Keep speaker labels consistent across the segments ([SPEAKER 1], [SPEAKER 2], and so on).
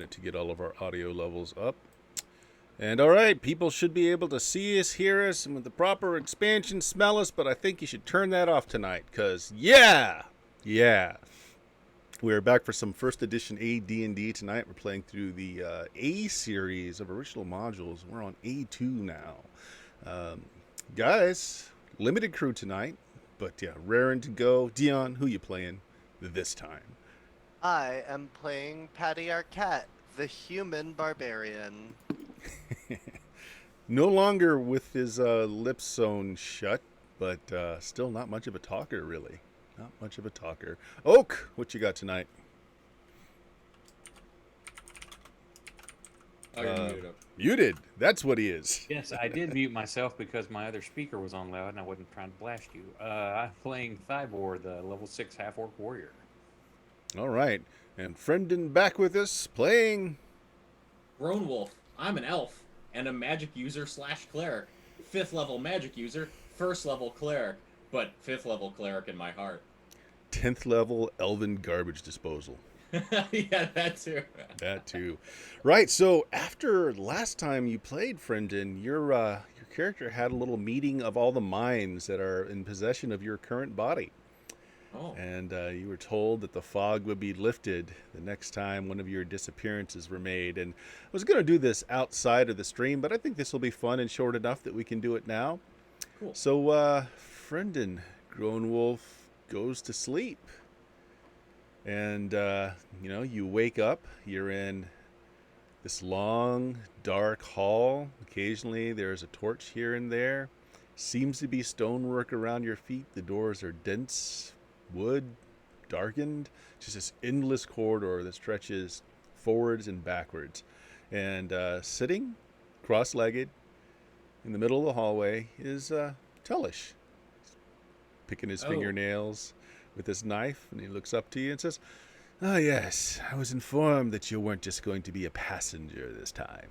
[SPEAKER 1] minute to get all of our audio levels up. And all right, people should be able to see us, hear us, and with the proper expansion, smell us, but I think you should turn that off tonight, because, yeah. We're back for some first edition AD&D tonight. We're playing through the A series of original modules. We're on A2 now. Guys, limited crew tonight, but yeah, raring to go. Dion, who you playing this time?
[SPEAKER 2] I am playing Patty Arquette, the human barbarian.
[SPEAKER 1] No longer with his lips sewn shut, but still not much of a talker, really. Not much of a talker. Oak, what you got tonight?
[SPEAKER 3] Oh, you're muted up.
[SPEAKER 1] Muted. That's what he is.
[SPEAKER 4] Yes, I did mute myself because my other speaker was on loud and I wasn't trying to blast you. I'm playing Thybor, the level 6 half-orc warrior.
[SPEAKER 1] All right. And Friendin back with us, playing...
[SPEAKER 3] Grown Wolf. I'm an elf and a magic user / cleric. 5th level magic user, 1st level cleric, but 5th level cleric in my heart.
[SPEAKER 1] 10th level elven garbage disposal.
[SPEAKER 3] Yeah, that too.
[SPEAKER 1] That too. Right, so after last time you played, Friendin, your character had a little meeting of all the minds that are in possession of your current body.
[SPEAKER 3] Oh.
[SPEAKER 1] And you were told that the fog would be lifted the next time one of your disappearances were made. And I was going to do this outside of the stream, but I think this will be fun and short enough that we can do it now.
[SPEAKER 3] Cool.
[SPEAKER 1] So, Friendin, Grown Wolf goes to sleep. And, you wake up. You're in this long, dark hall. Occasionally there's a torch here and there. Seems to be stonework around your feet. The doors are dense wood, darkened, just this endless corridor that stretches forwards and backwards. And sitting cross-legged in the middle of the hallway is Tullish, picking his fingernails with his knife, and he looks up to you and says, "Ah, yes, I was informed that you weren't just going to be a passenger this time."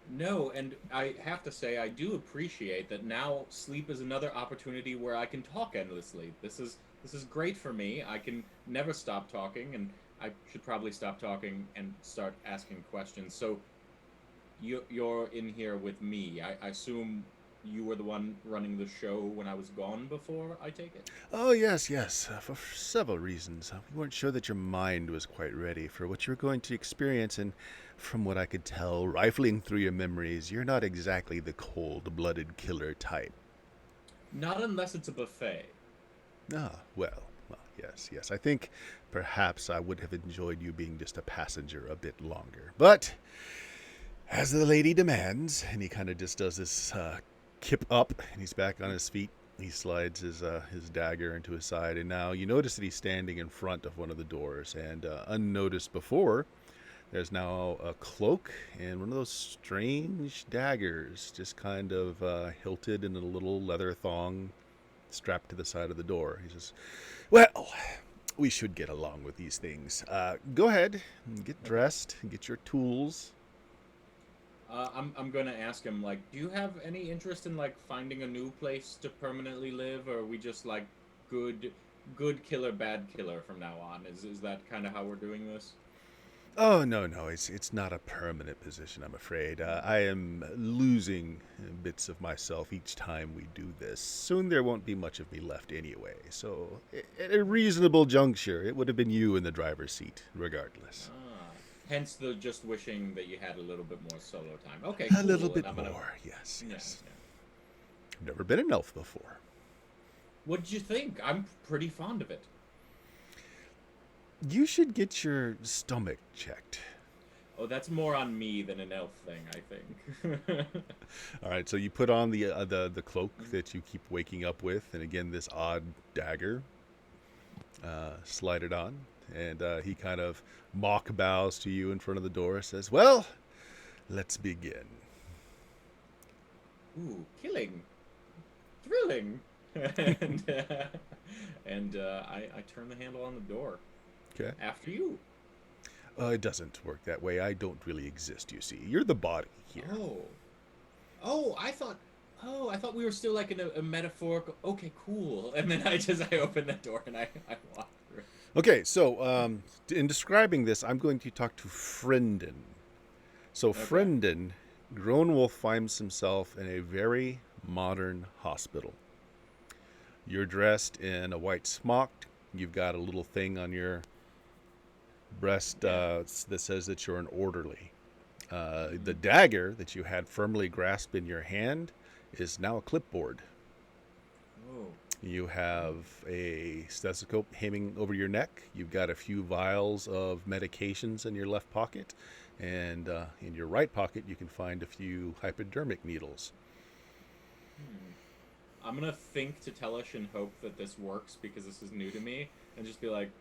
[SPEAKER 3] No, and I have to say, I do appreciate that now sleep is another opportunity where I can talk endlessly. This is great for me. I can never stop talking, and I should probably stop talking and start asking questions. So, you're in here with me. I assume you were the one running the show when I was gone before, I take it?
[SPEAKER 1] Oh, yes, for several reasons. We weren't sure that your mind was quite ready for what you're going to experience, and from what I could tell, rifling through your memories, you're not exactly the cold-blooded killer type.
[SPEAKER 3] Not unless it's a buffet.
[SPEAKER 1] Ah, well, yes. I think perhaps I would have enjoyed you being just a passenger a bit longer. But, as the lady demands, and he kind of just does this kip up, and he's back on his feet. He slides his dagger into his side, and now you notice that he's standing in front of one of the doors, and unnoticed before, there's now a cloak and one of those strange daggers just kind of hilted in a little leather thong strapped to the side of the door. He says, "Well, we should get along with these things. Go ahead, get dressed, get your tools."
[SPEAKER 3] I'm gonna ask him, like, do you have any interest in, like, finding a new place to permanently live, or are we just, like, good killer, bad killer from now on? Is that kind of how we're doing this?
[SPEAKER 1] Oh, no, it's not a permanent position, I'm afraid. I am losing bits of myself each time we do this. Soon there won't be much of me left anyway, so at a reasonable juncture, it would have been you in the driver's seat, regardless.
[SPEAKER 3] Hence the just wishing that you had a little bit more solo time. Okay,
[SPEAKER 1] A
[SPEAKER 3] cool.
[SPEAKER 1] little bit
[SPEAKER 3] And
[SPEAKER 1] more, yes.
[SPEAKER 3] Yeah.
[SPEAKER 1] I've never been an elf before.
[SPEAKER 3] What did you think? I'm pretty fond of it.
[SPEAKER 1] You should get your stomach checked.
[SPEAKER 3] Oh, that's more on me than an elf thing, I think.
[SPEAKER 1] All right, so you put on the cloak that you keep waking up with, and again this odd dagger. Slide it on, and he kind of mock bows to you in front of the door. Says, "Well, let's begin."
[SPEAKER 3] Ooh, killing, thrilling, and I turn the handle on the door.
[SPEAKER 1] Okay.
[SPEAKER 3] After you.
[SPEAKER 1] It doesn't work that way. I don't really exist, you see. You're the body here.
[SPEAKER 3] Oh, I thought we were still like in a metaphorical. Okay, cool. And then I open the door and I walk through.
[SPEAKER 1] Okay, so in describing this, I'm going to talk to Frienden. So
[SPEAKER 3] Okay.
[SPEAKER 1] Frienden, Grown Wolf finds himself in a very modern hospital. You're dressed in a white smock. You've got a little thing on your breast
[SPEAKER 3] Yeah.
[SPEAKER 1] that says that you're an orderly. The dagger that you had firmly grasped in your hand is now a clipboard.
[SPEAKER 3] Oh.
[SPEAKER 1] You have a stethoscope hanging over your neck. You've got a few vials of medications in your left pocket. And in your right pocket, you can find a few hypodermic needles.
[SPEAKER 3] I'm gonna think to Telesh and hope that this works because this is new to me, and just be like,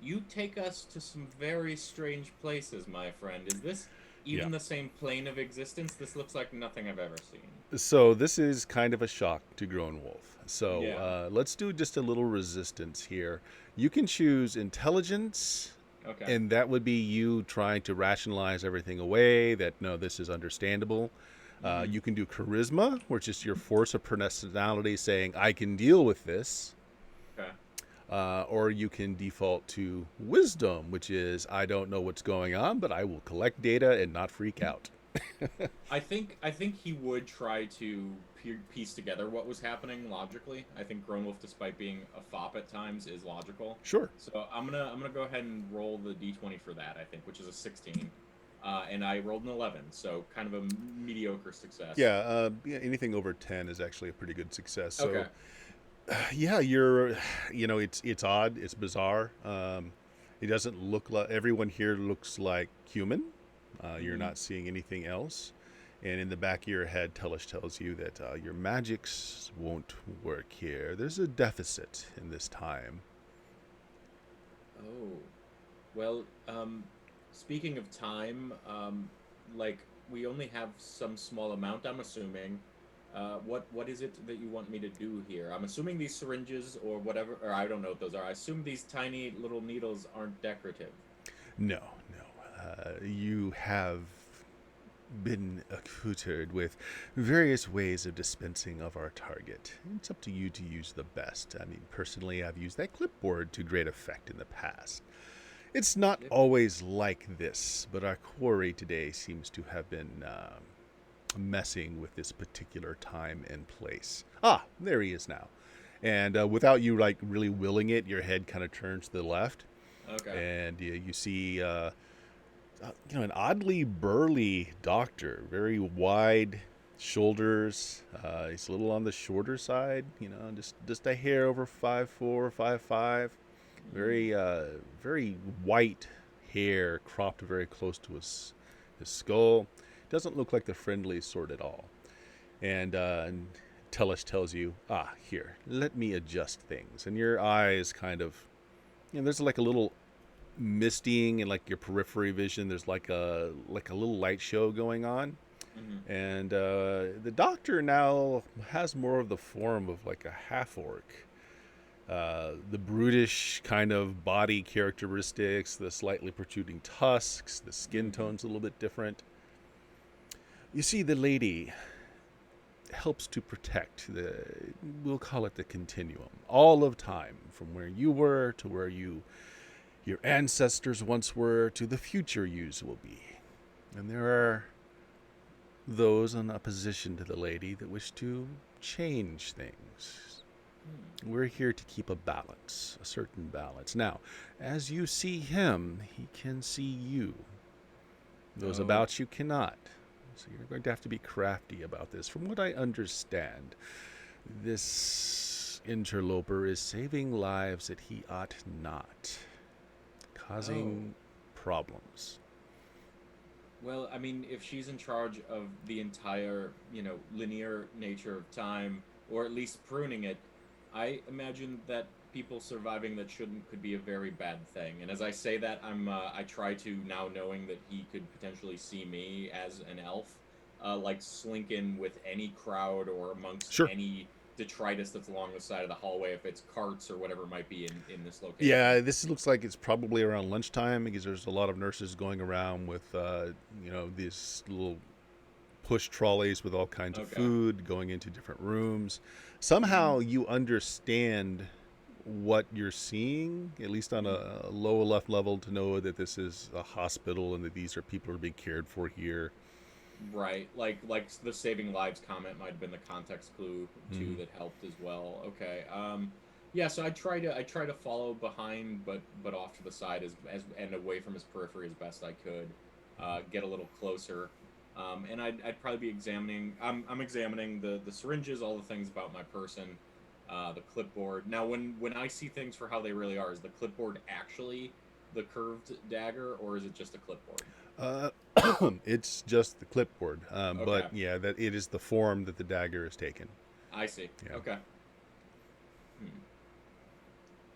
[SPEAKER 3] "You take us to some very strange places, my friend. Is this
[SPEAKER 1] Yeah.
[SPEAKER 3] even the same plane of existence? This looks like nothing I've ever seen."
[SPEAKER 1] So this is kind of a shock to Grown Wolf. So
[SPEAKER 3] Yeah.
[SPEAKER 1] let's do just a little resistance here. You can choose intelligence,
[SPEAKER 3] Okay.
[SPEAKER 1] and that would be you trying to rationalize everything away, that no, this is understandable.
[SPEAKER 3] Mm-hmm.
[SPEAKER 1] You can do charisma, which is your force of personality saying, I can deal with this.
[SPEAKER 3] Okay.
[SPEAKER 1] Or you can default to wisdom, which is, I don't know what's going on, but I will collect data and not freak out.
[SPEAKER 3] I think he would try to piece together what was happening logically. I think Grownwolf, despite being a fop at times, is logical.
[SPEAKER 1] Sure.
[SPEAKER 3] So I'm gonna go ahead and roll the d20 for that. I think, which is a 16, and I rolled an 11, so kind of a mediocre success.
[SPEAKER 1] Yeah, anything over 10 is actually a pretty good success. So,
[SPEAKER 3] Okay.
[SPEAKER 1] yeah, it's odd, it's bizarre. It doesn't look like everyone here looks like human. You're
[SPEAKER 3] Mhm.
[SPEAKER 1] not seeing anything else. And in the back of your head, Telesh tells you that your magics won't work here. There's a deficit in this time.
[SPEAKER 3] Oh. Well, speaking of time, like we only have some small amount, I'm assuming. What is it that you want me to do here? I'm assuming these syringes or whatever, or I don't know what those are. I assume these tiny little needles aren't decorative.
[SPEAKER 1] No, no. You have been accoutred with various ways of dispensing of our target. It's up to you to use the best. I mean, personally, I've used that clipboard to great effect in the past. It's not
[SPEAKER 3] Yep.
[SPEAKER 1] always like this, but our quarry today seems to have been messing with this particular time and place. Ah, there he is now. And without you like really willing it, your head kind of turns to the left,
[SPEAKER 3] Okay.
[SPEAKER 1] and you see an oddly burly doctor, very wide shoulders. He's a little on the shorter side, just a hair over 5'4", 5'5". Very very white hair cropped very close to his skull. Doesn't look like the friendly sort at all. And Telesh tells you, here, let me adjust things. And your eyes kind of, there's like a little mistying in like your periphery vision. There's like a little light show going on.
[SPEAKER 3] Hmm.
[SPEAKER 1] And the doctor now has more of the form of like a half orc. The brutish kind of body characteristics, the slightly protruding tusks, the skin tone's a little bit different. You see, the lady helps to protect we'll call it the continuum, all of time, from where you were to where your ancestors once were to the future yous will be. And there are those in opposition to the lady that wish to change things. We're here to keep a balance, a certain balance. Now, as you see him, he can see you. Those
[SPEAKER 3] Oh.
[SPEAKER 1] about you cannot. So you're going to have to be crafty about this. From what I understand, this interloper is saving lives that he ought not, causing problems.
[SPEAKER 3] Well, I mean, if she's in charge of the entire, linear nature of time, or at least pruning it, I imagine that people surviving that shouldn't could be a very bad thing. And as I say that, I try to, now knowing that he could potentially see me as an elf, like slink in with any crowd or amongst
[SPEAKER 1] Sure.
[SPEAKER 3] any detritus that's along the side of the hallway, if it's carts or whatever might be in this location.
[SPEAKER 1] Yeah, this looks like it's probably around lunchtime because there's a lot of nurses going around with, these little push trolleys with all kinds of
[SPEAKER 3] Okay.
[SPEAKER 1] food going into different rooms. Somehow you understand what you're seeing, at least on a low enough level to know that this is a hospital and that these are people who are being cared for here.
[SPEAKER 3] Right, like the saving lives comment might have been the context clue too
[SPEAKER 1] Mhm.
[SPEAKER 3] that helped as well. Okay, yeah. So I try to follow behind, but off to the side as and away from his periphery as best I could. Get a little closer, and I'd probably be examining. I'm examining the syringes, all the things about my person, the clipboard. Now, when I see things for how they really are, is the clipboard actually the curved dagger, or is it just a clipboard?
[SPEAKER 1] Uh, it's just the clipboard, but
[SPEAKER 3] Okay,
[SPEAKER 1] yeah, that it is the form that the dagger is taken.
[SPEAKER 3] I see.
[SPEAKER 1] Yeah.
[SPEAKER 3] Okay. Hmm.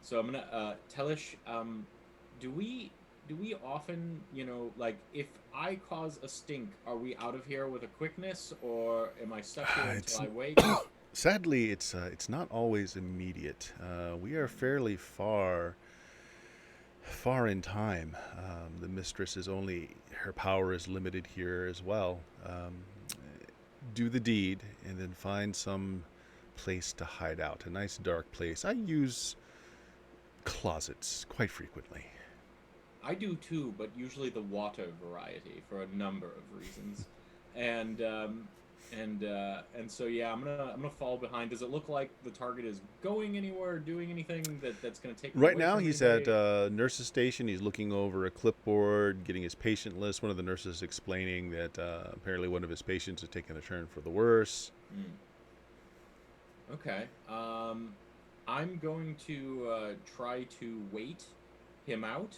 [SPEAKER 3] So I'm gonna Telish, do we often, like if I cause a stink, are we out of here with a quickness, or am I stuck here until
[SPEAKER 1] It's
[SPEAKER 3] I wake?
[SPEAKER 1] sadly it's not always immediate. We are fairly far in time. The mistress is only her power is limited here as well. Do the deed and then find some place to hide out. A nice dark place. I use closets quite frequently.
[SPEAKER 3] I do too, but usually the water variety for a number of reasons, and so yeah, I'm gonna fall behind. Does it look like the target is going anywhere, or doing anything that's gonna take me
[SPEAKER 1] Right
[SPEAKER 3] away
[SPEAKER 1] now,
[SPEAKER 3] from
[SPEAKER 1] he's at
[SPEAKER 3] anybody?
[SPEAKER 1] nurse's station. He's looking over a clipboard, getting his patient list. One of the nurses explaining that apparently one of his patients is taking a turn for the worse.
[SPEAKER 3] Hmm. Okay. I'm going to try to wait him out,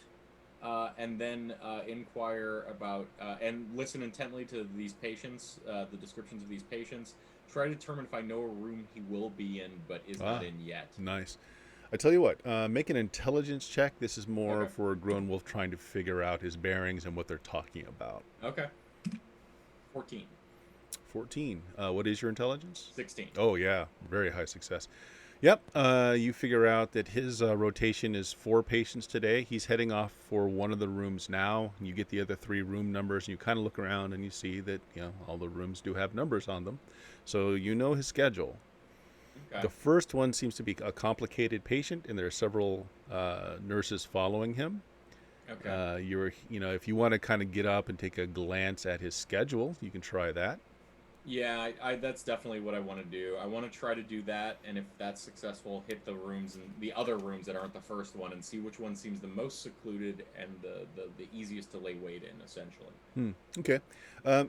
[SPEAKER 3] and then inquire about and listen intently to these patients, the descriptions of these patients. Try to determine if I know a room he will be in, but is not
[SPEAKER 1] Ah,
[SPEAKER 3] in yet.
[SPEAKER 1] nice. I tell you what, make an intelligence check. This is more
[SPEAKER 3] Okay.
[SPEAKER 1] for a grown wolf trying to figure out his bearings and what they're talking about.
[SPEAKER 3] Okay. 14.
[SPEAKER 1] 14. What is your intelligence?
[SPEAKER 3] 16.
[SPEAKER 1] Oh, yeah, very high success. Yep, you figure out that his rotation is 4 patients today. He's heading off for one of the rooms now. You get the other 3 room numbers, and you kind of look around and you see that all the rooms do have numbers on them, so you know his schedule.
[SPEAKER 3] Okay.
[SPEAKER 1] The first one seems to be a complicated patient, and there are several nurses following him.
[SPEAKER 3] Okay.
[SPEAKER 1] If you want to kind of get up and take a glance at his schedule, you can try that.
[SPEAKER 3] Yeah, I that's definitely what I want to do. I want to try to do that, and if that's successful, hit the rooms and the other rooms that aren't the first one, and see which one seems the most secluded and the easiest to lay weight in, essentially.
[SPEAKER 1] Hmm. Okay.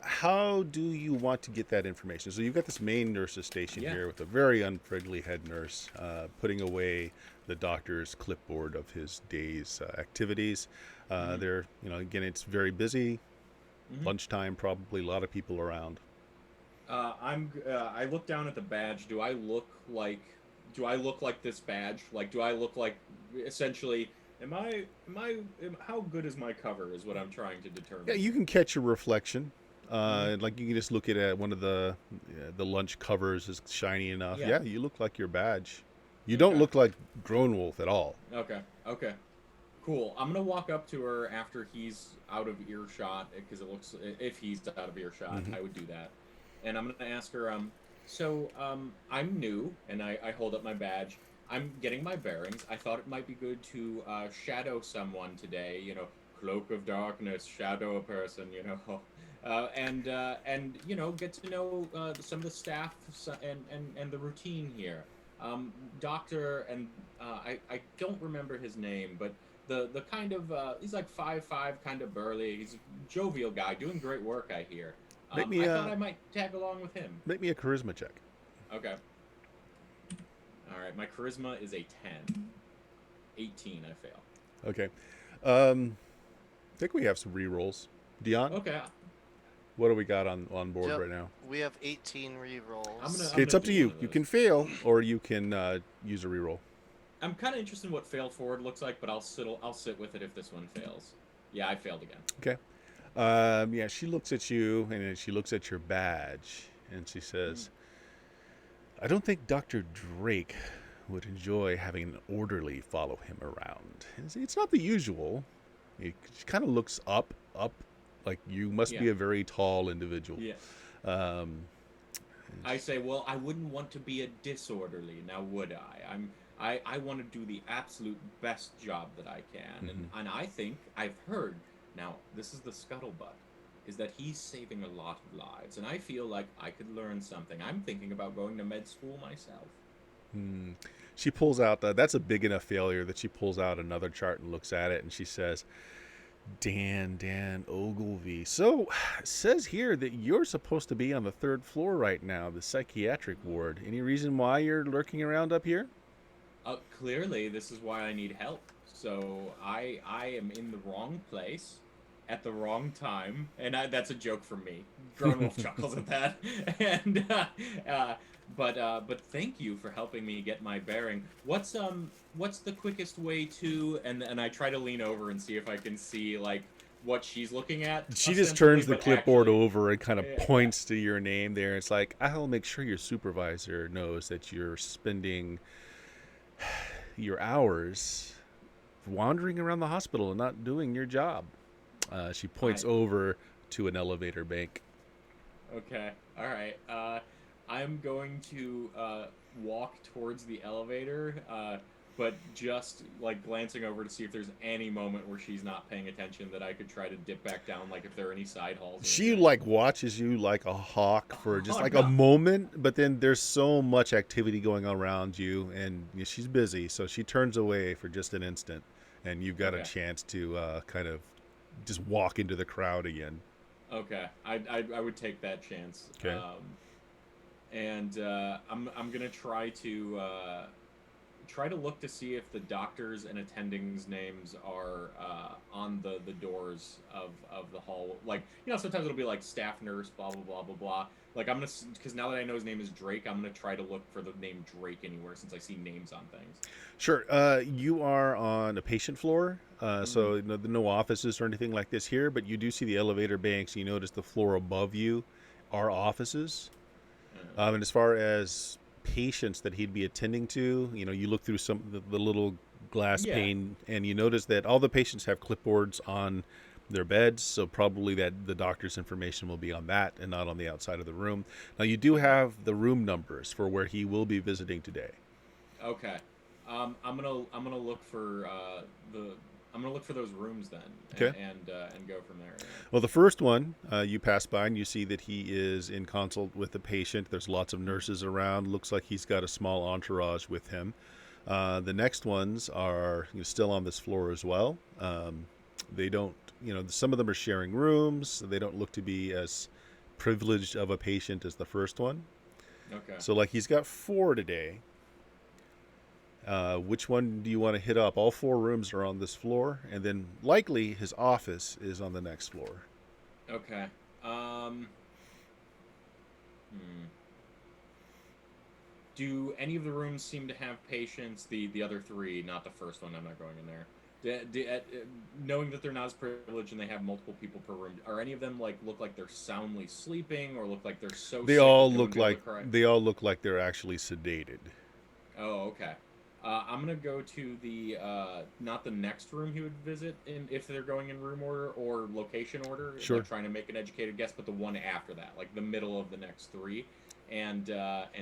[SPEAKER 1] How do you want to get that information? So you've got this main nurse's station
[SPEAKER 3] Yeah.
[SPEAKER 1] here with a very unfriendly head nurse putting away the doctor's clipboard of his day's activities.
[SPEAKER 3] Mm-hmm.
[SPEAKER 1] Again, it's very busy.
[SPEAKER 3] Mm-hmm.
[SPEAKER 1] Lunchtime, probably a lot of people around.
[SPEAKER 3] I look down at the badge. Do I look like this badge? Like, do I look like essentially? How good is my cover? Is what I'm trying to
[SPEAKER 1] Yeah,
[SPEAKER 3] determine.
[SPEAKER 1] you can catch a reflection.
[SPEAKER 3] Mm-hmm.
[SPEAKER 1] Like you can just look at one of the lunch covers is shiny enough.
[SPEAKER 3] Yeah.
[SPEAKER 1] Yeah, you look like your badge. You don't
[SPEAKER 3] Okay.
[SPEAKER 1] look like Grown Wolf at all.
[SPEAKER 3] Okay. Okay. Cool. I'm gonna walk up to her after he's out of earshot, because it looks, if he's out of earshot,
[SPEAKER 1] Hmm.
[SPEAKER 3] I would do that. And I'm gonna ask her, I'm new, and I hold up my badge. I'm getting my bearings. I thought it might be good to shadow someone today. Cloak of darkness, shadow a person. And get to know some of the staff, and the routine here. Doctor, and I don't remember his name, but the kind of he's like 5'5", kind of burly. He's a jovial guy, doing great work, I hear.
[SPEAKER 1] Make me
[SPEAKER 3] I
[SPEAKER 1] a
[SPEAKER 3] thought I might tag along with him.
[SPEAKER 1] make me a charisma check.
[SPEAKER 3] Okay. All right. My charisma is a 10. 18, I fail.
[SPEAKER 1] Okay. I think we have some re-rolls. Dion,
[SPEAKER 3] Okay.
[SPEAKER 1] what do we got on board
[SPEAKER 2] Yep.
[SPEAKER 1] right now?
[SPEAKER 2] We have 18 re-rolls.
[SPEAKER 1] Okay, it's up to
[SPEAKER 3] do
[SPEAKER 1] you.
[SPEAKER 3] one of
[SPEAKER 1] You
[SPEAKER 3] those.
[SPEAKER 1] can fail or you can use a re-roll.
[SPEAKER 3] I'm kind of interested in what fail forward looks like, but I'll sit with it if this one fails. Yeah, I failed again.
[SPEAKER 1] Okay. Yeah, she looks at you and then she looks at your badge and she says, I don't think Dr. Drake would enjoy having an orderly follow him around. It's not the usual. She kind of looks up, like you must
[SPEAKER 3] Yeah.
[SPEAKER 1] be a very tall individual.
[SPEAKER 3] Yeah.
[SPEAKER 1] Um,
[SPEAKER 3] I say, well, I wouldn't want to be a disorderly, now would I? I want to do the absolute best job that I can,
[SPEAKER 1] Mm-hmm.
[SPEAKER 3] and I think I've heard now. This is the scuttlebutt, is that he's saving a lot of lives, and I feel like I could learn something. I'm thinking about going to med school myself.
[SPEAKER 1] Hmm. She pulls out that's a big enough failure that she pulls out another chart and looks at it, and she says, Dan Ogilvy. So, it says here that you're supposed to be on the third floor right now, the psychiatric ward. Any reason why you're lurking around up here?
[SPEAKER 3] Clearly, this is why I need help. So I am in the wrong place at the wrong time, and that's a joke from me. Gronwolf chuckles at that, and uh, but thank you for helping me get my bearing. What's the quickest way to and I try to lean over and see if I can see like what she's looking at
[SPEAKER 1] She just
[SPEAKER 3] ostensibly,
[SPEAKER 1] turns the
[SPEAKER 3] but
[SPEAKER 1] clipboard
[SPEAKER 3] actually,
[SPEAKER 1] over and kind of
[SPEAKER 3] yeah.
[SPEAKER 1] points to your name there. It's like, I'll make sure your supervisor knows that you're spending your hours wandering around the hospital and not doing your job. She points
[SPEAKER 3] I
[SPEAKER 1] over to an elevator bank.
[SPEAKER 3] Okay. All right. I'm going to walk towards the elevator, but just like glancing over to see if there's any moment where she's not paying attention that I could try to dip back down, like if there are any side halls or
[SPEAKER 1] She
[SPEAKER 3] anything.
[SPEAKER 1] like watches you like a hawk for just
[SPEAKER 3] Oh
[SPEAKER 1] like a
[SPEAKER 3] no.
[SPEAKER 1] moment, but then there's so much activity going on around you, and she's busy, so she turns away for just an instant, and you've got a
[SPEAKER 3] Okay.
[SPEAKER 1] chance to kind of just walk into the crowd again.
[SPEAKER 3] Okay. I would take that chance.
[SPEAKER 1] Okay.
[SPEAKER 3] And I'm gonna try to look to see if the doctors and attendings' names are on the doors of the hall. Like, sometimes it'll be like staff nurse, blah blah blah blah blah. Like I'm gonna, because now that I know his name is Drake, I'm gonna try to look for the name Drake anywhere since I see names on things.
[SPEAKER 1] Sure. You are on a patient floor,
[SPEAKER 3] Mm-hmm.
[SPEAKER 1] so no offices or anything like this here, but you do see the elevator banks. You notice the floor above you are offices. And as far as patients that he'd be attending to, you look through some the little glass
[SPEAKER 3] Yeah.
[SPEAKER 1] pane, and you notice that all the patients have clipboards on their beds, so probably that the doctor's information will be on that and not on the outside of the room. Now you do
[SPEAKER 3] Okay.
[SPEAKER 1] have the room numbers for where he will be visiting today.
[SPEAKER 3] Okay. I'm gonna look for the I'm gonna look for those rooms then,
[SPEAKER 1] Okay.
[SPEAKER 3] and go from there.
[SPEAKER 1] Well, the first one, you pass by and you see that he is in consult with the patient. There's lots of
[SPEAKER 3] Yeah.
[SPEAKER 1] nurses around. Looks like he's got a small entourage with him. The next ones are still on this floor as well. They don't, some of them are sharing rooms. They don't look to be as privileged of a patient as the first one.
[SPEAKER 3] Okay.
[SPEAKER 1] So, like, he's got four today. Which one do you want to hit up? All four rooms are on this floor, and then likely his office is on the next floor.
[SPEAKER 3] Okay. Um. Hmm. Do any of the rooms seem to have patients? The other three, not the first one. I'm not going in there. Knowing that they're not as privileged and they have multiple people per room, are any of them like look like they're soundly sleeping or look like they're so
[SPEAKER 1] They
[SPEAKER 3] sick
[SPEAKER 1] all
[SPEAKER 3] that they wouldn't
[SPEAKER 1] look
[SPEAKER 3] be able to
[SPEAKER 1] like
[SPEAKER 3] cry?
[SPEAKER 1] they all look like they're actually sedated.
[SPEAKER 3] Oh, okay. I'm gonna go to the not the next room he would visit in if they're going in room order or location order,
[SPEAKER 1] Sure.
[SPEAKER 3] like trying to make an educated guess, but the one after that, like the middle of the next three, and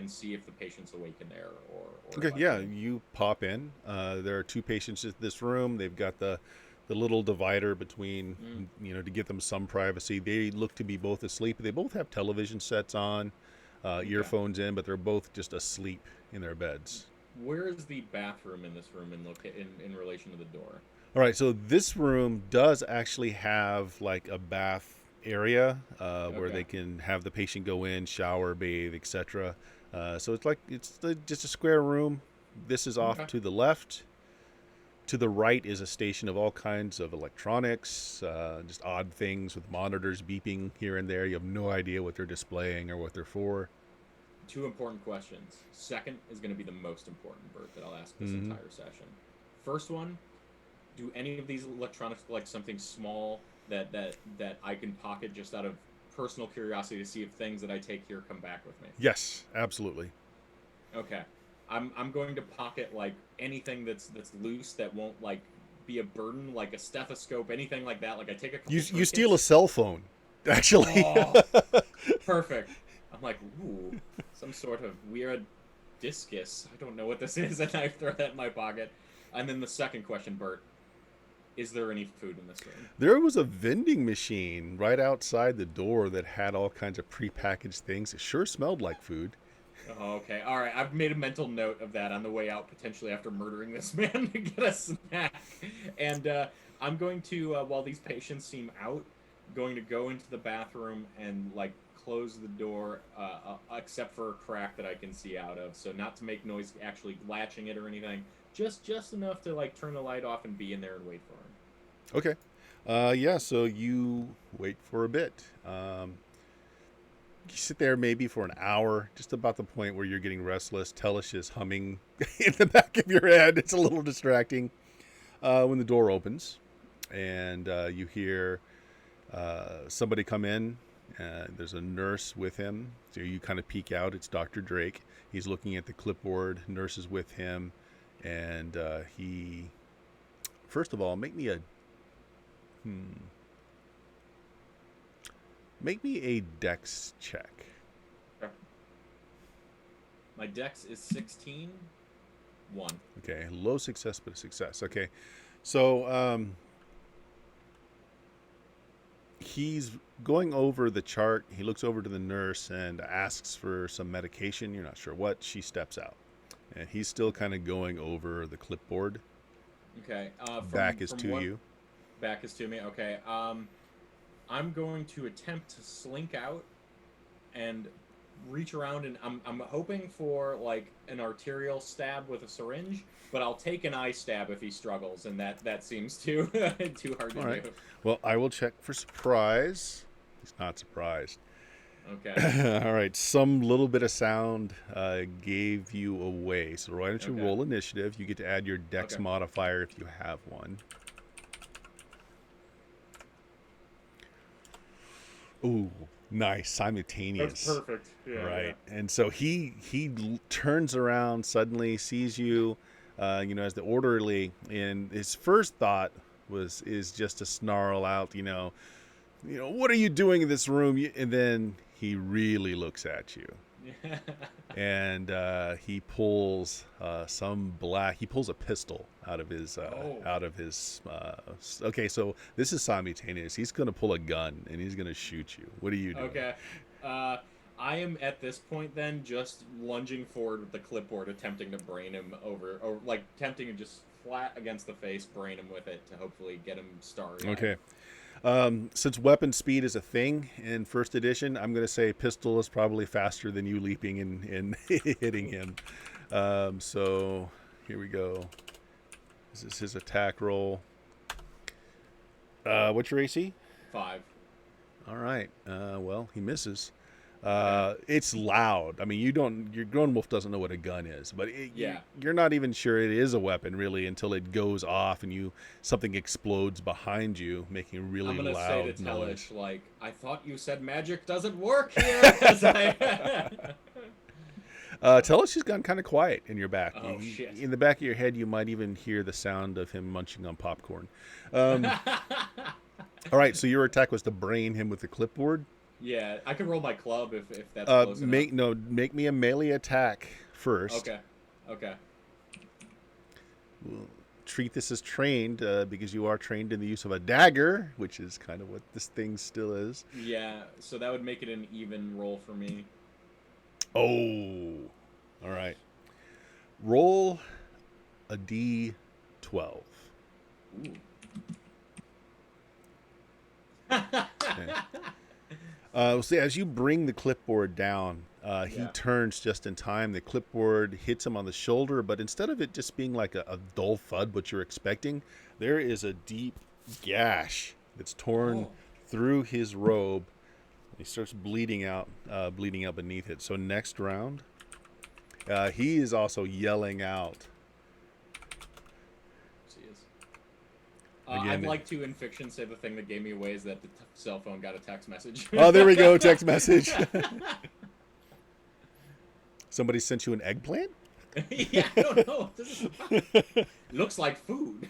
[SPEAKER 3] see if the patient's awake in there or
[SPEAKER 1] Okay,
[SPEAKER 3] if I
[SPEAKER 1] yeah,
[SPEAKER 3] can.
[SPEAKER 1] you pop in. There are two patients in this room. They've got the little divider between,
[SPEAKER 3] Mm,
[SPEAKER 1] to give them some privacy. They look to be both asleep. They both have television sets on,
[SPEAKER 3] okay.
[SPEAKER 1] earphones in, but they're both just asleep in their beds.
[SPEAKER 3] Where is the bathroom in this room in relation to the door?
[SPEAKER 1] All right, so this room does actually have like a bath area where
[SPEAKER 3] Okay.
[SPEAKER 1] they can have the patient go in, shower, bathe, etc. So it's like just a square room. This is off
[SPEAKER 3] Okay.
[SPEAKER 1] to the left. To the right is a station of all kinds of electronics, just odd things with monitors beeping here and there. You have no idea what they're displaying or what they're for.
[SPEAKER 3] Two important questions. Second is going to be the most important, Bert, that I'll ask this
[SPEAKER 1] Hmm.
[SPEAKER 3] entire session. First one, do any of these electronics look like something small that I can pocket just out of personal curiosity to see if things that I take here come back with me?
[SPEAKER 1] Yes, absolutely.
[SPEAKER 3] Okay. I'm going to pocket like anything that's loose that won't like be a burden, like a stethoscope, anything like that. Like I take a couple
[SPEAKER 1] You steal a
[SPEAKER 3] trinkets.
[SPEAKER 1] cell phone, actually.
[SPEAKER 3] Oh, perfect. I'm like, ooh, some sort of weird discus. I don't know what this is, and I throw that in my pocket. And then the second question, Bert, is there any food in this room?
[SPEAKER 1] There was a vending machine right outside the door that had all kinds of prepackaged things. It sure smelled like food.
[SPEAKER 3] Oh, okay. All right. I've made a mental note of that on the way out, potentially after murdering this man to get a snack. And I'm going to, while these patients seem out, going to go into the bathroom and like close the door, except for a crack that I can see out of. So not to make noise, actually latching it or anything. Just enough to like turn the light off and be in there and wait for him.
[SPEAKER 1] Okay. Yeah, so you wait for a bit. You sit there maybe for an hour, just about the point where you're getting restless. Tellish is humming in the back of your head. It's a little distracting. When the door opens and you hear somebody come in, there's a nurse with him. So you kind of peek out. It's Dr. Drake. He's looking at the clipboard. Nurse is with him. And he, first of all, make me a dex check.
[SPEAKER 3] My dex is 16. 1.
[SPEAKER 1] Okay, low success, but a success. Okay, so he's going over the chart. He looks over to the nurse and asks for some medication. You're not sure what. She steps out. And he's still kind of going over the clipboard.
[SPEAKER 3] Okay.
[SPEAKER 1] Back is to you.
[SPEAKER 3] Back is to me. Okay. I'm going to attempt to slink out and reach around, and I'm hoping for like an arterial stab with a syringe, but I'll take an eye stab if he struggles, and that seems too hard to
[SPEAKER 1] All right.
[SPEAKER 3] do.
[SPEAKER 1] Well, I will check for surprise. He's not surprised.
[SPEAKER 3] Okay.
[SPEAKER 1] All right. Some little bit of sound gave you away. So why don't you
[SPEAKER 3] Okay.
[SPEAKER 1] roll initiative? You get to add your dex
[SPEAKER 3] Okay.
[SPEAKER 1] modifier if you have one. Ooh, nice. Simultaneous.
[SPEAKER 3] That's perfect. Yeah.
[SPEAKER 1] Right. And so he turns around suddenly, sees you, as the orderly, and his first thought is just to snarl out, what are you doing in this room? And then he really looks at you.
[SPEAKER 3] Yeah.
[SPEAKER 1] And he pulls he pulls a pistol out of his okay, so this is simultaneous. He's going to pull a gun and he's going to shoot you. What are you doing?
[SPEAKER 3] Okay. I am at this point then just lunging forward with the clipboard, attempting to brain him over, or like attempting to just flat against the face, brain him with it to hopefully get him started.
[SPEAKER 1] Okay. Since weapon speed is a thing in first edition, I'm going to say pistol is probably faster than you leaping and hitting him. So here we go. This is his attack roll. What's your AC?
[SPEAKER 3] 5.
[SPEAKER 1] All right. Well, he misses. It's loud. I mean, your grown wolf doesn't know what a gun is, but you're not even sure it is a weapon really until it goes off and something explodes behind you, making a really
[SPEAKER 3] I'm gonna
[SPEAKER 1] loud
[SPEAKER 3] say to
[SPEAKER 1] noise.
[SPEAKER 3] Tellish, like, I thought you said magic doesn't work here. 'Cause
[SPEAKER 1] Tell us she's gone kind of quiet in your back.
[SPEAKER 3] Oh, shit.
[SPEAKER 1] In the back of your head, you might even hear the sound of him munching on popcorn. All right, so your attack was to brain him with the clipboard.
[SPEAKER 3] Yeah, I could roll my club if that's close enough.
[SPEAKER 1] Make me a melee attack first.
[SPEAKER 3] Okay.
[SPEAKER 1] We'll treat this as trained because you are trained in the use of a dagger, which is kind of what this thing still is.
[SPEAKER 3] Yeah, so that would make it an even roll for me.
[SPEAKER 1] Oh, all right. Roll a d12.
[SPEAKER 3] Ooh.
[SPEAKER 1] Okay. So as you bring the clipboard down, he turns just in time. The clipboard hits him on the shoulder, but instead of it just being like a dull thud, what you're expecting, there is a deep gash that's torn through his robe. He starts bleeding out beneath it. So next round, he is also yelling out. Again,
[SPEAKER 3] I'd like to, in fiction, say the thing that gave me away is that the cell phone got a text message.
[SPEAKER 1] Oh, there we go, text message. Somebody sent you an eggplant?
[SPEAKER 3] Yeah, I don't know. This is... Looks like food.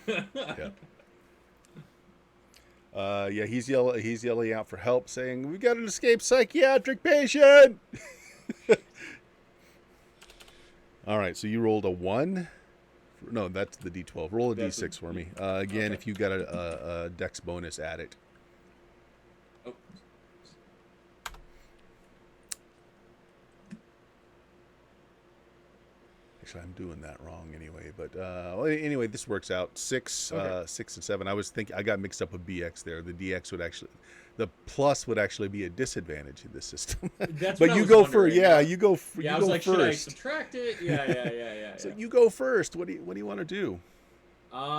[SPEAKER 1] Yeah. He's yelling out for help, saying, "We got an escaped psychiatric patient." All right, so you rolled a 1. No, that's the D12. Roll a
[SPEAKER 3] That's
[SPEAKER 1] D6 for me. Again,
[SPEAKER 3] okay.
[SPEAKER 1] if you got a dex bonus, add it.
[SPEAKER 3] Oh.
[SPEAKER 1] Actually, I'm doing that wrong anyway. But well, anyway, this works out. 6,
[SPEAKER 3] Okay.
[SPEAKER 1] 6 and 7. I was thinking I got mixed up with BX there. The DX would actually, the plus would actually be a disadvantage in this system.
[SPEAKER 3] That's
[SPEAKER 1] But
[SPEAKER 3] what I
[SPEAKER 1] you
[SPEAKER 3] was
[SPEAKER 1] go first.
[SPEAKER 3] wondering.
[SPEAKER 1] Yeah,
[SPEAKER 3] Yeah.
[SPEAKER 1] you go.
[SPEAKER 3] Yeah,
[SPEAKER 1] You
[SPEAKER 3] I was
[SPEAKER 1] go
[SPEAKER 3] like, should I
[SPEAKER 1] first.
[SPEAKER 3] subtract it? Yeah.
[SPEAKER 1] So you go first. What do you want to do?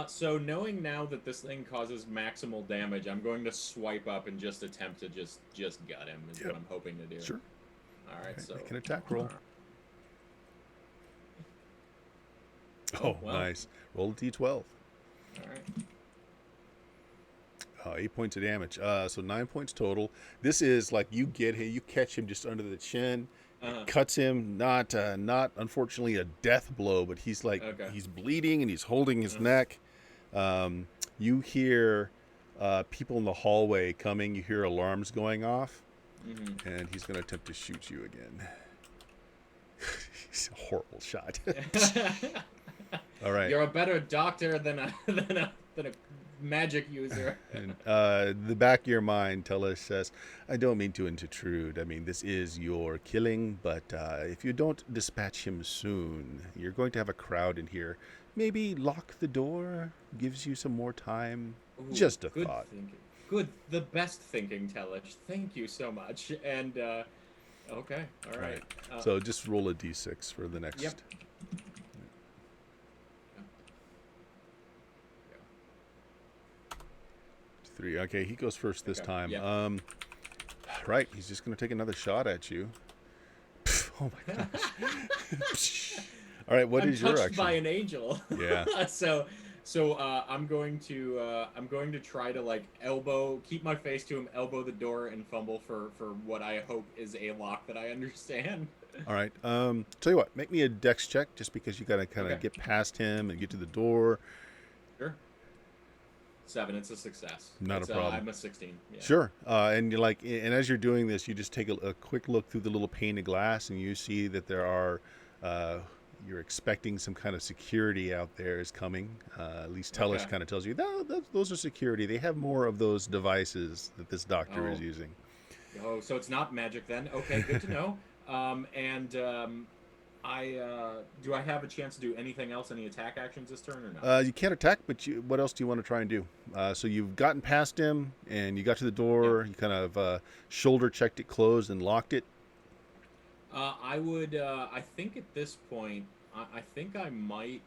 [SPEAKER 3] So knowing now that this thing causes maximal damage, I'm going to swipe up and just attempt to just gut him. Is
[SPEAKER 1] Yep.
[SPEAKER 3] what I'm hoping to do.
[SPEAKER 1] Sure.
[SPEAKER 3] All right.
[SPEAKER 1] Okay,
[SPEAKER 3] So
[SPEAKER 1] make an attack roll.
[SPEAKER 3] Oh,
[SPEAKER 1] Oh,
[SPEAKER 3] wow.
[SPEAKER 1] nice. Roll a D12.
[SPEAKER 3] All right.
[SPEAKER 1] 8 points of damage. So 9 points total. This is like you get him, you catch him just under the chin, cuts him. Not unfortunately a death blow, but he's like
[SPEAKER 3] Okay.
[SPEAKER 1] he's bleeding and he's holding his neck. You hear people in the hallway coming. You hear alarms going off, and he's going to attempt to shoot you again. He's a horrible shot. All right.
[SPEAKER 3] You're a better doctor than a magic user.
[SPEAKER 1] And the back of your mind, Telus says, I don't mean to intrude. I mean, this is your killing, but if you don't dispatch him soon, you're going to have a crowd in here. Maybe lock the door, gives you some more time.
[SPEAKER 3] Ooh,
[SPEAKER 1] Just a
[SPEAKER 3] good
[SPEAKER 1] thought.
[SPEAKER 3] Thinking. Good, the best thinking, Telich. Thank you so much. And okay, all right.
[SPEAKER 1] So just roll a d6 for the next.
[SPEAKER 3] Yep.
[SPEAKER 1] 3. Okay, he goes first this
[SPEAKER 3] Okay,
[SPEAKER 1] time.
[SPEAKER 3] yeah.
[SPEAKER 1] Right, he's just going to take another shot at you. Oh my gosh. All right, what
[SPEAKER 3] I'm
[SPEAKER 1] is your
[SPEAKER 3] touched
[SPEAKER 1] action?
[SPEAKER 3] by an angel.
[SPEAKER 1] Yeah.
[SPEAKER 3] so I'm going to try to like keep my face to him, elbow the door, and fumble for what I hope is a lock that I understand.
[SPEAKER 1] All right. Tell you what, make me a dex check just because you got to kind of
[SPEAKER 3] Okay.
[SPEAKER 1] get past him and get to the door.
[SPEAKER 3] Sure. 7. It's a success.
[SPEAKER 1] Not a problem.
[SPEAKER 3] I'm a 16. Yeah.
[SPEAKER 1] Sure. And you're like, and as you're doing this, you just take a quick look through the little pane of glass, and you see that there are. You're expecting some kind of security out there is coming. At least Tellish
[SPEAKER 3] Okay.
[SPEAKER 1] kind of tells you, no, those are security. They have more of those devices that this doctor is using.
[SPEAKER 3] Oh, so it's not magic then? Okay, good to know. Do I have a chance to do anything else? Any attack actions this turn or no?
[SPEAKER 1] You can't attack, but what else do you want to try and do? So you've gotten past him, and you got to the door.
[SPEAKER 3] Yep.
[SPEAKER 1] You kind of shoulder checked it closed and locked it.
[SPEAKER 3] I would. I think at this point, I think I might.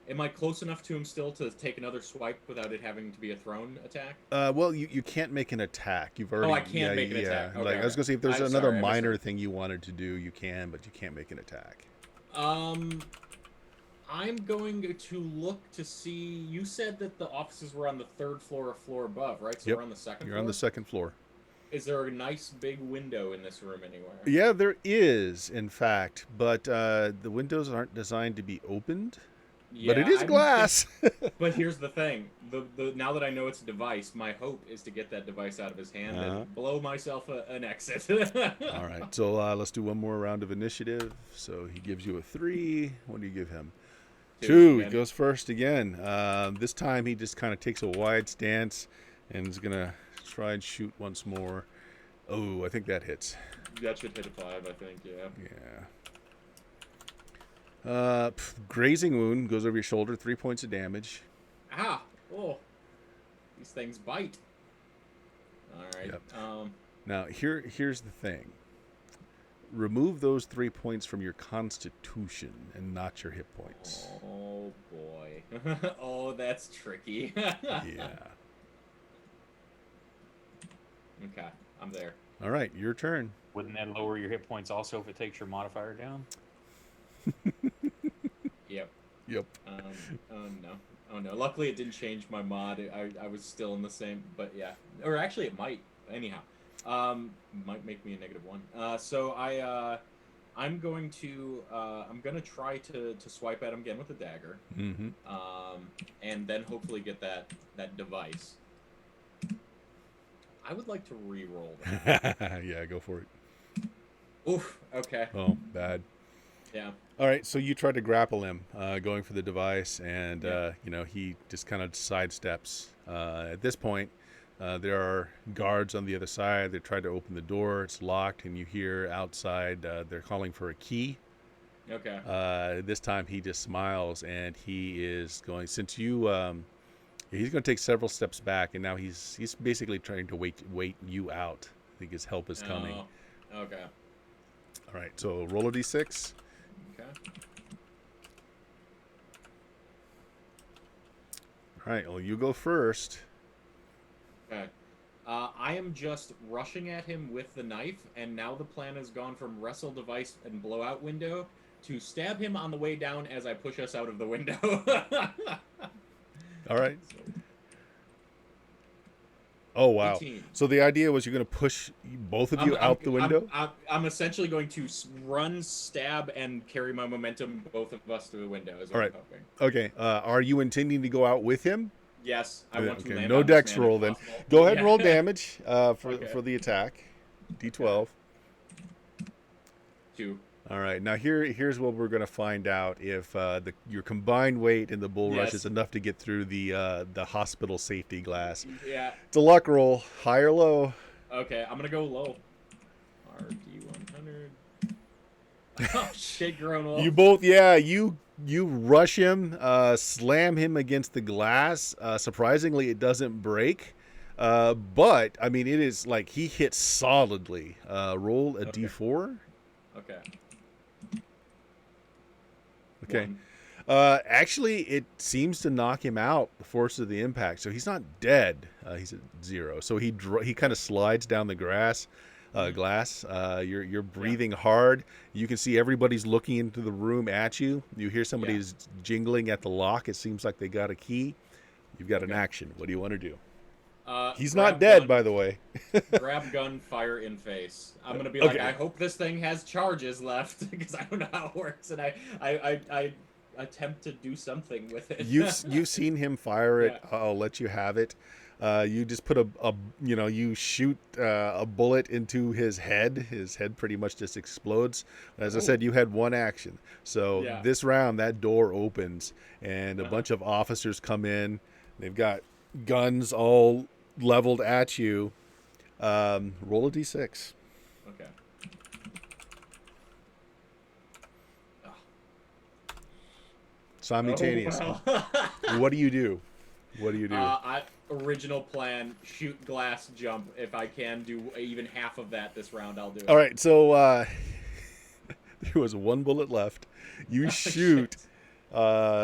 [SPEAKER 3] Am I close enough to him still to take another swipe without it having to be a thrown attack?
[SPEAKER 1] Well, you can't make an attack. You've already.
[SPEAKER 3] I can't make an attack. Okay,
[SPEAKER 1] Like I was gonna say, if there's
[SPEAKER 3] I'm
[SPEAKER 1] another
[SPEAKER 3] sorry, I missed
[SPEAKER 1] minor
[SPEAKER 3] it.
[SPEAKER 1] thing you wanted to do, you can, but you can't make an attack.
[SPEAKER 3] I'm going to look to see. You said that the offices were on the 3rd floor or floor above, right? So
[SPEAKER 1] Yep.
[SPEAKER 3] we're on the 2nd floor?
[SPEAKER 1] You're on the 2nd floor.
[SPEAKER 3] Is there a nice big window in this room anywhere?
[SPEAKER 1] Yeah, there is, in fact, but the windows aren't designed to be opened. But it is
[SPEAKER 3] I'm
[SPEAKER 1] glass.
[SPEAKER 3] But here's the thing: the now that I know it's a device, my hope is to get that device out of his hand and blow myself an exit.
[SPEAKER 1] All right, so let's do one more round of initiative. So he gives you a 3. What do you give him? 2. He
[SPEAKER 3] again.
[SPEAKER 1] goes first again. This time he just kind of takes a wide stance and is gonna try and shoot once more. Oh, I think that hits.
[SPEAKER 3] That should hit a 5, I think. Yeah.
[SPEAKER 1] Yeah. Grazing wound goes over your shoulder. 3 points of damage.
[SPEAKER 3] Ah! Oh, these things bite. All right.
[SPEAKER 1] Yep. Now here's the thing. Remove those 3 points from your constitution and not your hit points.
[SPEAKER 3] Oh boy. Oh, that's tricky.
[SPEAKER 1] Yeah.
[SPEAKER 3] Okay, I'm there.
[SPEAKER 1] All right, your turn.
[SPEAKER 4] Wouldn't that lower your hit points also if it takes your modifier down?
[SPEAKER 3] Yep.
[SPEAKER 1] Yep.
[SPEAKER 3] Oh no. Oh no. Luckily, it didn't change my mod. I was still in the same. But yeah. Or actually, it might. Anyhow, might make me a -1. So I'm going to try to swipe at him again with a dagger.
[SPEAKER 1] Mm-hmm.
[SPEAKER 3] And then hopefully get that device. I would like to re-roll that.
[SPEAKER 1] Yeah, go for it.
[SPEAKER 3] Oof. Okay.
[SPEAKER 1] Oh, bad.
[SPEAKER 3] Yeah.
[SPEAKER 1] All right, so you try to grapple him, going for the device, and
[SPEAKER 3] Yeah.
[SPEAKER 1] he just kind of sidesteps. At this point, there are guards on the other side. They try to open the door. It's locked, and you hear outside they're calling for a key.
[SPEAKER 3] Okay.
[SPEAKER 1] This time, he just smiles, and he is going. Since you, he's going to take several steps back, and now he's basically trying to wait you out. I think his help is coming.
[SPEAKER 3] Oh. Okay.
[SPEAKER 1] All right, so roll a d6.
[SPEAKER 3] Okay.
[SPEAKER 1] All right, well, you go first.
[SPEAKER 3] Okay. I am just rushing at him with the knife, and now the plan has gone from wrestle device and blowout window to stab him on the way down as I push us out of the window.
[SPEAKER 1] All right.
[SPEAKER 3] So,
[SPEAKER 1] Oh, wow.
[SPEAKER 3] 18.
[SPEAKER 1] So the idea was you're going to push both of you out the window?
[SPEAKER 3] I'm essentially going to run, stab, and carry my momentum, both of us, through the window. Is what
[SPEAKER 1] All right.
[SPEAKER 3] I'm hoping.
[SPEAKER 1] Okay. Are you intending to go out with him?
[SPEAKER 3] Yes, I want to land
[SPEAKER 1] No
[SPEAKER 3] on this
[SPEAKER 1] dex
[SPEAKER 3] man if
[SPEAKER 1] roll then.
[SPEAKER 3] possible.
[SPEAKER 1] Go ahead and
[SPEAKER 3] Yeah.
[SPEAKER 1] roll damage for
[SPEAKER 3] Okay.
[SPEAKER 1] the attack. D12.
[SPEAKER 3] 2.
[SPEAKER 1] All right. Now here's what we're going to find out if your combined weight in the bull rush
[SPEAKER 3] Yes.
[SPEAKER 1] is enough to get through the hospital safety glass.
[SPEAKER 3] Yeah.
[SPEAKER 1] It's a luck roll. High or low?
[SPEAKER 3] Okay, I'm gonna go low. RD100. Oh shit, grown wolf.
[SPEAKER 1] You both, yeah. You rush him, slam him against the glass. Surprisingly, it doesn't break. But I mean, it is like he hits solidly. Roll a
[SPEAKER 3] Okay.
[SPEAKER 1] d4.
[SPEAKER 3] Okay.
[SPEAKER 1] Okay.
[SPEAKER 3] 1.
[SPEAKER 1] Actually, it seems to knock him out. The force of the impact, so he's not dead. He's at 0. So he kind of slides down the glass. You're breathing hard. You can see everybody's looking into the room at you. You hear somebody's jingling at the lock. It seems like they got a key. You've got an action. What do you want to do? He's not dead, by the way.
[SPEAKER 3] Grab gun, fire in face. I'm gonna be like, I hope this thing has charges left because I don't know how it works, and I attempt to do something with it.
[SPEAKER 1] You've seen him fire it.
[SPEAKER 3] Yeah.
[SPEAKER 1] I'll let you have it. You just put you shoot a bullet into his head. His head pretty much just explodes. As I said, you had one action. So this round, that door opens and a bunch of officers come in. They've got guns all leveled at you. Roll a d6.
[SPEAKER 3] Okay.
[SPEAKER 1] Simultaneous.
[SPEAKER 3] Oh, wow.
[SPEAKER 1] What do you do? What do you do?
[SPEAKER 3] Original plan, shoot, glass, jump. If I can do even half of that this round, I'll do it.
[SPEAKER 1] All right, so there was one bullet left. You shoot,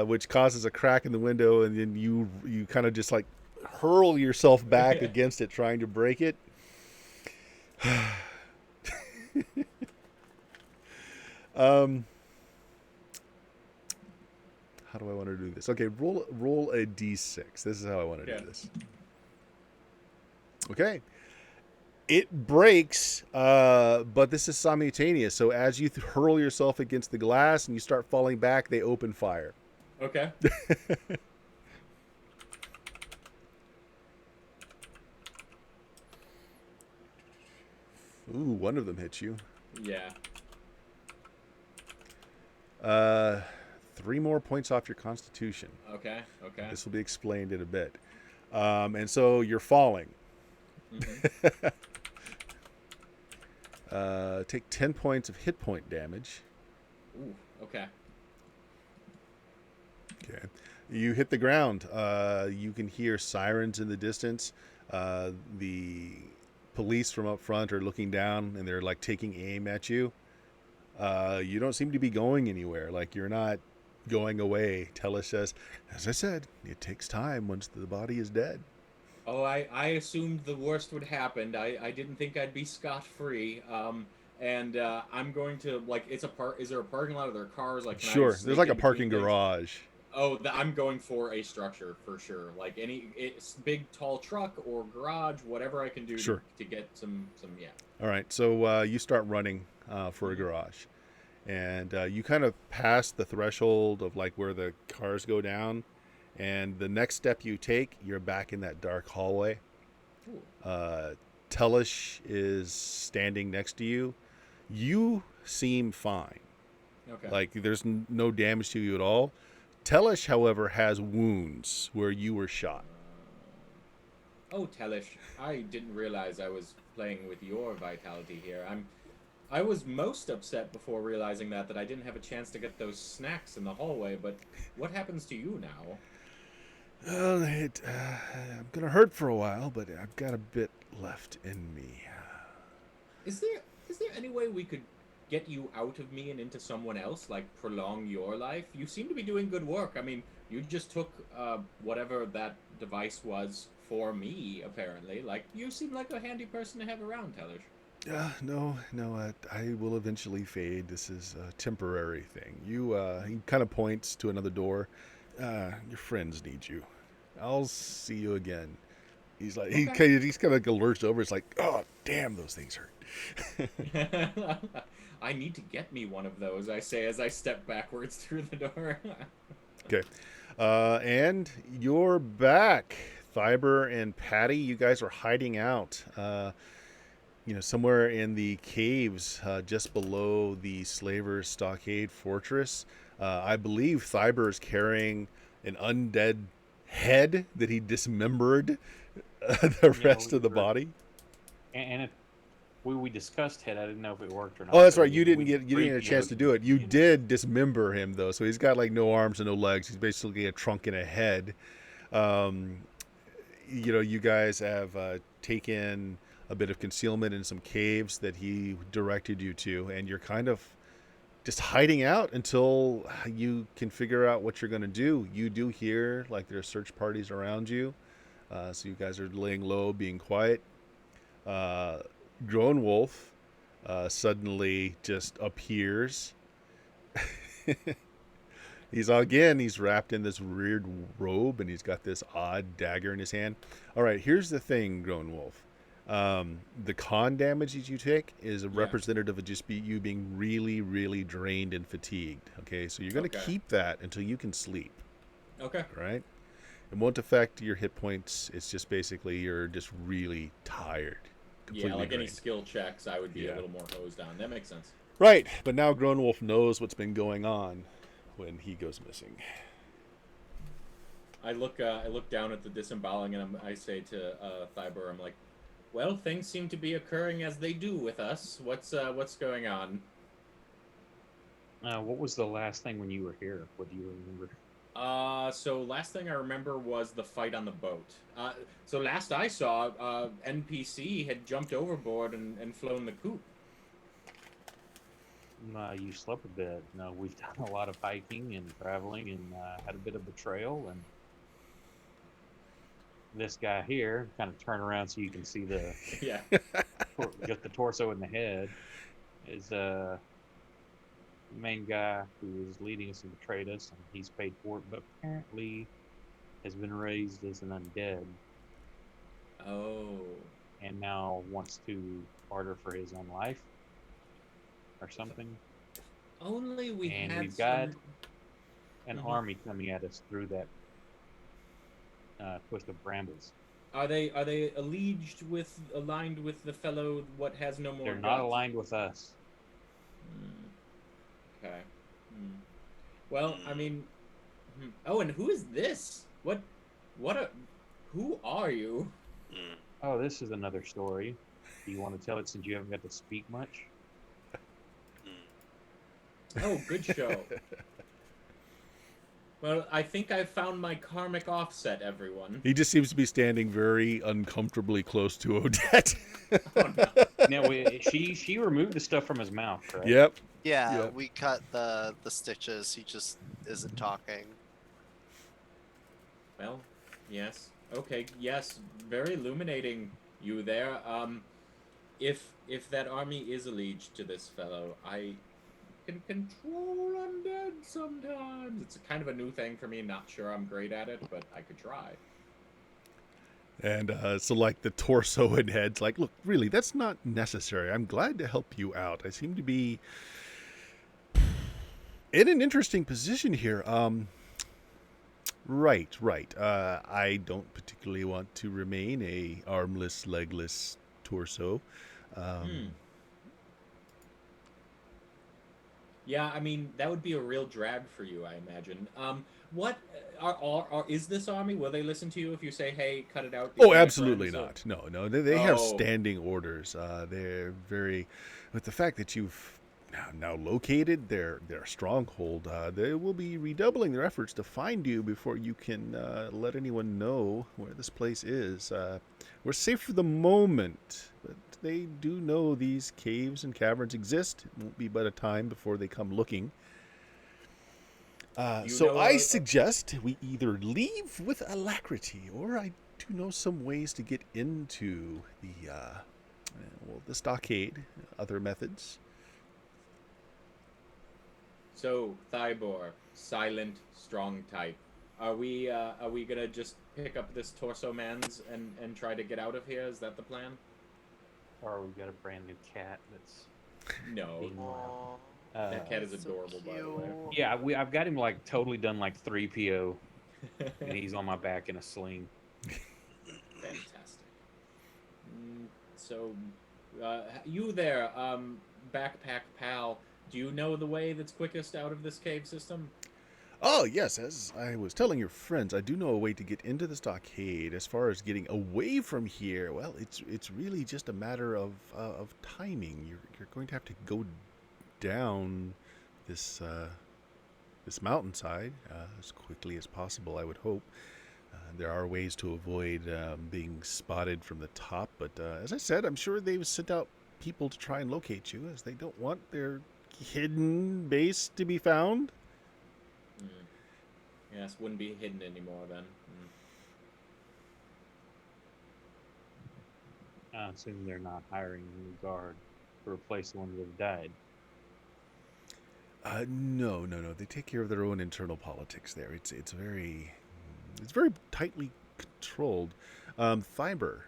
[SPEAKER 1] which causes a crack in the window, and then you kind of just like hurl yourself back against it, trying to break it. How do I want to do this? Okay, roll a d6. This is how I want to do this. Okay. It breaks, but this is simultaneous. So as you hurl yourself against the glass and you start falling back, they open fire.
[SPEAKER 3] Okay.
[SPEAKER 1] Ooh, one of them hits you.
[SPEAKER 3] Yeah.
[SPEAKER 1] 3 more points off your constitution.
[SPEAKER 3] Okay. Okay.
[SPEAKER 1] This will be explained in a bit. And so you're falling.
[SPEAKER 3] Mm-hmm.
[SPEAKER 1] Take 10 points of hit point damage.
[SPEAKER 3] Ooh. Okay.
[SPEAKER 1] Okay. You hit the ground. You can hear sirens in the distance. The police from up front are looking down and they're like taking aim at you. You don't seem to be going anywhere. Like you're not going away. Tellus says, as I said, it takes time once the body is dead.
[SPEAKER 3] Oh, I assumed the worst would happen. I didn't think I'd be scot-free. And I'm going to, like, is there a parking lot? Are there cars? Like, can I
[SPEAKER 1] Sure.
[SPEAKER 3] sneak
[SPEAKER 1] There's like a
[SPEAKER 3] in
[SPEAKER 1] parking
[SPEAKER 3] between things?
[SPEAKER 1] garage.
[SPEAKER 3] Oh, I'm going for a structure for sure. Like it's big, tall truck or garage, whatever I can do
[SPEAKER 1] Sure.
[SPEAKER 3] to get some. Yeah.
[SPEAKER 1] All right. So you start running for a garage. And you kind of pass the threshold of like where the cars go down. And the next step you take, you're back in that dark hallway. Tellish is standing next to you. You seem fine.
[SPEAKER 3] Okay.
[SPEAKER 1] Like there's no damage to you at all. Telesh, however, has wounds where you were shot.
[SPEAKER 3] Oh, Telish, I didn't realize I was playing with your vitality here. I was most upset before realizing that I didn't have a chance to get those snacks in the hallway, but what happens to you now?
[SPEAKER 1] I'm gonna hurt for a while, but I've got a bit left in me.
[SPEAKER 3] Is there any way we could get you out of me and into someone else, like prolong your life? You seem to be doing good work. I mean, you just took whatever that device was for me, apparently. Like, you seem like a handy person to have around, Tellish.
[SPEAKER 1] No. I will eventually fade. This is a temporary thing. He kind of points to another door. Your friends need you. I'll see you again. He's like,
[SPEAKER 3] Okay.
[SPEAKER 1] he's kind of like lurched over. It's like, oh, damn, those things hurt.
[SPEAKER 3] I need to get me one of those, I say as I step backwards through the door.
[SPEAKER 1] Okay. And you're back. Thiber and Patty, you guys are hiding out. Somewhere in the caves just below the Slaver's Stockade fortress. I believe Thiber is carrying an undead head that he dismembered the rest of the body.
[SPEAKER 4] And we discussed head. I didn't know if it worked or not.
[SPEAKER 1] Oh, that's
[SPEAKER 4] so
[SPEAKER 1] right. You didn't
[SPEAKER 4] we
[SPEAKER 1] get a chance to do it. You did dismember him though, so he's got like no arms and no legs. He's basically a trunk and a head. You guys have taken a bit of concealment in some caves that he directed you to, and you're kind of just hiding out until you can figure out what you're going to do. You do hear like there are search parties around you, so you guys are laying low, being quiet. Grown Wolf suddenly just appears. He's wrapped in this weird robe, and he's got this odd dagger in his hand. All right, here's the thing, Grown Wolf. The con damage that you take is a representative of just you being really, really drained and fatigued. Okay, so you're going to keep that until you can sleep.
[SPEAKER 3] Okay.
[SPEAKER 1] Right? It won't affect your hit points. It's just basically you're just really tired.
[SPEAKER 3] Yeah, like
[SPEAKER 1] drained.
[SPEAKER 3] any skill checks, I would be a little more hosed on. That makes sense.
[SPEAKER 1] Right, but now Grown Wolf knows what's been going on when he goes missing.
[SPEAKER 3] I look down at the disemboweling, and I say to Thiber, I'm like, well, things seem to be occurring as they do with us. What's going on?
[SPEAKER 4] What was the last thing when you were here? What do you remember?
[SPEAKER 3] So last thing I remember was the fight on the boat. So last I saw, NPC had jumped overboard and flown the coop.
[SPEAKER 4] You slept a bit. No, we've done a lot of hiking and traveling and had a bit of betrayal. And this guy here, kind of turn around so you can see the just the torso and the head, is the main guy who is leading us and betrayed us, and he's paid for it, but apparently has been raised as an undead.
[SPEAKER 3] Oh.
[SPEAKER 4] And now wants to barter for his own life or something.
[SPEAKER 3] Only
[SPEAKER 4] we've got an army coming at us through that twist of brambles.
[SPEAKER 3] Are they aligned with the fellow what has no more?
[SPEAKER 4] They're not aligned with us.
[SPEAKER 3] Okay. Well, I mean, oh, and who is this? Who are you?
[SPEAKER 4] Oh, this is another story. Do you want to tell it since you haven't got to speak much?
[SPEAKER 3] Oh, good show. Well, I think I've found my karmic offset, everyone.
[SPEAKER 1] He just seems to be standing very uncomfortably close to Odette.
[SPEAKER 3] Oh, no.
[SPEAKER 4] Now, she removed the stuff from his mouth, correct?
[SPEAKER 1] Yep.
[SPEAKER 2] Yeah, we cut the stitches. He just isn't talking.
[SPEAKER 3] Well, yes. Okay, yes. Very illuminating, you there. If that army is alleged to this fellow, I can control undead sometimes. It's kind of a new thing for me. Not sure I'm great at it, but I could try.
[SPEAKER 1] And so, like, the torso and head's like, look, really, that's not necessary. I'm glad to help you out. I seem to be in an interesting position here. Right. I don't particularly want to remain a armless, legless torso.
[SPEAKER 3] Yeah, I mean that would be a real drag for you, I imagine. What is this army? Will they listen to you if you say, "Hey, cut it out. These
[SPEAKER 1] Oh,
[SPEAKER 3] are my
[SPEAKER 1] absolutely
[SPEAKER 3] friends"?
[SPEAKER 1] not. No, no, they have
[SPEAKER 3] Oh,
[SPEAKER 1] standing orders. They're very, with the fact that you've now located their stronghold. They will be redoubling their efforts to find you before you can let anyone know where this place is. We're safe for the moment, but they do know these caves and caverns exist. It won't be but a time before they come looking.
[SPEAKER 3] do you
[SPEAKER 1] So
[SPEAKER 3] know
[SPEAKER 1] I suggest we either leave with alacrity, or I do know some ways to get into the stockade. Other methods.
[SPEAKER 3] So Thybor, silent, strong type. Are we gonna just pick up this torso man's and try to get out of here? Is that the plan?
[SPEAKER 4] Or we've got a brand new cat that's
[SPEAKER 3] No,
[SPEAKER 4] being wild.
[SPEAKER 2] Aw,
[SPEAKER 3] that cat is
[SPEAKER 2] so
[SPEAKER 3] adorable, by the way.
[SPEAKER 2] cute.
[SPEAKER 4] Yeah, I've got him like totally done like 3PO, and he's on my back in a sling.
[SPEAKER 3] Fantastic. So, you there, backpack pal? Do you know the way that's quickest out of this cave system?
[SPEAKER 1] Oh yes, as I was telling your friends, I do know a way to get into the stockade. As far as getting away from here, well, it's really just a matter of timing. You're going to have to go down this this mountainside as quickly as possible. I would hope. There are ways to avoid being spotted from the top, but as I said, I'm sure they've sent out people to try and locate you, as they don't want their hidden base to be found.
[SPEAKER 3] Mm. Yes, wouldn't be hidden anymore then.
[SPEAKER 4] I assume they're not hiring a new guard to replace the ones that have died.
[SPEAKER 1] No, no, no. They take care of their own internal politics there. It's very tightly controlled. Fiber,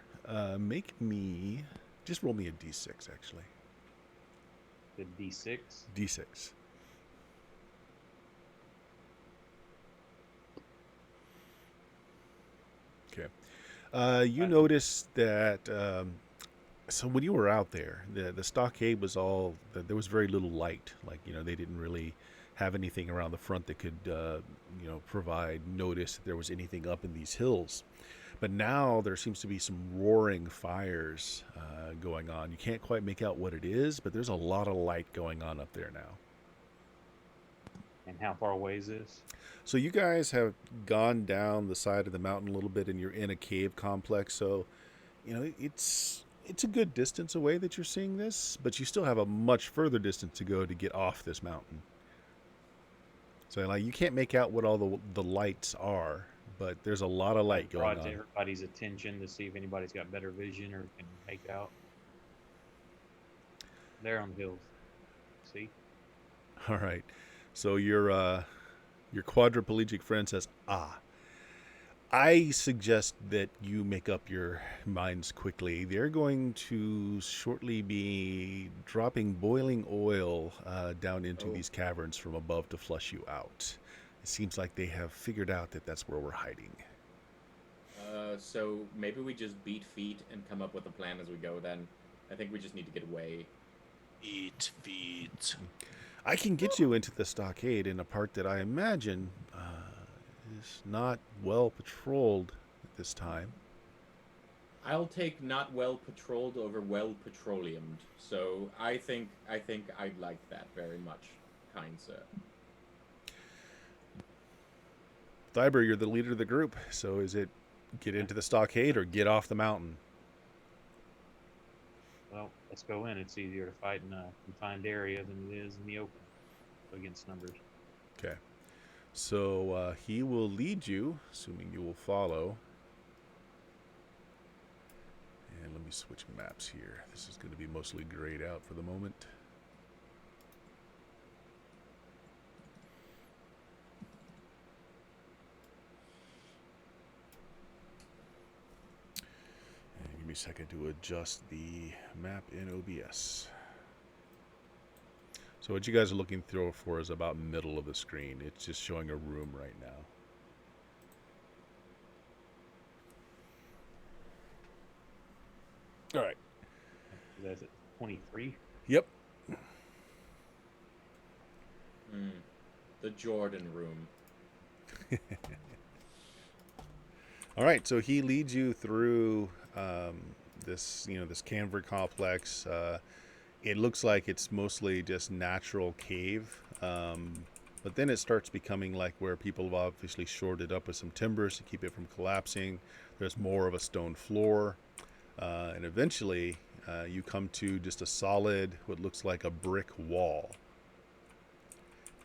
[SPEAKER 1] make me just roll me a d6 actually.
[SPEAKER 4] The D6.
[SPEAKER 1] D6. Okay. You notice that so when you were out there, the stockade was there was very little light. Like they didn't really have anything around the front that could provide notice that there was anything up in these hills. But now there seems to be some roaring fires going on. You can't quite make out what it is, but there's a lot of light going on up there now.
[SPEAKER 4] And how far away is this?
[SPEAKER 1] So you guys have gone down the side of the mountain a little bit, and you're in a cave complex. So it's a good distance away that you're seeing this, but you still have a much further distance to go to get off this mountain. So like you can't make out what all the lights are, but there's a lot of light going
[SPEAKER 4] Brought
[SPEAKER 1] on.
[SPEAKER 4] everybody's attention to see if anybody's got better vision or can make out. They're on the hills. See?
[SPEAKER 1] All right. So your quadriplegic friend says, "Ah, I suggest that you make up your minds quickly. They're going to shortly be dropping boiling oil down into
[SPEAKER 3] Oh.
[SPEAKER 1] these caverns from above to flush you out. It seems like they have figured out that that's where we're hiding."
[SPEAKER 3] So maybe we just beat feet and come up with a plan as we go. Then I think we just need to get away.
[SPEAKER 2] Eat feet.
[SPEAKER 1] I can get you into the stockade in a part that I imagine is not well patrolled at this time.
[SPEAKER 3] I'll take not well patrolled over well petroleumed. So I think I'd like that very much, kind sir.
[SPEAKER 1] Thybur, you're the leader of the group, so is it get into the stockade or get off the mountain?
[SPEAKER 4] Well, let's go in. It's easier to fight in a confined area than it is in the open against numbers.
[SPEAKER 1] Okay. So he will lead you, assuming you will follow. And let me switch maps here. This is going to be mostly grayed out for the moment. And give me a second to adjust the map in OBS. So what you guys are looking through for is about middle of the screen. It's just showing a room right now. All right.
[SPEAKER 4] That's it. 23.
[SPEAKER 1] Yep.
[SPEAKER 3] The Jordan room.
[SPEAKER 1] All right, so he leads you through this canver complex. It looks like it's mostly just natural cave, but then it starts becoming like where people have obviously shored it up with some timbers to keep it from collapsing. There's more of a stone floor, and eventually you come to just a solid, what looks like a brick wall.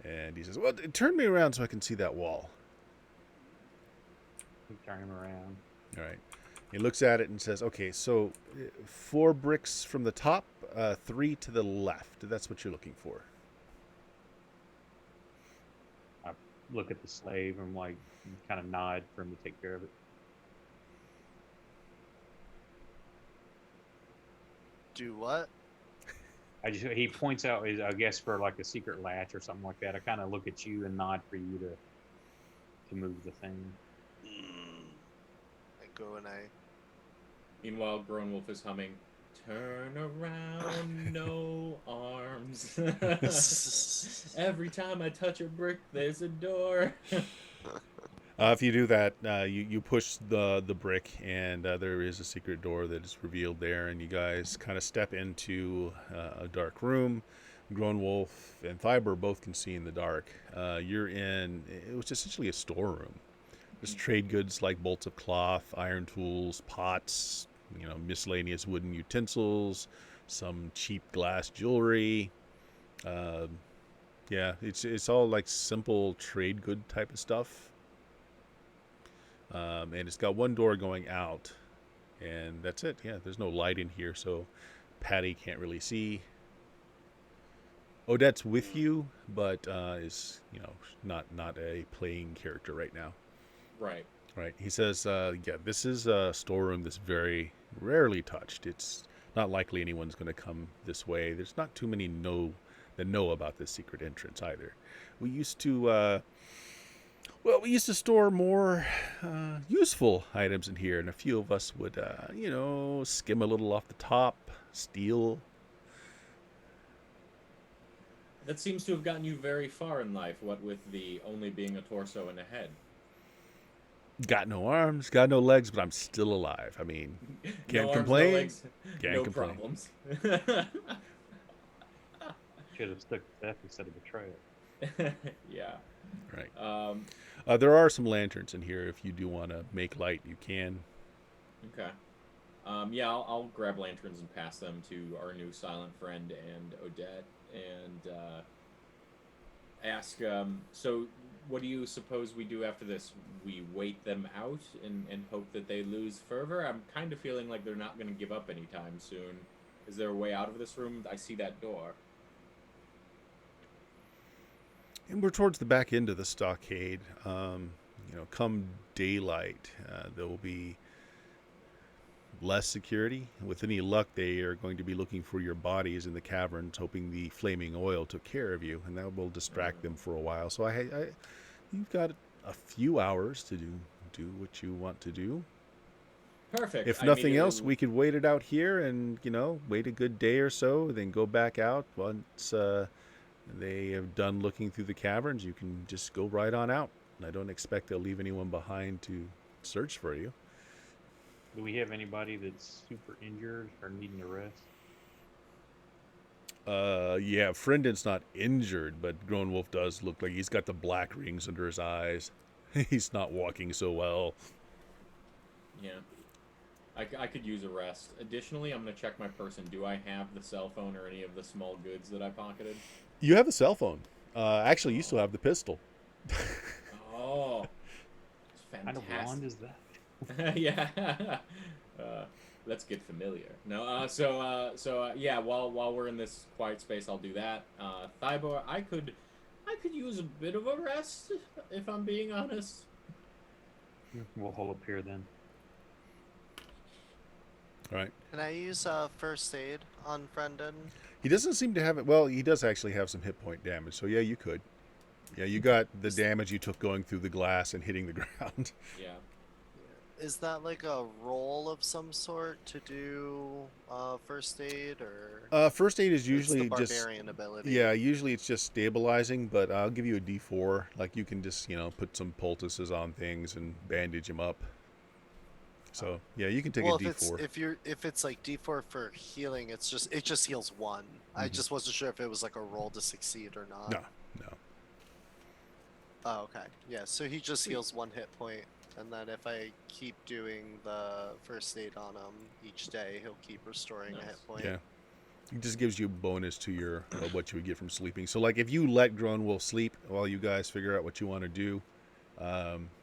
[SPEAKER 1] And he says, "Well, turn me around so I can see that wall."
[SPEAKER 4] We turn him around.
[SPEAKER 1] All right. He looks at it and says, "Okay, so 4 bricks from the top, 3 to the left. That's what you're looking for."
[SPEAKER 4] I look at the slave and like kind of nod for him to take care of it.
[SPEAKER 2] Do what?
[SPEAKER 4] He points out, I guess, for like a secret latch or something like that. I kind of look at you and nod for you to move the thing.
[SPEAKER 2] I go and I.
[SPEAKER 3] Meanwhile, Grown Wolf is humming, "Turn around, no arms. Every time I touch a brick, there's a door."
[SPEAKER 1] If you do that, you push the brick, and there is a secret door that is revealed there, and you guys kind of step into a dark room. Grown Wolf and Fiber both can see in the dark. You're in, it was essentially a storeroom. There's trade goods like bolts of cloth, iron tools, pots, miscellaneous wooden utensils, some cheap glass jewelry. Yeah, it's all like simple trade good type of stuff. And it's got one door going out, and that's it. Yeah, there's no light in here, so Patty can't really see. Odette's with you, but is not a playing character right now.
[SPEAKER 3] Right.
[SPEAKER 1] Right. He says, "Yeah, this is a storeroom that's very rarely touched. It's not likely anyone's going to come this way. There's not too many that know about this secret entrance either. We used to." We used to store more useful items in here, and a few of us would, skim a little off the top, steal."
[SPEAKER 3] That seems to have gotten you very far in life, what with the only being a torso and a head.
[SPEAKER 1] Got no arms, got no legs, but I'm still alive. I mean, can't
[SPEAKER 3] No arms,
[SPEAKER 1] complain.
[SPEAKER 3] no legs,
[SPEAKER 1] Can't
[SPEAKER 3] no
[SPEAKER 1] complain.
[SPEAKER 3] problems.
[SPEAKER 4] Should have stuck with death instead of betrayal.
[SPEAKER 3] Yeah.
[SPEAKER 1] Right. There are some lanterns in here. If you do want to make light, you can.
[SPEAKER 3] Okay. Yeah, I'll grab lanterns and pass them to our new silent friend and Odette, and ask, so what do you suppose we do after this? We wait them out and hope that they lose fervor? I'm kind of feeling like they're not going to give up anytime soon. Is there a way out of this room? I see that door.
[SPEAKER 1] And we're towards the back end of the stockade. Come daylight, there will be less security. With any luck, they are going to be looking for your bodies in the caverns, hoping the flaming oil took care of you, and that will distract them for a while. So you've got a few hours to do what you want to do.
[SPEAKER 3] Perfect.
[SPEAKER 1] If nothing else, we could wait it out here and, wait a good day or so, then go back out. Once they have done looking through the caverns, you can just go right on out. And I don't expect they'll leave anyone behind to search for you.
[SPEAKER 4] Do we have anybody that's super injured or needing a rest?
[SPEAKER 1] Yeah, Frendon's not injured, but Grown Wolf does look like he's got the black rings under his eyes. He's not walking so well.
[SPEAKER 3] Yeah. I could use a rest. Additionally, I'm going to check my person. Do I have the cell phone or any of the small goods that I pocketed?
[SPEAKER 1] You have a cell phone. Actually, you still have the pistol.
[SPEAKER 3] Oh. It's
[SPEAKER 4] What kind of wand is that?
[SPEAKER 3] Yeah. Let's get familiar. No, yeah, while we're in this quiet space, I'll do that. Thybor, I could use a bit of a rest, if I'm being honest.
[SPEAKER 4] We'll hold up here then.
[SPEAKER 1] All right.
[SPEAKER 2] Can I use first aid on Frendon?
[SPEAKER 1] He doesn't seem to have it. Well, he does actually have some hit point damage, so yeah, you could. Yeah, you got the damage you took going through the glass and hitting the ground.
[SPEAKER 3] Yeah.
[SPEAKER 2] is that like a role of some sort to do first aid, or
[SPEAKER 1] First aid is
[SPEAKER 2] it's the
[SPEAKER 1] usually just,
[SPEAKER 2] barbarian ability?
[SPEAKER 1] yeah, usually it's just stabilizing, but I'll give you a D4. Like you can just, put some poultices on things and bandage them up. So yeah, you can take a
[SPEAKER 2] Well,
[SPEAKER 1] D4.
[SPEAKER 2] if it's like D4 for healing, it just heals one. I
[SPEAKER 1] Mhm.
[SPEAKER 2] just wasn't sure if it was like a roll to succeed or not.
[SPEAKER 1] No, no.
[SPEAKER 2] Oh, okay. Yeah, so he just
[SPEAKER 3] Sweet.
[SPEAKER 2] heals 1 hit point, and then if I keep doing the first aid on him each day, he'll keep restoring a
[SPEAKER 3] Nice.
[SPEAKER 2] hit point.
[SPEAKER 1] Yeah. It just gives you a bonus to your what you would get from sleeping. So like if you let Grown Wolf sleep while you guys figure out what you want to do,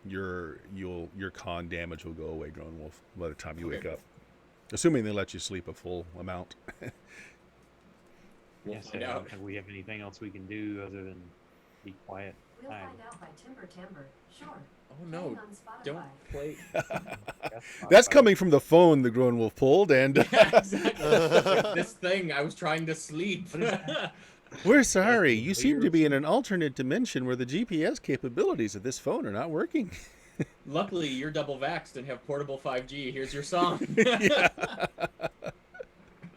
[SPEAKER 1] your con damage will go away, Grown Wolf, by the time you
[SPEAKER 3] Okay,
[SPEAKER 1] wake
[SPEAKER 3] cool.
[SPEAKER 1] up. Assuming they let you sleep a full amount.
[SPEAKER 3] We'll
[SPEAKER 4] Yes,
[SPEAKER 3] find out.
[SPEAKER 4] do we have anything else we can do other than be quiet?
[SPEAKER 5] We'll
[SPEAKER 4] Hi.
[SPEAKER 5] find out by Timber. Sure.
[SPEAKER 3] Oh no!
[SPEAKER 5] Playing on Spotify.
[SPEAKER 3] Don't play.
[SPEAKER 1] That's coming from the phone the Grown Wolf pulled, and
[SPEAKER 3] Yeah, exactly. With this thing, I was trying to sleep.
[SPEAKER 4] What is that?
[SPEAKER 1] we're sorry.
[SPEAKER 4] Like
[SPEAKER 1] You seem to be in
[SPEAKER 4] weird-
[SPEAKER 1] an alternate dimension where the GPS capabilities of this phone are not working.
[SPEAKER 3] Luckily, you're double vaxxed and have portable 5G. Here's your song.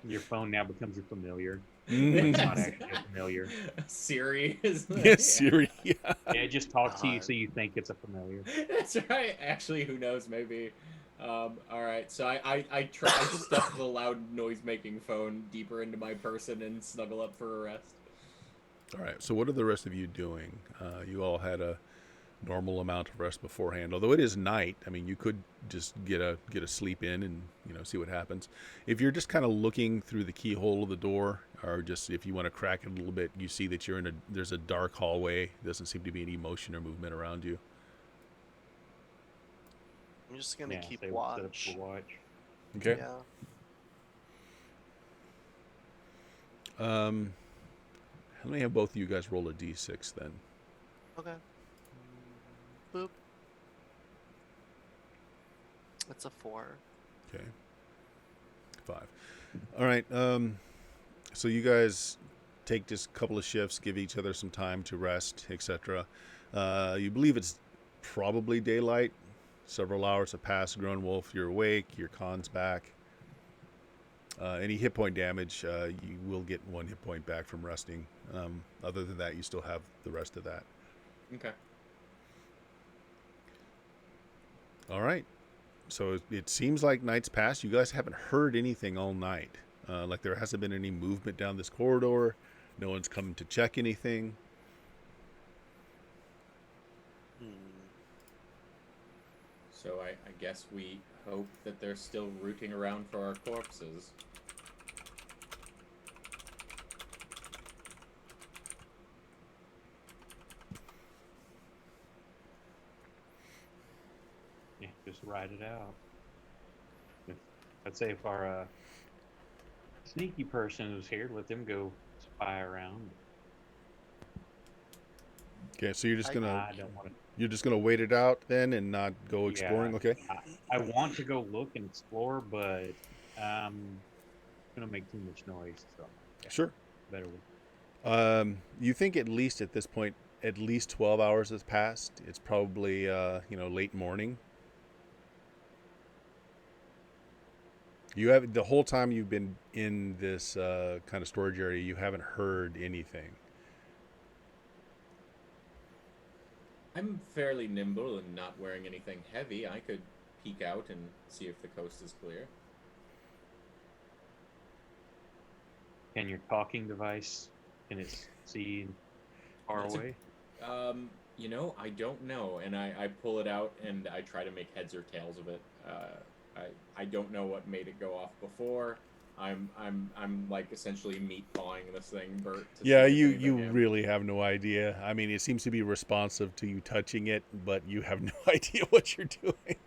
[SPEAKER 4] Your phone now becomes your familiar.
[SPEAKER 1] Mhm.
[SPEAKER 4] It's not actually a familiar.
[SPEAKER 3] Siri is like,
[SPEAKER 1] Yes, Siri. Yeah.
[SPEAKER 4] Yeah, it just talks to you
[SPEAKER 2] God.
[SPEAKER 4] so you think it's a familiar.
[SPEAKER 3] That's right. Actually, who knows? Maybe. All right. So I stuff the loud noise-making phone deeper into my person and snuggle up for a rest.
[SPEAKER 1] All right. So what are the rest of you doing? You all had a normal amount of rest beforehand. Although it is night, I mean, you could just get a sleep in and see what happens. If you're just kind of looking through the keyhole of the door, or just if you want to crack it a little bit, you see that there's a dark hallway. There doesn't seem to be any motion or movement around you.
[SPEAKER 2] I'm just gonna
[SPEAKER 4] Yeah,
[SPEAKER 2] keep
[SPEAKER 4] they will set up
[SPEAKER 2] watch.
[SPEAKER 4] for watch.
[SPEAKER 1] Okay.
[SPEAKER 2] Yeah.
[SPEAKER 1] Let me have both of you guys roll a d6 then.
[SPEAKER 2] Okay. Boop. It's a 4.
[SPEAKER 1] Okay. 5. All right. So you guys take just a couple of shifts, give each other some time to rest, etc. You believe it's probably daylight. Several hours have passed. Grown Wolf, you're awake. Your con's back. Any hit point damage, you will get 1 hit point back from resting. Other than that, you still have the rest of that.
[SPEAKER 3] Okay.
[SPEAKER 1] All right. So it seems like night's passed. You guys haven't heard anything all night. Like there hasn't been any movement down this corridor. No one's come to check anything.
[SPEAKER 3] So I guess we hope that they're still rooting around for our corpses.
[SPEAKER 4] Yeah, just ride it out. I'd say if our sneaky person was here, let them go spy around.
[SPEAKER 1] Okay, so you're just gonna
[SPEAKER 4] I don't want to.
[SPEAKER 1] you're just gonna wait it out then and not go exploring.
[SPEAKER 4] Yeah,
[SPEAKER 1] Okay.
[SPEAKER 4] I want to go look and explore, but gonna make too much noise. So yeah,
[SPEAKER 1] Sure.
[SPEAKER 4] better.
[SPEAKER 1] You think at least at this point, at least 12 hours has passed. It's probably late morning. You have the whole time you've been in this kind of storage area, you haven't heard anything.
[SPEAKER 3] I'm fairly nimble and not wearing anything heavy. I could peek out and see if the coast is clear.
[SPEAKER 4] Can your talking device can it see far
[SPEAKER 3] That's a-
[SPEAKER 4] away?
[SPEAKER 3] I don't know, and I pull it out and I try to make heads or tails of it. I don't know what made it go off before. I'm like essentially meat pawing this thing, Bert. To
[SPEAKER 1] Yeah,
[SPEAKER 3] see if
[SPEAKER 1] you
[SPEAKER 3] anything happened.
[SPEAKER 1] really have no idea. I mean, it seems to be responsive to you touching it, but you have no idea what you're doing.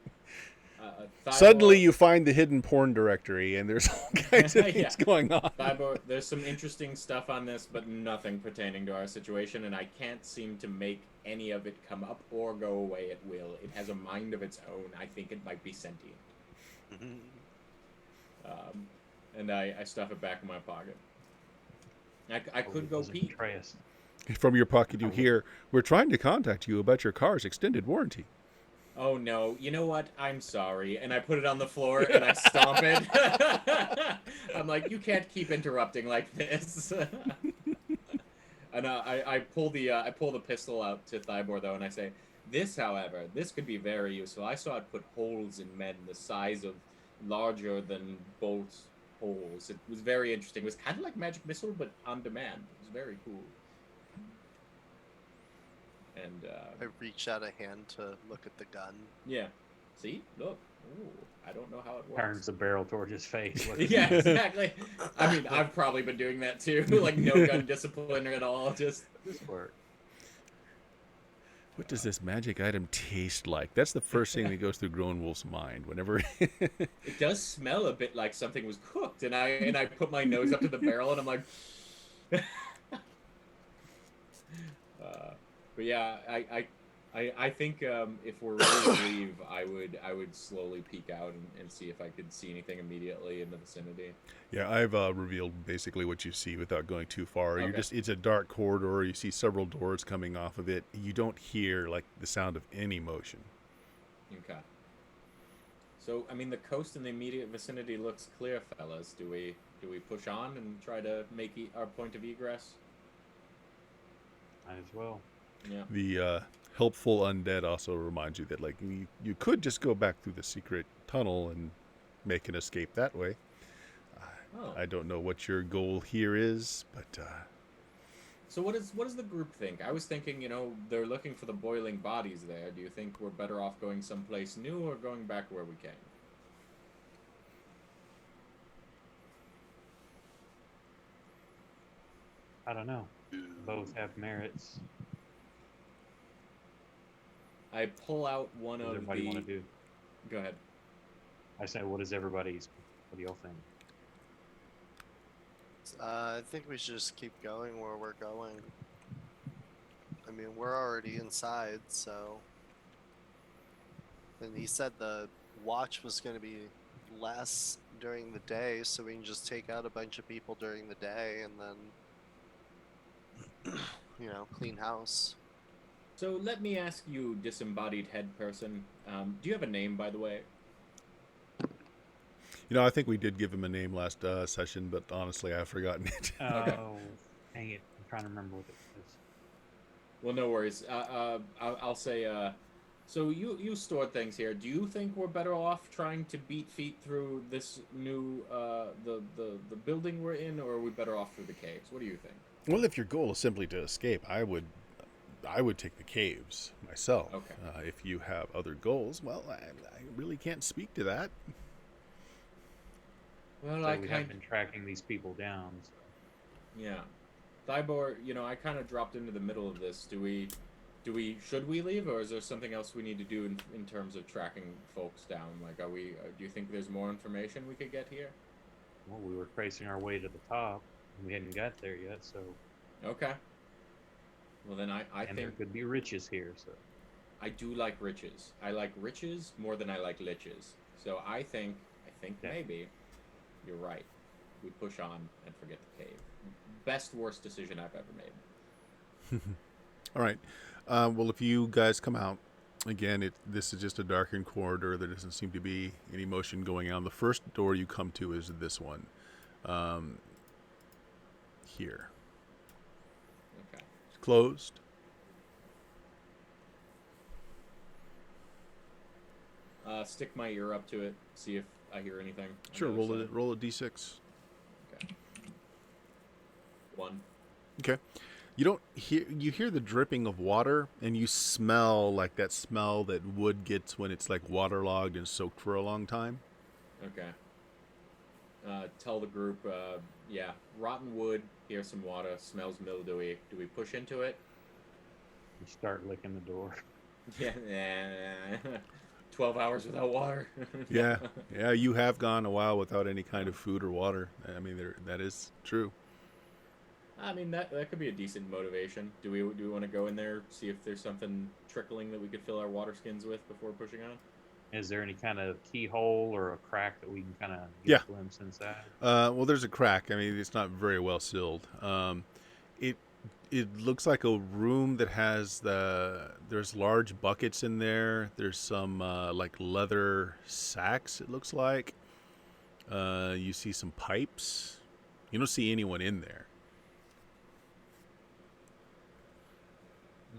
[SPEAKER 1] Suddenly, you find the hidden porn directory, and there's all kinds of things going on.
[SPEAKER 3] Thybor, there's some interesting stuff on this, but nothing pertaining to our situation, and I can't seem to make any of it come up or go away at will. It has a mind of its own. I think it might be sentient. And I stuff it back in my pocket. I could go
[SPEAKER 4] Doesn't
[SPEAKER 3] pee.
[SPEAKER 4] betray us.
[SPEAKER 1] From your pocket, you hear, "We're trying to contact you about your car's extended warranty."
[SPEAKER 3] Oh no, you know what? I'm sorry. And I put it on the floor and I stomp it. I'm like, you can't keep interrupting like this. And I pull the pistol out to Thybor though, and I say, this, however, this could be very useful. I saw it put holes in men the size of larger than bolt holes. It was very interesting. It was kind of like magic missile, but on demand. It was very cool. And
[SPEAKER 2] I reach out a hand to look at the gun.
[SPEAKER 3] yeah, see, look. Ooh, I don't know how it works.
[SPEAKER 4] Turns the barrel toward his face.
[SPEAKER 3] Yeah, exactly. I mean, I've probably been doing that too. Like no gun discipline at all. Just
[SPEAKER 4] this work.
[SPEAKER 1] What does this magic item taste like? That's the first thing that goes through Grown Wolf's mind whenever.
[SPEAKER 3] It does smell a bit like something was cooked, and I put my nose up to the barrel, and I'm like. But yeah, I think if we're ready to leave, I would slowly peek out and see if I could see anything immediately in the vicinity.
[SPEAKER 1] Yeah, I've revealed basically what you see without going too far.
[SPEAKER 3] Okay.
[SPEAKER 1] It's a dark corridor. You see several doors coming off of it. You don't hear like the sound of any motion.
[SPEAKER 3] Okay. So I mean, the coast in the immediate vicinity looks clear, fellas. Do we push on and try to make our point of egress?
[SPEAKER 4] Might as well.
[SPEAKER 3] Yeah.
[SPEAKER 1] The helpful undead also reminds you that like you could just go back through the secret tunnel and make an escape that way.
[SPEAKER 3] Oh.
[SPEAKER 1] I don't know what your goal here is, but
[SPEAKER 3] So what does the group think? I was thinking, they're looking for the boiling bodies there. Do you think we're better off going someplace new or going back where we came?
[SPEAKER 4] I don't know. Both have merits.
[SPEAKER 3] I pull out one
[SPEAKER 4] What does
[SPEAKER 3] of
[SPEAKER 4] everybody want to do?
[SPEAKER 3] Go ahead.
[SPEAKER 4] I say, what do y'all think?
[SPEAKER 2] I think we should just keep going where we're going. I mean, we're already inside, so. And he said the watch was going to be less during the day, so we can just take out a bunch of people during the day and then, clean house.
[SPEAKER 3] So let me ask you, disembodied head person, do you have a name, by the way?
[SPEAKER 1] I think we did give him a name last session, but honestly, I've forgotten it.
[SPEAKER 3] Okay.
[SPEAKER 4] Oh, dang it. I'm trying to remember what it is.
[SPEAKER 3] Well, no worries. I'll say, so you stored things here. Do you think we're better off trying to beat feet through this new, the building we're in, or are we better off through the caves? What do you think?
[SPEAKER 1] Well, if your goal is simply to escape, I would take the caves myself.
[SPEAKER 3] Okay.
[SPEAKER 1] If you have other goals, well, I really can't speak to that.
[SPEAKER 3] Well,
[SPEAKER 4] So we have been tracking these people down. So.
[SPEAKER 3] Yeah. Thybor, I kind of dropped into the middle of this. Should we leave, or is there something else we need to do in terms of tracking folks down? Like, do you think there's more information we could get here?
[SPEAKER 4] Well, we were tracing our way to the top, and we hadn't got there yet, so.
[SPEAKER 3] Okay. Well, then I
[SPEAKER 4] And
[SPEAKER 3] think
[SPEAKER 4] there could be riches here, so.
[SPEAKER 3] I do like riches. I like riches more than I like liches. So I think maybe you're right. We push on and forget the cave. Best worst decision I've ever made.
[SPEAKER 1] All right. Well, if you guys come out, again, this is just a darkened corridor. There doesn't seem to be any motion going on. The first door you come to is this one. Here.
[SPEAKER 3] Okay.
[SPEAKER 1] It's closed.
[SPEAKER 3] Stick my ear up to it. See if I hear anything. on
[SPEAKER 1] Sure.
[SPEAKER 3] the other
[SPEAKER 1] Roll
[SPEAKER 3] side.
[SPEAKER 1] a d6.
[SPEAKER 3] Okay. 1.
[SPEAKER 1] Okay. You hear the dripping of water, and you smell like that smell that wood gets when it's like waterlogged and soaked for a long time.
[SPEAKER 3] Okay. Tell the group, rotten wood, here's some water, smells mildewy. Do we push into it?
[SPEAKER 4] We start licking the door.
[SPEAKER 3] Yeah. 12 hours without water.
[SPEAKER 1] Yeah, you have gone a while without any kind of food or water. I mean, that is true.
[SPEAKER 3] I mean, that could be a decent motivation. Do we want to go in there, see if there's something trickling that we could fill our water skins with before pushing on?
[SPEAKER 4] Is there any kind of keyhole or a crack that we can kind of get
[SPEAKER 1] Yeah.
[SPEAKER 4] a glimpse inside?
[SPEAKER 1] Well, there's a crack. I mean, it's not very well sealed. It it looks like a room that has there's large buckets in there. There's some like leather sacks. It looks like. You see some pipes. You don't see anyone in there.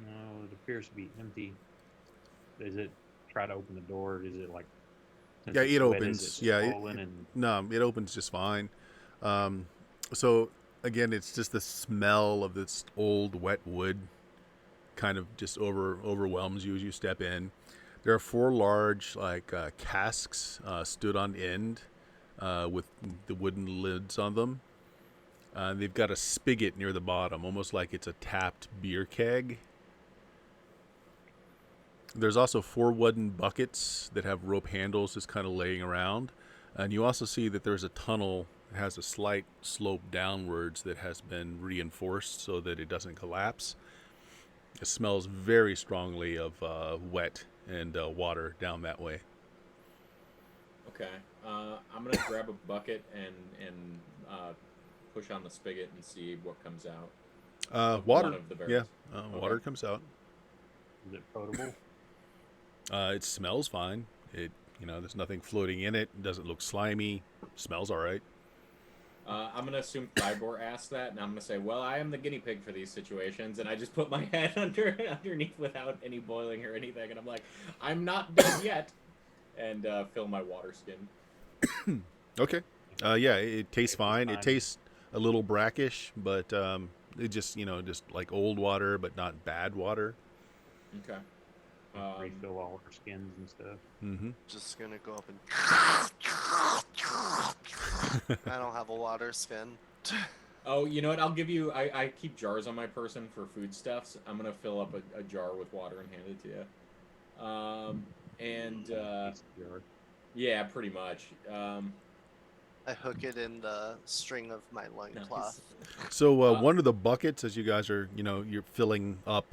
[SPEAKER 4] No, it appears to be empty. Does it try to open the door? Is it like? Since
[SPEAKER 1] Yeah,
[SPEAKER 4] it's
[SPEAKER 1] it
[SPEAKER 4] wet,
[SPEAKER 1] opens.
[SPEAKER 4] is it
[SPEAKER 1] Yeah,
[SPEAKER 4] swollen and
[SPEAKER 1] no, it opens just fine. So again, it's just the smell of this old wet wood kind of just overwhelms you as you step in. There are four large like casks stood on end with the wooden lids on them. They've got a spigot near the bottom, almost like it's a tapped beer keg. There's also four wooden buckets that have rope handles just kind of laying around. And you also see that there's a tunnel that has a slight slope downwards that has been reinforced so that it doesn't collapse. It smells very strongly of wet and water down that way.
[SPEAKER 3] Okay. I'm gonna grab a bucket and push on the spigot and see what comes out.
[SPEAKER 1] Water.
[SPEAKER 3] One of the
[SPEAKER 1] Yeah,
[SPEAKER 3] barrels.
[SPEAKER 1] water comes out.
[SPEAKER 4] is it potable?
[SPEAKER 1] It smells fine. There's nothing floating in it. It doesn't look slimy. Smells all right.
[SPEAKER 3] I'm gonna assume Thybor asked that, and I'm gonna say, "Well, I am the guinea pig for these situations," and I just put my head underneath without any boiling or anything, and I'm like, "I'm not dead yet," and fill my water skin.
[SPEAKER 1] Okay. Yeah, it tastes fine. It tastes a little brackish, but it just like old water, but not bad water.
[SPEAKER 3] Okay.
[SPEAKER 4] Refill all our skins and stuff.
[SPEAKER 1] Mm-hmm.
[SPEAKER 2] Just gonna go up and. I don't have a water skin.
[SPEAKER 3] Oh, you know what? I'll give you. I keep jars on my person for foodstuffs. I'm gonna fill up a jar with water and hand it to you. Yeah, pretty much.
[SPEAKER 2] I hook it in the string of my loincloth.
[SPEAKER 3] Nice.
[SPEAKER 1] So one of the buckets, as you guys are, you're filling up,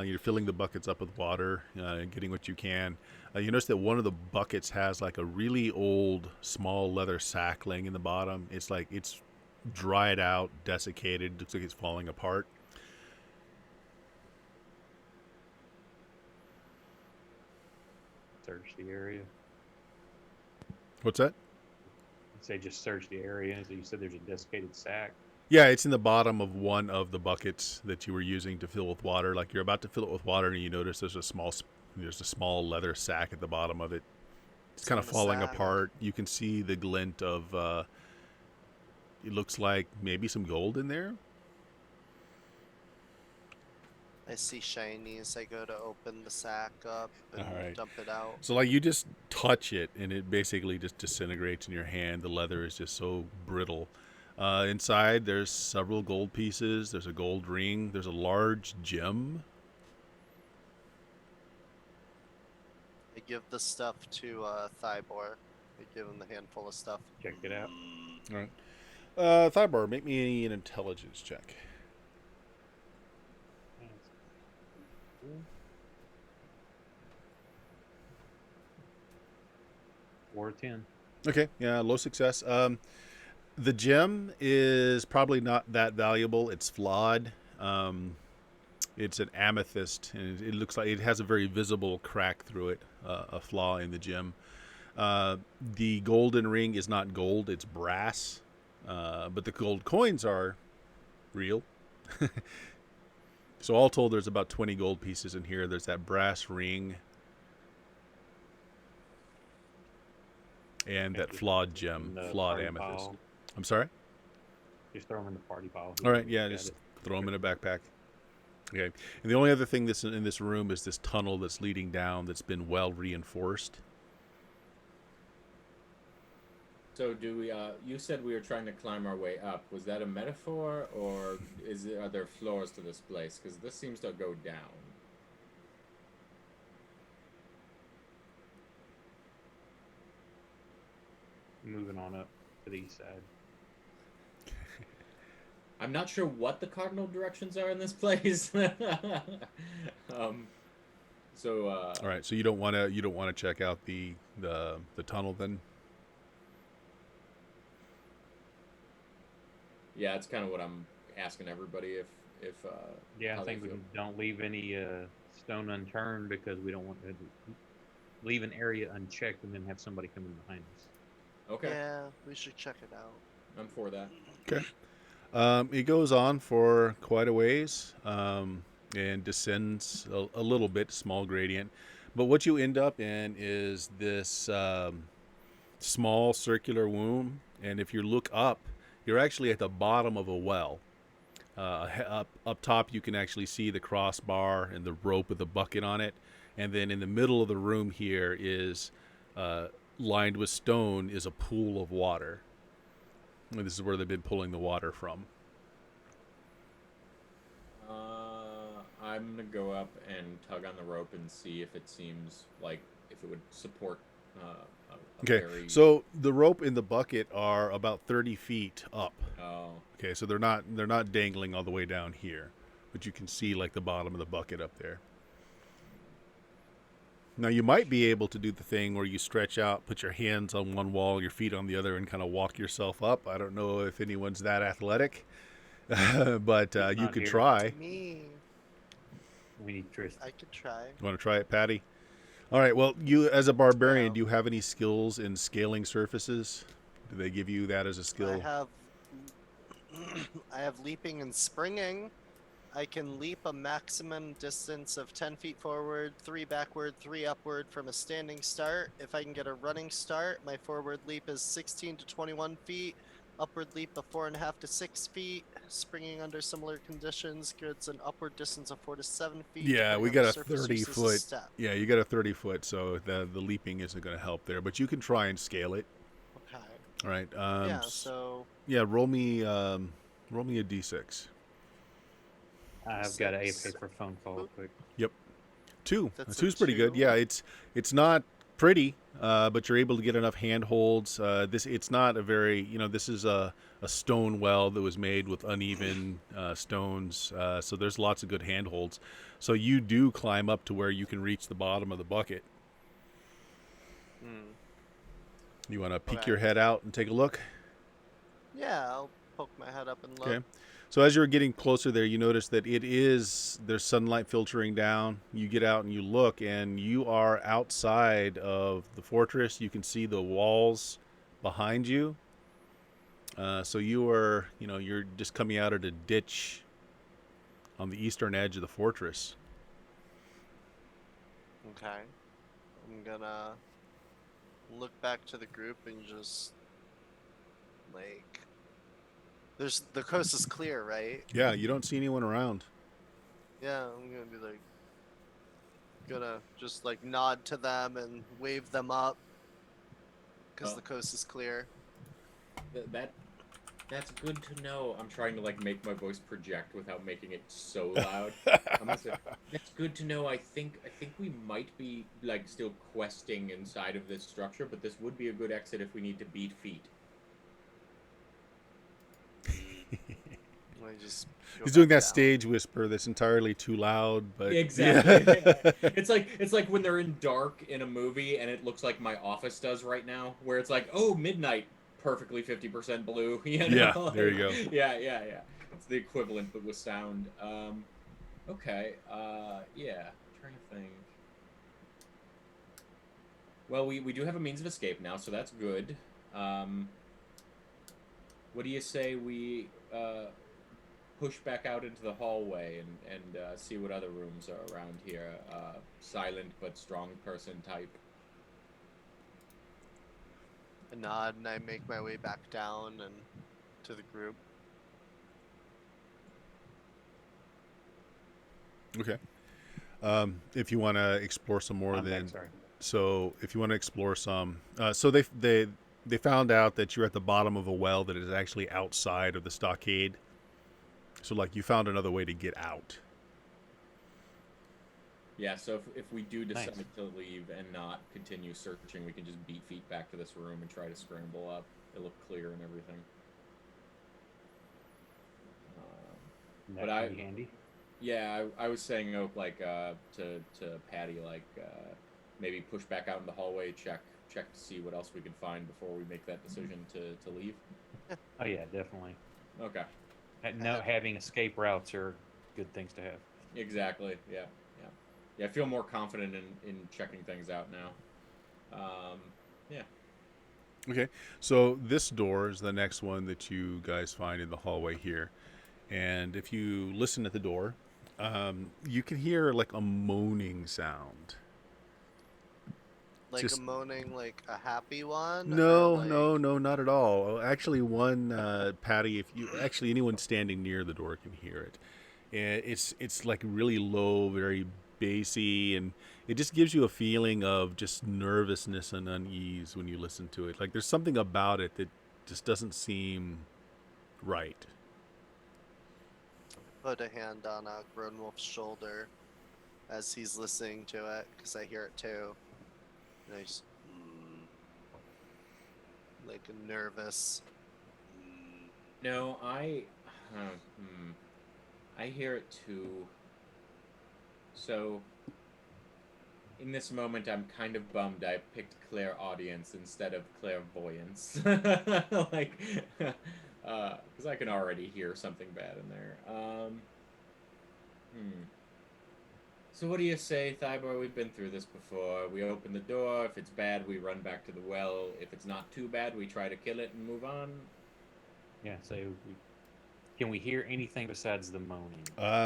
[SPEAKER 1] you're filling the buckets up with water, getting what you can. You notice that one of the buckets has like a really old, small leather sack laying in the bottom. It's like it's dried out, desiccated. Looks like it's falling apart.
[SPEAKER 4] Search the area.
[SPEAKER 1] What's that?
[SPEAKER 4] Say just search the area. So you said there's a desiccated sack.
[SPEAKER 1] Yeah, it's in the bottom of one of the buckets that you were using to fill with water. Like you're about to fill it with water, and you notice there's a small leather sack at the bottom of it. It's kind of falling apart. You can see the glint of. It looks like maybe some gold in there.
[SPEAKER 2] I see shinies. I go to open the sack up and
[SPEAKER 1] Alright.
[SPEAKER 2] dump it out.
[SPEAKER 1] So like you just touch it, and it basically just disintegrates in your hand. The leather is just so brittle. Inside, there's several gold pieces. There's a gold ring. There's a large gem.
[SPEAKER 2] I give the stuff to Thybor. I give him the handful of stuff.
[SPEAKER 4] Check it out.
[SPEAKER 1] All right. Thybor, make me an intelligence check.
[SPEAKER 4] Or 10.
[SPEAKER 1] Okay, yeah, low success. The gem is probably not that valuable. It's flawed. It's an amethyst, and it looks like it has a very visible crack through it, a flaw in the gem. The golden ring is not gold; it's brass. But the gold coins are real. So all told, there's about 20 gold pieces in here. There's that brass ring. And that flawed gem, flawed amethyst.
[SPEAKER 4] Pile.
[SPEAKER 1] I'm sorry?
[SPEAKER 4] Just throw them in the party pile.
[SPEAKER 1] All right, yeah, just throw them in a backpack. Okay. And the only other thing that's in this room is this tunnel that's leading down that's been well reinforced.
[SPEAKER 3] So do we? You said we were trying to climb our way up. Was that a metaphor, or are there floors to this place? Because this seems to go down.
[SPEAKER 4] Moving on up to the east side.
[SPEAKER 3] I'm not sure what the cardinal directions are in this place. All
[SPEAKER 1] right, so you don't want to check out the tunnel then?
[SPEAKER 3] Yeah, it's kind of what I'm asking everybody if
[SPEAKER 4] Yeah, I
[SPEAKER 3] how they
[SPEAKER 4] think we
[SPEAKER 3] feel.
[SPEAKER 4] don't leave any stone unturned because we don't want to leave an area unchecked and then have somebody come in behind us.
[SPEAKER 3] Okay,
[SPEAKER 2] Yeah, we should check it out.
[SPEAKER 3] I'm for that.
[SPEAKER 1] Okay. It goes on for quite a ways and descends a little bit, small gradient. But what you end up in is this small circular womb. And if you look up, you're actually at the bottom of a well. Up top, you can actually see the crossbar and the rope with the bucket on it. And then in the middle of the room here is lined with stone is a pool of water. And this is where they've been pulling the water from.
[SPEAKER 3] I'm gonna go up and tug on the rope and see if it seems like if it would support a
[SPEAKER 1] Okay,
[SPEAKER 3] very.
[SPEAKER 1] so the rope in the bucket are about 30 feet up.
[SPEAKER 3] Oh,
[SPEAKER 1] Okay, so they're not dangling all the way down here, but you can see like the bottom of the bucket up there. Now you might be able to do the thing where you stretch out, put your hands on one wall, your feet on the other, and kind of walk yourself up. I don't know if anyone's that athletic, but you
[SPEAKER 4] Not
[SPEAKER 1] could
[SPEAKER 4] here.
[SPEAKER 1] try.
[SPEAKER 2] Me,
[SPEAKER 4] We need Tristan.
[SPEAKER 2] I could try.
[SPEAKER 1] You want to try it, Patty? All right. Well, you as a barbarian,
[SPEAKER 2] Yeah.
[SPEAKER 1] do you have any skills in scaling surfaces? Do they give you that as a skill?
[SPEAKER 2] I have leaping and springing. I can leap a maximum distance of 10 feet forward, 3 backward, 3 upward from a standing start. If I can get a running start, my forward leap is 16 to 21 feet. Upward leap of 4.5 to 6 feet. Springing under similar conditions gets an upward distance of 4 to 7 feet.
[SPEAKER 1] Yeah,
[SPEAKER 2] depending
[SPEAKER 1] we
[SPEAKER 2] on
[SPEAKER 1] got
[SPEAKER 2] the
[SPEAKER 1] a
[SPEAKER 2] surface
[SPEAKER 1] 30
[SPEAKER 2] used as a
[SPEAKER 1] foot.
[SPEAKER 2] step.
[SPEAKER 1] Yeah, you got a 30 foot, so the leaping isn't going to help there. But you can try and scale it.
[SPEAKER 2] Okay.
[SPEAKER 1] All right.
[SPEAKER 2] Yeah. So
[SPEAKER 1] Yeah, roll me a d6.
[SPEAKER 4] I've got a
[SPEAKER 2] six.
[SPEAKER 4] paper phone call real quick.
[SPEAKER 1] Two.
[SPEAKER 2] That's a
[SPEAKER 1] Two's pretty good.
[SPEAKER 2] two.
[SPEAKER 1] Yeah, it's not pretty, but you're able to get enough handholds. It's not a very this is a stone well that was made with uneven stones, so there's lots of good handholds. So you do climb up to where you can reach the bottom of the bucket.
[SPEAKER 2] Hmm.
[SPEAKER 1] You want to peek
[SPEAKER 2] Okay.
[SPEAKER 1] your head out and take a look?
[SPEAKER 2] Yeah, I'll poke my head up and look.
[SPEAKER 1] Okay. So as you're getting closer there, you notice that there's sunlight filtering down. You get out and you look, and you are outside of the fortress. You can see the walls behind you. So you're just coming out of a ditch on the eastern edge of the fortress.
[SPEAKER 2] Okay. I'm gonna look back to the group and just like the coast is clear, right?
[SPEAKER 1] Yeah, you don't see anyone around.
[SPEAKER 2] Yeah, I'm gonna be like gonna just like nod to them and wave them up because
[SPEAKER 3] Oh.
[SPEAKER 2] the coast is clear.
[SPEAKER 3] That's good to know. I'm trying to like make my voice project without making it so loud. I'm gonna say, that's good to know. I think we might be like still questing inside of this structure, but this would be a good exit if we need to beat feet.
[SPEAKER 2] I just go
[SPEAKER 1] He's doing
[SPEAKER 2] back
[SPEAKER 1] that
[SPEAKER 2] down.
[SPEAKER 1] stage whisper that's entirely too loud, but
[SPEAKER 3] Exactly.
[SPEAKER 1] Yeah.
[SPEAKER 3] It's like when they're in dark in a movie and it looks like my office does right now, where it's like, oh, midnight, perfectly 50% blue. You know?
[SPEAKER 1] Yeah, there you go.
[SPEAKER 3] Yeah. It's the equivalent, but with sound. Okay. Yeah. Trying to think. Well, we do have a means of escape now, so that's good. What do you say we push back out into the hallway and see what other rooms are around here? Silent but strong person type.
[SPEAKER 2] A nod and I make my way back down and to the group.
[SPEAKER 1] Okay. If you want to explore some more,
[SPEAKER 4] I'm
[SPEAKER 1] then
[SPEAKER 4] back, sorry.
[SPEAKER 1] so if you want to explore some, so they found out that you're at the bottom of a well that is actually outside of the stockade. So like you found another way to get out.
[SPEAKER 3] Yeah, so if we do decide
[SPEAKER 4] Nice.
[SPEAKER 3] to leave and not continue searching, we can just beat feet back to this room and try to scramble up. It looked clear and everything.
[SPEAKER 4] Isn't
[SPEAKER 3] But
[SPEAKER 4] that pretty handy?
[SPEAKER 3] Yeah, I was saying, like, to Patty, like, maybe push back out in the hallway, check to see what else we can find before we make that decision to leave.
[SPEAKER 4] Oh yeah, definitely.
[SPEAKER 3] Okay.
[SPEAKER 4] No, having escape routes are good things to have.
[SPEAKER 3] Exactly. Yeah. Yeah. Yeah. I feel more confident in checking things out now. Yeah.
[SPEAKER 1] Okay, so this door is the next one that you guys find in the hallway here. And if you listen at the door, you can hear like a moaning sound.
[SPEAKER 2] Like a
[SPEAKER 1] Just
[SPEAKER 2] moaning, like a happy one, or
[SPEAKER 1] no,
[SPEAKER 2] like
[SPEAKER 1] no, no, not at all. Actually, one Patty, if you actually anyone standing near the door can hear it. And it's like really low, very bassy, and it just gives you a feeling of just nervousness and unease when you listen to it. Like there's something about it that just doesn't seem right.
[SPEAKER 2] put a hand on Grown Wolf's shoulder as he's listening to it, because I hear it too. And I just like a nervous.
[SPEAKER 3] No, I hear it too. So, in this moment, I'm kind of bummed I picked clairaudience instead of clairvoyance. Like, because I can already hear something bad in there. So what do you say, Thybor? We've been through this before. We open the door. If it's bad, we run back to the well. If it's not too bad, we try to kill it and move on.
[SPEAKER 4] Yeah. So, can we hear anything besides the moaning?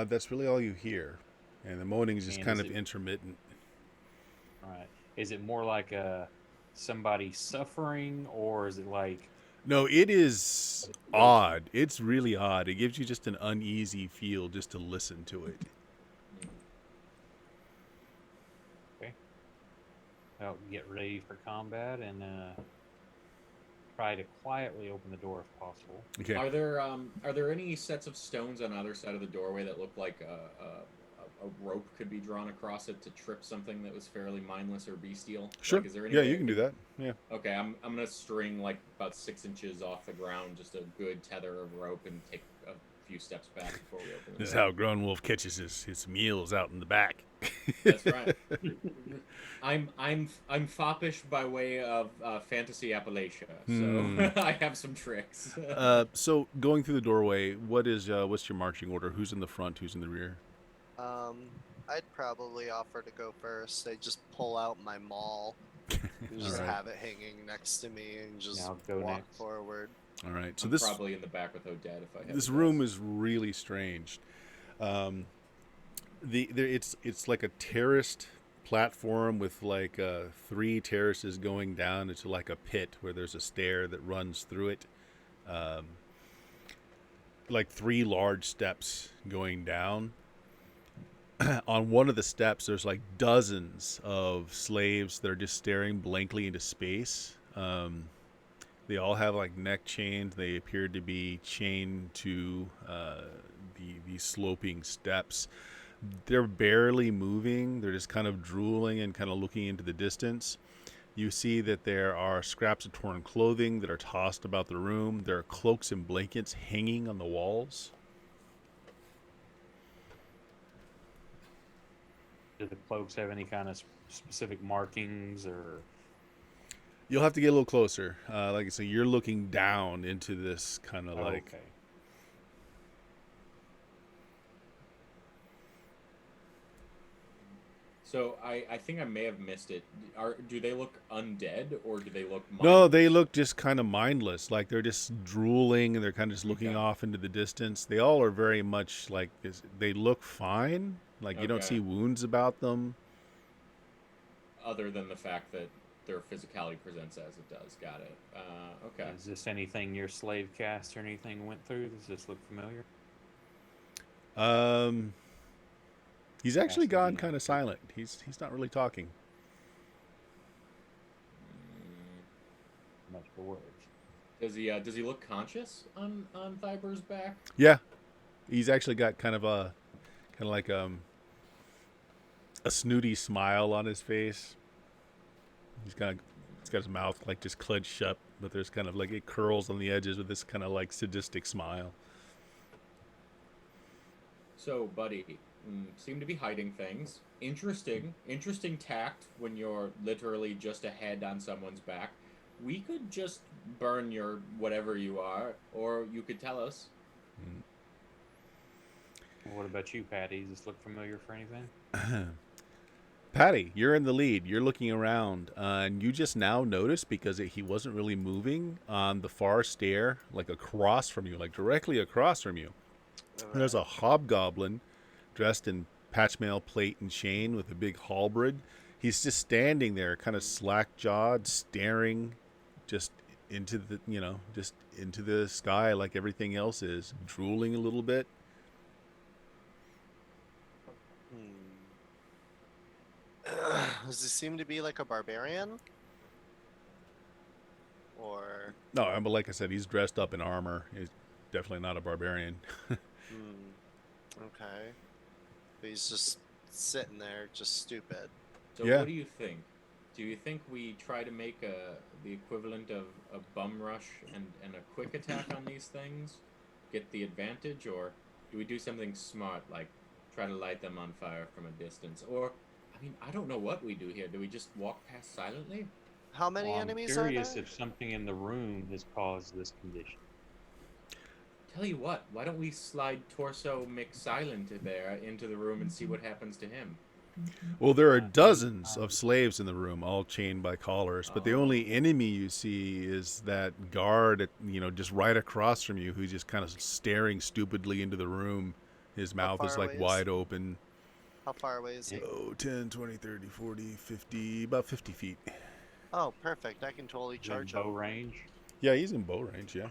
[SPEAKER 1] That's really all you hear, and the moaning is just
[SPEAKER 4] And
[SPEAKER 1] kind
[SPEAKER 4] is
[SPEAKER 1] of
[SPEAKER 4] it-
[SPEAKER 1] intermittent.
[SPEAKER 4] All right. Is it more like somebody suffering, or is it like
[SPEAKER 1] No, it is odd. It's really odd. It gives you just an uneasy feel just to listen to it.
[SPEAKER 4] well, get ready for combat and try to quietly open the door if possible?
[SPEAKER 1] Okay.
[SPEAKER 3] Are there any sets of stones on either side of the doorway that look like a rope could be drawn across it to trip something that was fairly mindless or bestial?
[SPEAKER 1] Sure.
[SPEAKER 3] Like, is there any
[SPEAKER 1] Yeah,
[SPEAKER 3] way
[SPEAKER 1] you
[SPEAKER 3] I
[SPEAKER 1] can do
[SPEAKER 3] could-
[SPEAKER 1] that. Yeah.
[SPEAKER 3] Okay, I'm gonna string like about 6 inches off the ground, just a good tether of rope, and take a few steps back before we open the
[SPEAKER 1] This is
[SPEAKER 3] door.
[SPEAKER 1] how Grown Wolf catches his meals out in the back.
[SPEAKER 3] That's right. I'm foppish by way of fantasy Appalachia, so I have some tricks.
[SPEAKER 1] So going through the doorway, what's your marching order? Who's in the front? Who's in the rear?
[SPEAKER 2] I'd probably offer to go first. I just pull out my maul and just
[SPEAKER 1] Alright.
[SPEAKER 2] have it hanging next to me and just
[SPEAKER 4] I'll go
[SPEAKER 2] walk
[SPEAKER 4] next.
[SPEAKER 2] forward.
[SPEAKER 1] All right. So
[SPEAKER 3] I'm
[SPEAKER 1] this
[SPEAKER 3] probably in the back with Odette if I have.
[SPEAKER 1] this
[SPEAKER 3] the
[SPEAKER 1] room
[SPEAKER 3] best.
[SPEAKER 1] is really strange. It's like a terraced platform with like 3 terraces going down into like a pit where there's a stair that runs through it. Like 3 large steps going down. On one of the steps, there's like dozens of slaves that are just staring blankly into space. They all have like neck chains. They appear to be chained to the sloping steps. They're barely moving. They're just kind of drooling and kind of looking into the distance. You see that there are scraps of torn clothing that are tossed about the room. There are cloaks and blankets hanging on the walls.
[SPEAKER 4] Do the cloaks have any kind of specific markings or?
[SPEAKER 1] You'll have to get a little closer. Like I said, you're looking down into this kind of like.
[SPEAKER 4] Okay.
[SPEAKER 3] So I think I may have missed it. Do they look undead or do they look?
[SPEAKER 1] No, they look just kind of mindless. Like they're just drooling and they're kind of just looking
[SPEAKER 3] Okay.
[SPEAKER 1] off into the distance. They all are very much like this. They look fine. Like you don't
[SPEAKER 3] Okay.
[SPEAKER 1] see wounds about them.
[SPEAKER 3] Other than the fact that their physicality presents as it does. Got it. Okay.
[SPEAKER 4] Is this anything your slave cast or anything went through? Does this look familiar?
[SPEAKER 1] He's actually
[SPEAKER 4] Ask the
[SPEAKER 1] gone
[SPEAKER 4] DM.
[SPEAKER 1] kind of silent. He's not really talking.
[SPEAKER 4] Much for words.
[SPEAKER 3] Does he look conscious on Thyber's back?
[SPEAKER 1] Yeah, he's actually got kind of like a snooty smile on his face. He's got his mouth like just clenched shut, but there's kind of like it curls on the edges with this kind of like sadistic smile.
[SPEAKER 3] So, buddy, seem to be hiding things. Interesting tact when you're literally just a head on someone's back. We could just burn your whatever you are, or you could tell us.
[SPEAKER 4] What about you, Patty? Does this look familiar for anything?
[SPEAKER 1] Patty, you're in the lead. You're looking around, and you just now notice because he wasn't really moving on the far stair, like across from you, like directly across from you. There's a hobgoblin dressed in patch mail plate and chain with a big halberd. He's just standing there, kind of slack-jawed, staring just into the, just into the sky like everything else is, drooling a little bit.
[SPEAKER 2] Does he seem to be like a barbarian? Or
[SPEAKER 1] No, but like I said, he's dressed up in armor. He's definitely not a barbarian.
[SPEAKER 2] okay. But he's just sitting there, just stupid.
[SPEAKER 3] So
[SPEAKER 1] Yeah.
[SPEAKER 3] what do you think? Do you think we try to make the equivalent of a bum rush and a quick attack on these things? Get the advantage? Or do we do something smart, like try to light them on fire from a distance? Or, I mean, I don't know what we do here. Do we just walk past silently?
[SPEAKER 2] How many
[SPEAKER 4] Well,
[SPEAKER 2] enemies
[SPEAKER 4] I'm
[SPEAKER 2] are
[SPEAKER 4] curious
[SPEAKER 2] there?
[SPEAKER 4] if something in the room has caused this condition.
[SPEAKER 3] Tell you what, why don't we slide Torso McSilent there into the room and see what happens to him?
[SPEAKER 1] Well, there are dozens of slaves in the room, all chained by collars, but the only enemy you see is that guard, just right across from you, who's just kind of staring stupidly into the room. His mouth is like wide open.
[SPEAKER 2] How far away is he?
[SPEAKER 1] Oh, 10, 20, 30, 40, 50, about 50 feet.
[SPEAKER 2] Oh, perfect. I can totally charge
[SPEAKER 4] Bow
[SPEAKER 2] him.
[SPEAKER 4] range.
[SPEAKER 1] Yeah, he's in bow range, yeah.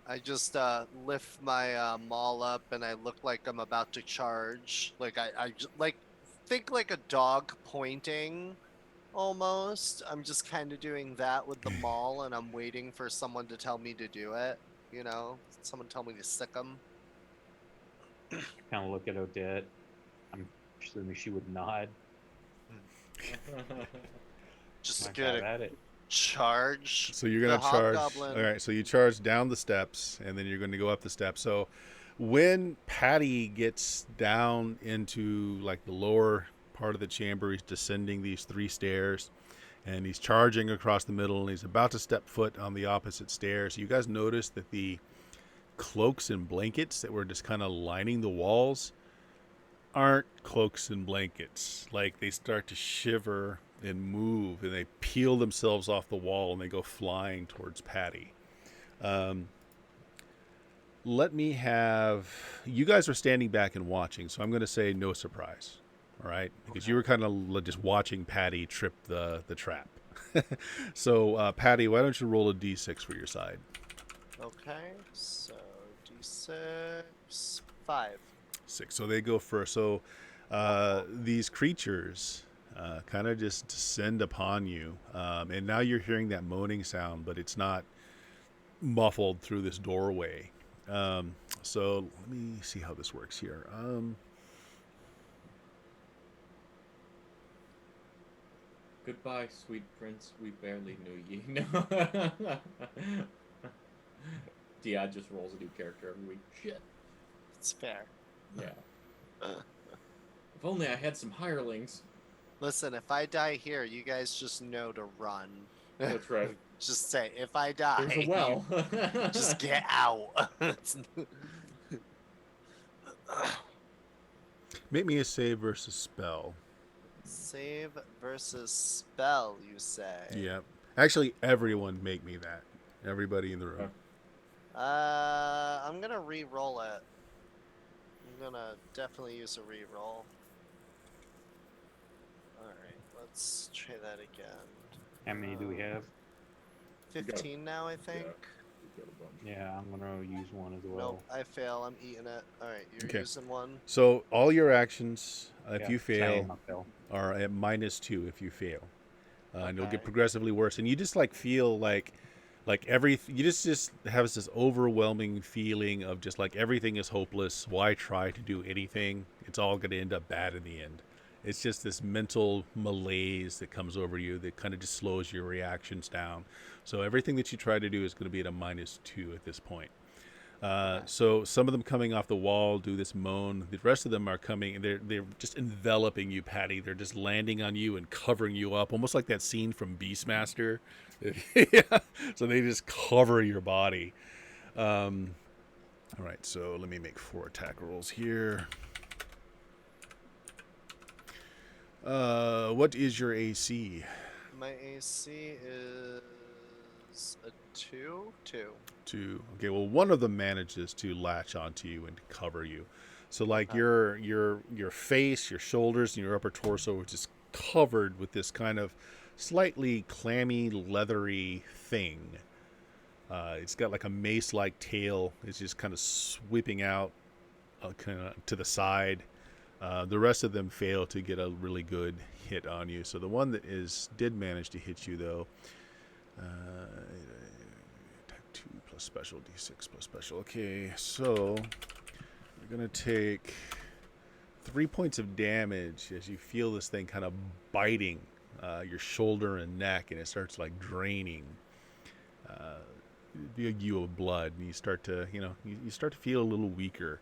[SPEAKER 2] I just lift my maul up and I look like I'm about to charge. Like like think like a dog pointing almost. I'm just kind of doing that with the maul and I'm waiting for someone to tell me to do it. Someone tell me to sick him.
[SPEAKER 4] Kind of look at Odette. I'm assuming she would nod.
[SPEAKER 2] Just
[SPEAKER 4] Like,
[SPEAKER 2] get
[SPEAKER 4] have
[SPEAKER 2] a
[SPEAKER 4] at it.
[SPEAKER 2] charge.
[SPEAKER 1] So you're going
[SPEAKER 2] the
[SPEAKER 1] to charge.
[SPEAKER 2] hobgoblin.
[SPEAKER 1] All right, so you charge down the steps, and then you're going to go up the steps. So when Patty gets down into like the lower part of the chamber, he's descending these 3 stairs, and he's charging across the middle, and he's about to step foot on the opposite stairs. You guys notice that the cloaks and blankets that were just kind of lining the walls aren't cloaks and blankets. Like, they start to shiver and move, and they peel themselves off the wall, and they go flying towards Patty. Let me have... You guys are standing back and watching, so I'm going to say no surprise. All right? Because you were kind of just watching Patty trip the trap. So, Patty, why don't you roll a d6 for your side?
[SPEAKER 2] Okay, so d6, 5.
[SPEAKER 1] 6. So they go first. So these creatures kind of just descend upon you. And now you're hearing that moaning sound, but it's not muffled through this doorway. So let me see how this works here.
[SPEAKER 3] Goodbye, sweet prince. We barely knew ye. No. Dia just rolls a new character every week. Shit.
[SPEAKER 2] It's fair.
[SPEAKER 3] Yeah. If only I had some hirelings.
[SPEAKER 2] Listen, if I die here, you guys just know to run.
[SPEAKER 3] That's right.
[SPEAKER 2] Just say, if I die,
[SPEAKER 3] There's a well.
[SPEAKER 2] just get out.
[SPEAKER 1] Make me a save versus spell.
[SPEAKER 2] Save versus spell, you say?
[SPEAKER 1] Yeah. Actually, everyone make me that. Everybody in the room.
[SPEAKER 2] I'm gonna re-roll it. I'm gonna definitely use a re-roll. Alright, let's try that again.
[SPEAKER 4] How many do we have?
[SPEAKER 2] 15 now, I think.
[SPEAKER 4] Yeah, I'm gonna use one as well.
[SPEAKER 2] Nope, I fail. I'm eating it. Alright, you're
[SPEAKER 1] Okay.
[SPEAKER 2] using one.
[SPEAKER 1] So all your actions, if
[SPEAKER 4] Yeah,
[SPEAKER 1] you fail,
[SPEAKER 4] same, I fail.
[SPEAKER 1] are at -2 if you fail. And it'll
[SPEAKER 2] Okay.
[SPEAKER 1] get progressively worse. And you just feel like you just have this overwhelming feeling of just like everything is hopeless. Why try to do anything? It's all going to end up bad in the end. It's just this mental malaise that comes over you that kind of just slows your reactions down. So everything that you try to do is going to be at a -2 at this point. So some of them coming off the wall do this moan. The rest of them are coming, and they're just enveloping you, Patty. They're just landing on you and covering you up, almost like that scene from Beastmaster. Yeah. So they just cover your body. All right, so let me make 4 attack rolls here. What is your AC?
[SPEAKER 2] My AC is a 2.
[SPEAKER 1] 2. Okay, well, one of them manages to latch onto you and cover you. So like
[SPEAKER 2] Okay.
[SPEAKER 1] your face, your shoulders, and your upper torso are just covered with this kind of slightly clammy, leathery thing. It's got like a mace-like tail. It's just kind of sweeping out kind of to the side. The rest of them fail to get a really good hit on you. So the one that did manage to hit you, though, attack 2 plus special, d6 plus special. Okay, so you're going to take 3 points of damage as you feel this thing kind of biting your shoulder and neck, and it starts like draining you of blood, and you start to, you start to feel a little weaker.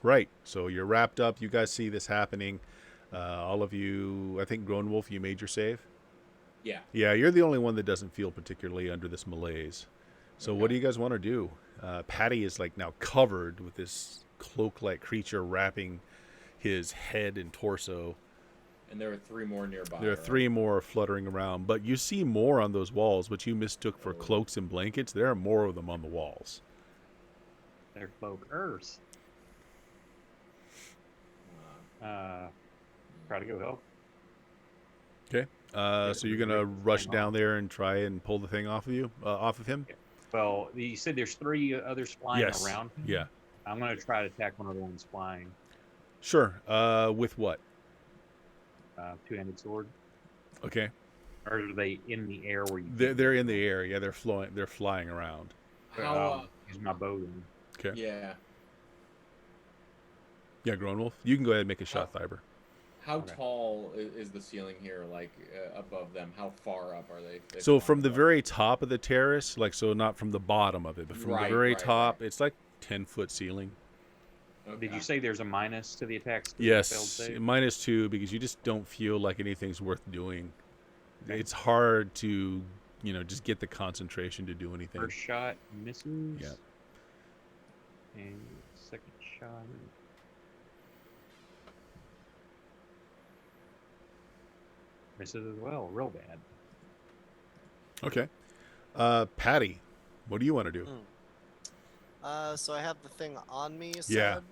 [SPEAKER 1] Right. So you're wrapped up. You guys see this happening. All of you, I think Grown Wolf, you made your save?
[SPEAKER 3] Yeah.
[SPEAKER 1] Yeah, you're the only one that doesn't feel particularly under this malaise. So what
[SPEAKER 3] Okay.
[SPEAKER 1] do you guys want to do? Patty is like now covered with this cloak-like creature wrapping his head and torso.
[SPEAKER 3] And there are 3 more nearby.
[SPEAKER 1] There are
[SPEAKER 3] right?
[SPEAKER 1] 3 more fluttering around, but you see more on those walls, which you mistook for
[SPEAKER 3] Oh.
[SPEAKER 1] cloaks and blankets. There are more of them on the walls.
[SPEAKER 4] They're cloakers. Try to go help.
[SPEAKER 1] Okay. So you're gonna rush down there and try and pull the thing off of him.
[SPEAKER 4] Well, you said there's 3 others flying
[SPEAKER 1] Yes.
[SPEAKER 4] around.
[SPEAKER 1] Yeah.
[SPEAKER 4] I'm going to try to attack one of the ones flying.
[SPEAKER 1] Sure. With what?
[SPEAKER 4] 2-handed sword.
[SPEAKER 1] Okay.
[SPEAKER 4] Or are they in the air where you?
[SPEAKER 1] They're in the air. Yeah, they're flowing. They're flying around.
[SPEAKER 3] How?
[SPEAKER 4] Use my bow then.
[SPEAKER 1] Okay.
[SPEAKER 3] Yeah.
[SPEAKER 1] Yeah, Grown Wolf. You can go ahead and make a shot, Thiber.
[SPEAKER 3] How
[SPEAKER 4] Okay.
[SPEAKER 3] tall is the ceiling here? Like above them? How far up are they
[SPEAKER 1] So
[SPEAKER 3] flying
[SPEAKER 1] from the
[SPEAKER 3] above?
[SPEAKER 1] very top of the terrace, like so, not from the bottom of it, but from the
[SPEAKER 3] Right,
[SPEAKER 1] very
[SPEAKER 3] right,
[SPEAKER 1] top,
[SPEAKER 3] right.
[SPEAKER 1] it's like 10-foot ceiling.
[SPEAKER 3] Okay.
[SPEAKER 4] Did you say there's a minus to the attacks? To the failed
[SPEAKER 1] Yes,
[SPEAKER 4] save?
[SPEAKER 1] -2 because you just don't feel like anything's worth doing.
[SPEAKER 4] Okay.
[SPEAKER 1] It's hard to, just get the concentration to do anything.
[SPEAKER 4] First shot misses.
[SPEAKER 1] Yeah.
[SPEAKER 4] And second shot. Misses as well. Real bad.
[SPEAKER 1] Okay. Patty, what do you want to do?
[SPEAKER 2] So I have the thing on me, you
[SPEAKER 1] Yeah.
[SPEAKER 2] said?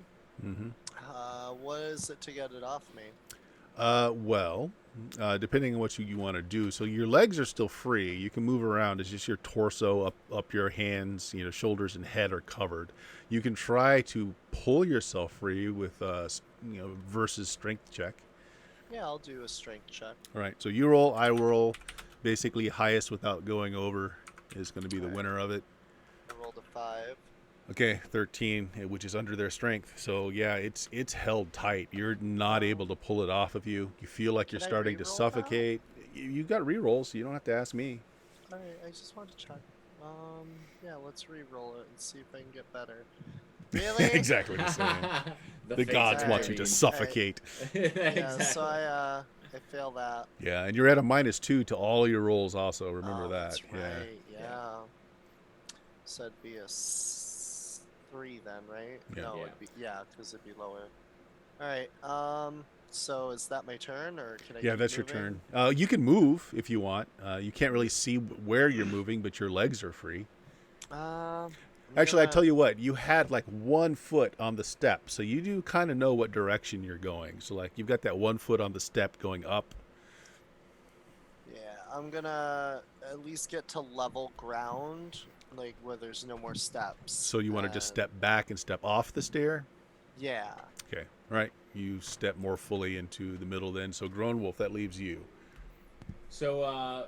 [SPEAKER 1] Mm-hmm.
[SPEAKER 2] What is it to get it off me?
[SPEAKER 1] Well, depending on what you want to do. So your legs are still free. You can move around. It's just your torso, up your hands, shoulders and head are covered. You can try to pull yourself free with, versus strength check.
[SPEAKER 2] Yeah, I'll do a strength check.
[SPEAKER 1] All right. So you roll, I roll. Basically, highest without going over is going to be the
[SPEAKER 2] Alright.
[SPEAKER 1] winner of it.
[SPEAKER 2] I rolled a 5.
[SPEAKER 1] Okay, 13, which is under their strength. So yeah, it's held tight. You're not able to pull it off of you. You feel like you're
[SPEAKER 2] Can I
[SPEAKER 1] starting to
[SPEAKER 2] re-roll
[SPEAKER 1] suffocate. You got rerolls, so you don't have to ask me.
[SPEAKER 2] Alright, I just want to check. Yeah, let's re-roll it and see if I can get better. Really?
[SPEAKER 1] Exactly what I'm saying. The
[SPEAKER 3] fates
[SPEAKER 1] gods
[SPEAKER 3] are
[SPEAKER 1] want you to
[SPEAKER 3] green.
[SPEAKER 1] suffocate.
[SPEAKER 2] Yeah,
[SPEAKER 3] Exactly.
[SPEAKER 2] so I fail that.
[SPEAKER 1] Yeah, and you're at a -2 to all your rolls also. Remember
[SPEAKER 2] Oh,
[SPEAKER 1] that.
[SPEAKER 2] That's
[SPEAKER 1] Yeah.
[SPEAKER 2] right, yeah. So it'd be a 3 then, right?
[SPEAKER 1] Yeah.
[SPEAKER 2] No,
[SPEAKER 3] Yeah.
[SPEAKER 2] it'd be, because it'd be lower. Alright, so is that my turn, or can I
[SPEAKER 1] Yeah,
[SPEAKER 2] keep
[SPEAKER 1] that's your
[SPEAKER 2] moving?
[SPEAKER 1] turn. You can move if you want. You can't really see where you're moving, but your legs are free. Actually, I tell you what, you had like 1 foot on the step, so you do kind of know what direction you're going. So like you've got that 1 foot on the step going up.
[SPEAKER 2] Yeah, I'm gonna at least get to level ground, like where there's no more steps.
[SPEAKER 1] So you want to just
[SPEAKER 2] and-
[SPEAKER 1] step back and step off the stair?
[SPEAKER 2] Yeah.
[SPEAKER 1] Okay, all right. You step more fully into the middle then. So Grown Wolf, that leaves you.
[SPEAKER 3] So,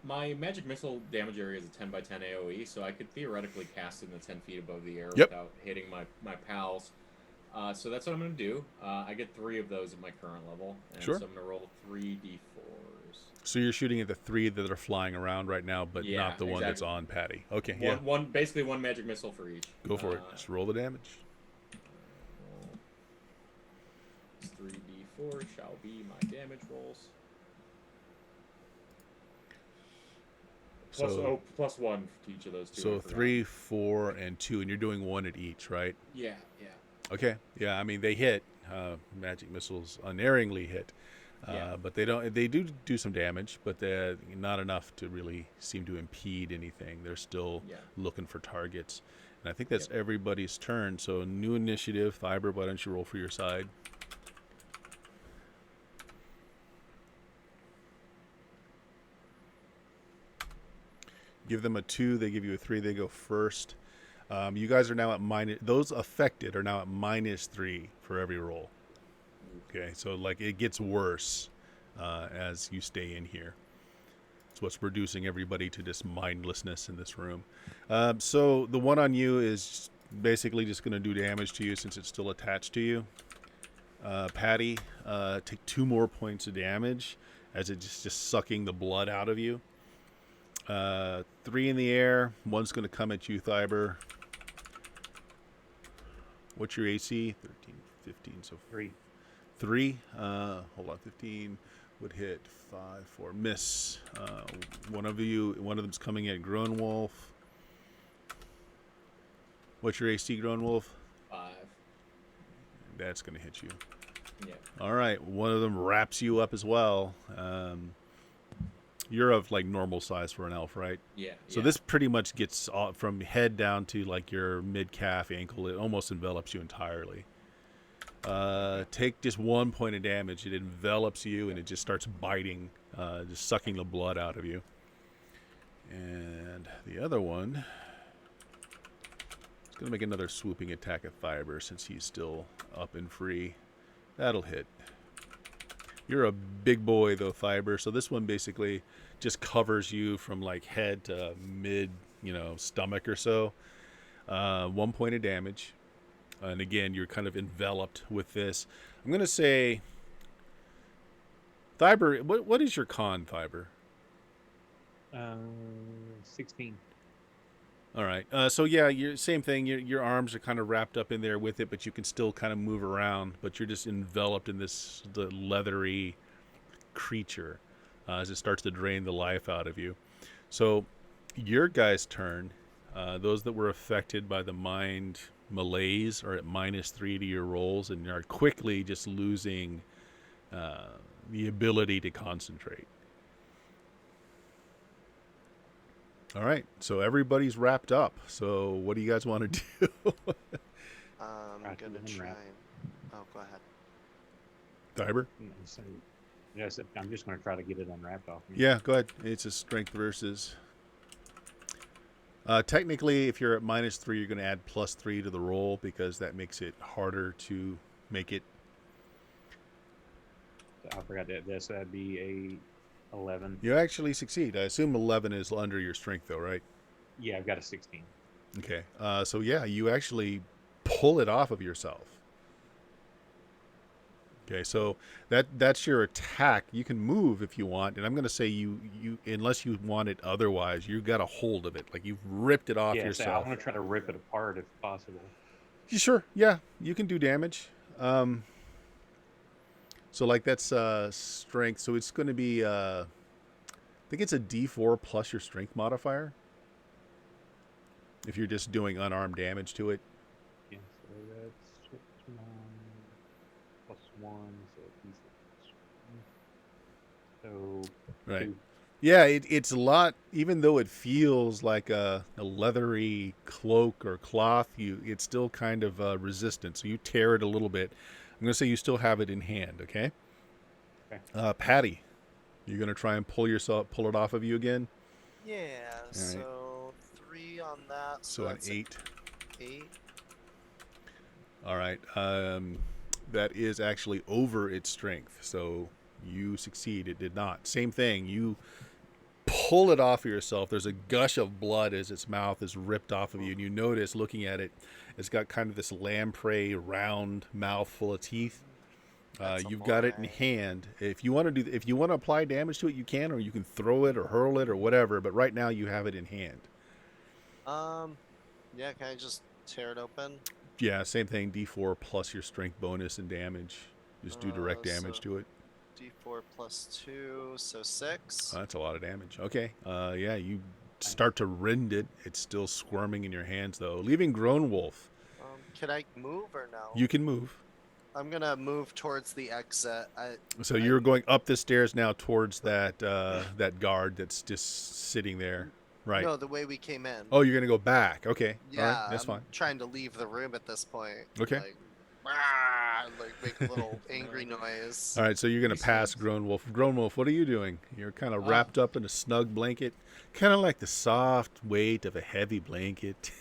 [SPEAKER 3] my magic missile damage area is a 10 by 10 AoE, so I could theoretically cast it in the 10 feet above the air
[SPEAKER 1] Yep.
[SPEAKER 3] without hitting my pals. So that's what I'm going to do. I get 3 of those at my current level, and
[SPEAKER 1] Sure.
[SPEAKER 3] so I'm going to roll 3 d4s.
[SPEAKER 1] So you're shooting at the 3 that are flying around right now, but
[SPEAKER 3] Yeah,
[SPEAKER 1] not the one that's
[SPEAKER 3] exactly.
[SPEAKER 1] on Patty. Okay, yeah.
[SPEAKER 3] Basically one magic missile for each.
[SPEAKER 1] Go for it. Just roll the damage.
[SPEAKER 3] 3d4 shall be my damage rolls. plus 1 to each of those two.
[SPEAKER 1] So 3, 4, and 2, and you're doing 1 at each, right?
[SPEAKER 3] Yeah.
[SPEAKER 1] Okay. Yeah, I mean they hit. Magic missiles unerringly hit.
[SPEAKER 3] Yeah.
[SPEAKER 1] But they do some damage, but they're not enough to really seem to impede anything. They're still looking for targets. And I think that's everybody's turn. So new initiative. Fiber, why don't you roll for your side? Give them a 2, they give you a 3, they go first. You guys are now at minus. Those affected are now at -3 for every roll. Okay, so like it gets worse as you stay in here. It's what's reducing everybody to this mindlessness in this room. So the one on you is basically just going to do damage to you since it's still attached to you. Patty, take 2 more points of damage as it's just sucking the blood out of you. 3 in the air. 1's going to come at you, Thiber. What's your AC? 13, 15, so
[SPEAKER 4] 3.
[SPEAKER 1] 3. Hold on, 15 would hit 5, 4. Miss. One of them's coming at Grown Wolf. What's your AC, Grown Wolf?
[SPEAKER 3] 5.
[SPEAKER 1] That's going to hit you.
[SPEAKER 3] Yeah.
[SPEAKER 1] All right. One of them wraps you up as well. You're of like normal size for an elf, right?
[SPEAKER 3] Yeah.
[SPEAKER 1] So this pretty much gets from head down to like your mid-calf ankle. It almost envelops you entirely. Take just 1 point of damage. It envelops you and it just starts biting, just sucking the blood out of you. And the other one is going to make another swooping attack at Fiber since he's still up and free. That'll hit. You're a big boy though, Fiber. So this one basically just covers you from like head to mid, stomach or so. 1 point of damage. And again, you're kind of enveloped with this. I'm going to say, Fiber, what is your con, Fiber?
[SPEAKER 4] 16.
[SPEAKER 1] All right. So yeah, same thing. Your arms are kind of wrapped up in there with it, but you can still kind of move around. But you're just enveloped in the leathery creature as it starts to drain the life out of you. So your guys' turn. Those that were affected by the mind malaise are at -3 to your rolls and are quickly just losing the ability to concentrate. All right, so everybody's wrapped up. So what do you guys want to do?
[SPEAKER 2] I'm gonna try and... Oh, go ahead.
[SPEAKER 1] Fiber?
[SPEAKER 4] Yes, I'm just going to try to get it unwrapped off me.
[SPEAKER 1] Yeah, go ahead. It's a strength versus. Technically, if you're at -3, you're going to add +3 to the roll because that makes it harder to make it.
[SPEAKER 4] I forgot that. So that'd be a 11.
[SPEAKER 1] You actually succeed. I assume 11 is under your strength, though, right?
[SPEAKER 4] Yeah, I've got a 16.
[SPEAKER 1] Okay. So yeah, you actually pull it off of yourself. Okay, so that's your attack. You can move if you want, and I'm going to say you unless you want it otherwise, you got a hold of it, like you've ripped it off yourself.
[SPEAKER 4] So I want to try to rip it apart if possible.
[SPEAKER 1] Sure. Yeah, you can do damage. So like that's strength. So it's going to be I think it's a D4 plus your strength modifier. If you're just doing unarmed damage to it.
[SPEAKER 4] Yeah, so that's +1, so
[SPEAKER 1] Right.
[SPEAKER 4] 2.
[SPEAKER 1] Yeah, it's a lot. Even though it feels like a leathery cloak or cloth, it's still kind of resistant. So you tear it a little bit. I'm going to say you still have it in hand, okay?
[SPEAKER 4] Okay.
[SPEAKER 1] Patty, you're going to try and pull it off of you again?
[SPEAKER 2] Yeah,
[SPEAKER 1] right.
[SPEAKER 2] so 3 on that.
[SPEAKER 1] So an
[SPEAKER 2] that's
[SPEAKER 1] 8.
[SPEAKER 2] 8.
[SPEAKER 1] All right. That is actually over its strength. So you succeed. It did not. Same thing. You pull it off of yourself. There's a gush of blood as its mouth is ripped off of you. And you notice, looking at it, it's got kind of this lamprey round mouth full of teeth. You've got it in hand. If you want to apply damage to it, you can, or you can throw it or hurl it or whatever. But right now, you have it in hand.
[SPEAKER 2] Yeah. Can I just tear it open?
[SPEAKER 1] Yeah, same thing. D4 plus your strength bonus and damage. Just do direct damage to it.
[SPEAKER 2] D4 plus 2, so 6.
[SPEAKER 1] That's a lot of damage. Okay. Yeah, you start to rend it. It's still squirming in your hands, though. Leaving Grown Wolf.
[SPEAKER 2] Can I move or no?
[SPEAKER 1] You can move.
[SPEAKER 2] I'm gonna move towards the exit.
[SPEAKER 1] So you're going up the stairs now towards that that guard that's just sitting there, right?
[SPEAKER 2] No, the way we came in.
[SPEAKER 1] Oh, you're gonna go back. Okay.
[SPEAKER 2] Yeah,
[SPEAKER 1] All right. That's
[SPEAKER 2] I'm
[SPEAKER 1] fine.
[SPEAKER 2] trying to leave the room at this point.
[SPEAKER 1] Okay.
[SPEAKER 2] Like, "Rah," like make a little angry noise.
[SPEAKER 1] All right. So you're gonna
[SPEAKER 3] Makes
[SPEAKER 1] pass
[SPEAKER 3] sense.
[SPEAKER 1] Grown Wolf. Grown Wolf, what are you doing? You're kind of wrapped up in a snug blanket, kind of like the soft weight of a heavy blanket.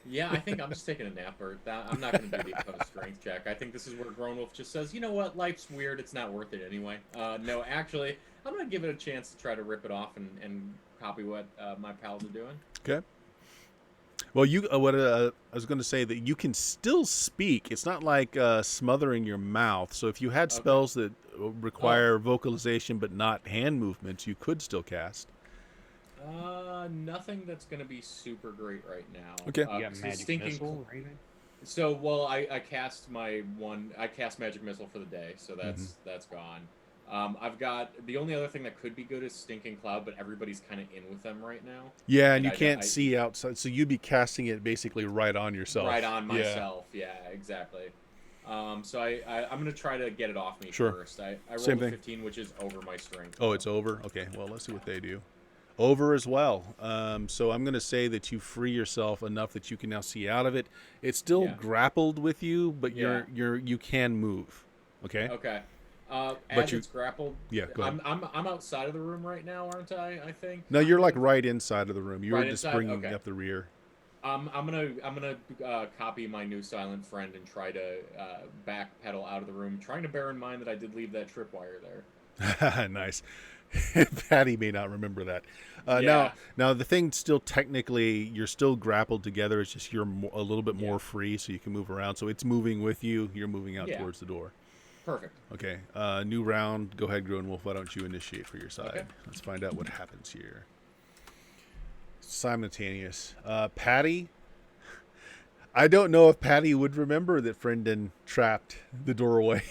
[SPEAKER 3] Yeah, I think I'm just taking a nap, or I'm not going to do the opposed strength check. I think this is where Grown Wolf just says, you know what, life's weird, it's not worth it anyway. No, actually, I'm going to give it a chance to try to rip it off and copy what my pals are doing.
[SPEAKER 1] Okay. Well, I was going to say that you can still speak. It's not like smothering your mouth. So if you had
[SPEAKER 3] Okay.
[SPEAKER 1] spells that require vocalization but not hand movements, you could still cast.
[SPEAKER 3] Nothing that's going to be super great right now.
[SPEAKER 1] Okay.
[SPEAKER 4] You got
[SPEAKER 3] so
[SPEAKER 4] magic
[SPEAKER 3] stinking
[SPEAKER 4] missile or anything?
[SPEAKER 3] So, well, I cast I cast Magic Missile for the day, so that's gone. I've got, the only other thing that could be good is Stinking Cloud, but everybody's kind of in with them right now.
[SPEAKER 1] Yeah, and you
[SPEAKER 3] I-
[SPEAKER 1] can't
[SPEAKER 3] I-
[SPEAKER 1] see outside, so you'd be casting it basically right on yourself.
[SPEAKER 3] Right on
[SPEAKER 1] Yeah.
[SPEAKER 3] myself, yeah, exactly. So I'm going to try to get it off me
[SPEAKER 1] Sure.
[SPEAKER 3] first. I rolled
[SPEAKER 1] Same
[SPEAKER 3] a
[SPEAKER 1] thing.
[SPEAKER 3] 15, which is over my strength.
[SPEAKER 1] Oh, it's over? Okay, well, let's see what they do. Over as well. So I'm going to say that you free yourself enough that you can now see out of it. It's still
[SPEAKER 3] Yeah.
[SPEAKER 1] grappled with you, but
[SPEAKER 3] Yeah.
[SPEAKER 1] you can move. Okay?
[SPEAKER 3] Okay.
[SPEAKER 1] But
[SPEAKER 3] As
[SPEAKER 1] you-
[SPEAKER 3] it's grappled,
[SPEAKER 1] Yeah, go ahead.
[SPEAKER 3] I'm outside of the room right now, aren't I think?
[SPEAKER 1] No, you're like right inside of the room. You were
[SPEAKER 3] Right
[SPEAKER 1] just
[SPEAKER 3] inside?
[SPEAKER 1] bringing
[SPEAKER 3] Okay.
[SPEAKER 1] up the rear.
[SPEAKER 3] I'm gonna copy my new silent friend and try to backpedal out of the room, trying to bear in mind that I did leave that tripwire there.
[SPEAKER 1] Nice. Patty may not remember that.
[SPEAKER 3] Yeah.
[SPEAKER 1] Now the thing still technically you're still grappled together. It's just you're a little bit more
[SPEAKER 3] Yeah.
[SPEAKER 1] free, so you can move around. So it's moving with you. You're moving out
[SPEAKER 3] Yeah.
[SPEAKER 1] towards the door.
[SPEAKER 3] Perfect.
[SPEAKER 1] Okay. New round. Go ahead, Grown Wolf. Why don't you initiate for your side?
[SPEAKER 3] Okay.
[SPEAKER 1] Let's find out what happens here. Simultaneous. Patty. I don't know if Patty would remember that Friendon trapped the doorway.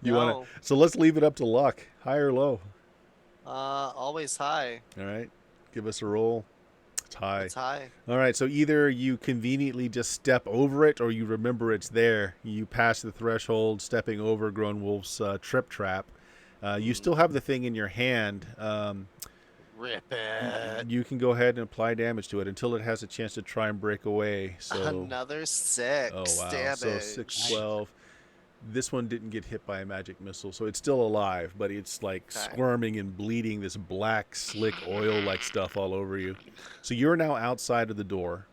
[SPEAKER 2] No.
[SPEAKER 1] So let's leave it up to luck. High or low?
[SPEAKER 2] Always high.
[SPEAKER 1] All right. Give us a roll. It's high.
[SPEAKER 2] It's high.
[SPEAKER 1] All right. So either you conveniently just step over it or you remember it's there. You pass the threshold, stepping over Grown Wolf's trip trap. You still have the thing in your hand.
[SPEAKER 2] Rip it.
[SPEAKER 1] You can go ahead and apply damage to it until it has a chance to try and break away. So,
[SPEAKER 2] Another 6
[SPEAKER 1] oh wow,
[SPEAKER 2] damage.
[SPEAKER 1] so 6, 12. This one didn't get hit by a magic missile, so it's still alive, but it's like
[SPEAKER 2] Okay.
[SPEAKER 1] squirming and bleeding this black, slick oil-like stuff all over you. So you're now outside of the door,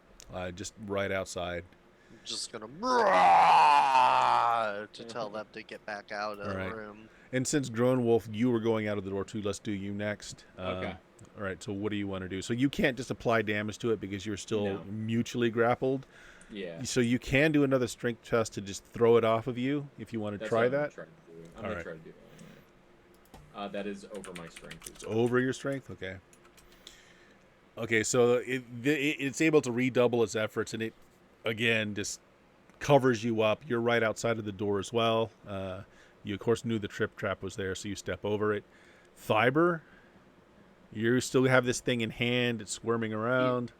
[SPEAKER 1] just right outside.
[SPEAKER 2] I'm just gonna "Rah!" to tell them to get back out of
[SPEAKER 1] All
[SPEAKER 2] the
[SPEAKER 1] right.
[SPEAKER 2] room.
[SPEAKER 1] And since Grown Wolf, you were going out of the door too, let's do you next.
[SPEAKER 3] Okay.
[SPEAKER 1] All right, so what do you want to do? So you can't just apply damage to it because you're still
[SPEAKER 3] No.
[SPEAKER 1] mutually grappled.
[SPEAKER 3] Yeah.
[SPEAKER 1] So you can do another strength test to just throw it off of you if you want to
[SPEAKER 3] That's
[SPEAKER 1] try
[SPEAKER 3] what
[SPEAKER 1] that.
[SPEAKER 3] I'm gonna
[SPEAKER 1] Alright.
[SPEAKER 3] try to do that. That is over my strength. as well.
[SPEAKER 1] Over your strength? Okay. Okay, so it's able to redouble its efforts, and it, again, just covers you up. You're right outside of the door as well. You, of course, knew the trip trap was there, so you step over it. Fiber, you still have this thing in hand. It's squirming around.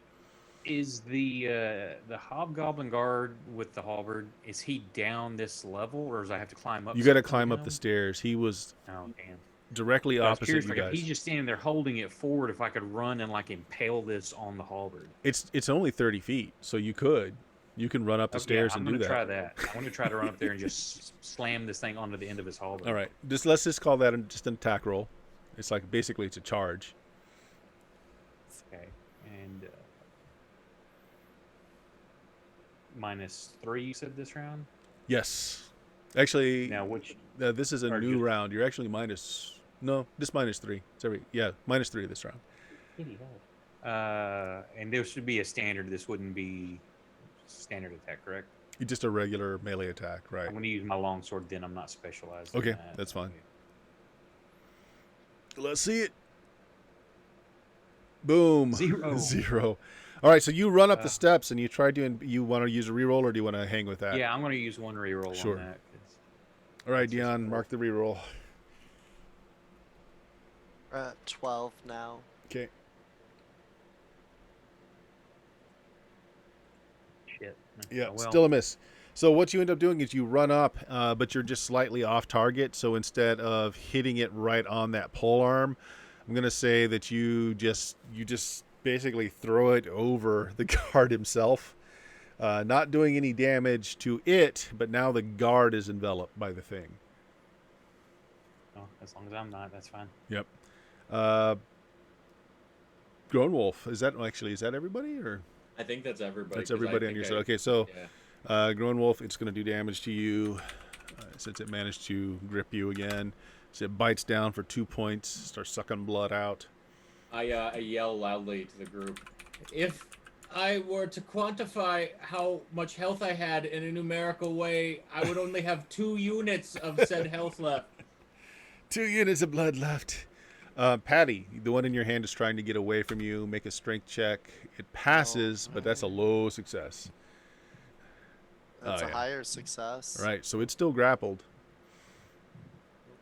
[SPEAKER 4] Is the hobgoblin guard with the halberd? Is he down this level, or does I have to climb up?
[SPEAKER 1] You got to
[SPEAKER 4] something
[SPEAKER 1] climb up
[SPEAKER 4] down?
[SPEAKER 1] the stairs. He was
[SPEAKER 4] Oh damn!
[SPEAKER 1] directly
[SPEAKER 4] I was
[SPEAKER 1] opposite
[SPEAKER 4] curious,
[SPEAKER 1] you
[SPEAKER 4] like, if
[SPEAKER 1] guys.
[SPEAKER 4] he's just standing there holding it forward, if I could run and like impale this on the halberd.
[SPEAKER 1] It's only 30 feet, so you can run up the
[SPEAKER 4] Okay,
[SPEAKER 1] stairs
[SPEAKER 4] I'm
[SPEAKER 1] and do
[SPEAKER 4] gonna
[SPEAKER 1] that.
[SPEAKER 4] try that. I want to try to run up there and just slam this thing onto the end of his halberd.
[SPEAKER 1] All right, let's just call that just an attack roll. It's like basically it's a charge.
[SPEAKER 4] Okay, and -3. You said this round.
[SPEAKER 1] Yes, actually,
[SPEAKER 4] Now which?
[SPEAKER 1] this is a
[SPEAKER 4] or
[SPEAKER 1] new
[SPEAKER 4] just-
[SPEAKER 1] round. You're actually -3. It's -3 this round.
[SPEAKER 4] And there should be a standard. This wouldn't be standard attack, correct?
[SPEAKER 1] It's just a regular melee attack, right?
[SPEAKER 4] I'm going to use my longsword. Then I'm not specialized.
[SPEAKER 1] Okay,
[SPEAKER 4] in that.
[SPEAKER 1] that's fine. Let's see it. Boom.
[SPEAKER 4] 0.
[SPEAKER 1] 0. All right, so you run up the
[SPEAKER 4] Uh,
[SPEAKER 1] steps and you try to. You want to use a reroll or do you want to hang with that?
[SPEAKER 4] Yeah, I'm going to use one reroll
[SPEAKER 1] Sure.
[SPEAKER 4] on that. 'cause-
[SPEAKER 1] All right,
[SPEAKER 4] That's just
[SPEAKER 1] Dion,
[SPEAKER 4] cool.
[SPEAKER 1] mark the reroll.
[SPEAKER 2] We're at 12 now.
[SPEAKER 1] Okay. Yeah,
[SPEAKER 4] Oh, well.
[SPEAKER 1] still a miss. So what you end up doing is you run up, but you're just slightly off target. So instead of hitting it right on that pole arm, I'm gonna say that you just basically throw it over the guard himself, not doing any damage to it, but now the guard is enveloped by the thing.
[SPEAKER 4] Oh, as long as I'm not, that's fine.
[SPEAKER 1] Yep. Grown Wolf, is that everybody or?
[SPEAKER 3] I think that's everybody.
[SPEAKER 1] That's everybody on your side. Okay, so Grown Wolf, it's going to do damage to you since it managed to grip you again. So it bites down for 2 points, starts sucking blood out.
[SPEAKER 3] I yell loudly to the group. If I were to quantify how much health I had in a numerical way, I would only have 2 units of said health left.
[SPEAKER 1] 2 units of blood left. Patty, the one in your hand is trying to get away from you. Make a strength check. It passes, but that's a low success.
[SPEAKER 2] That's a higher success.
[SPEAKER 1] Right, so it's still grappled.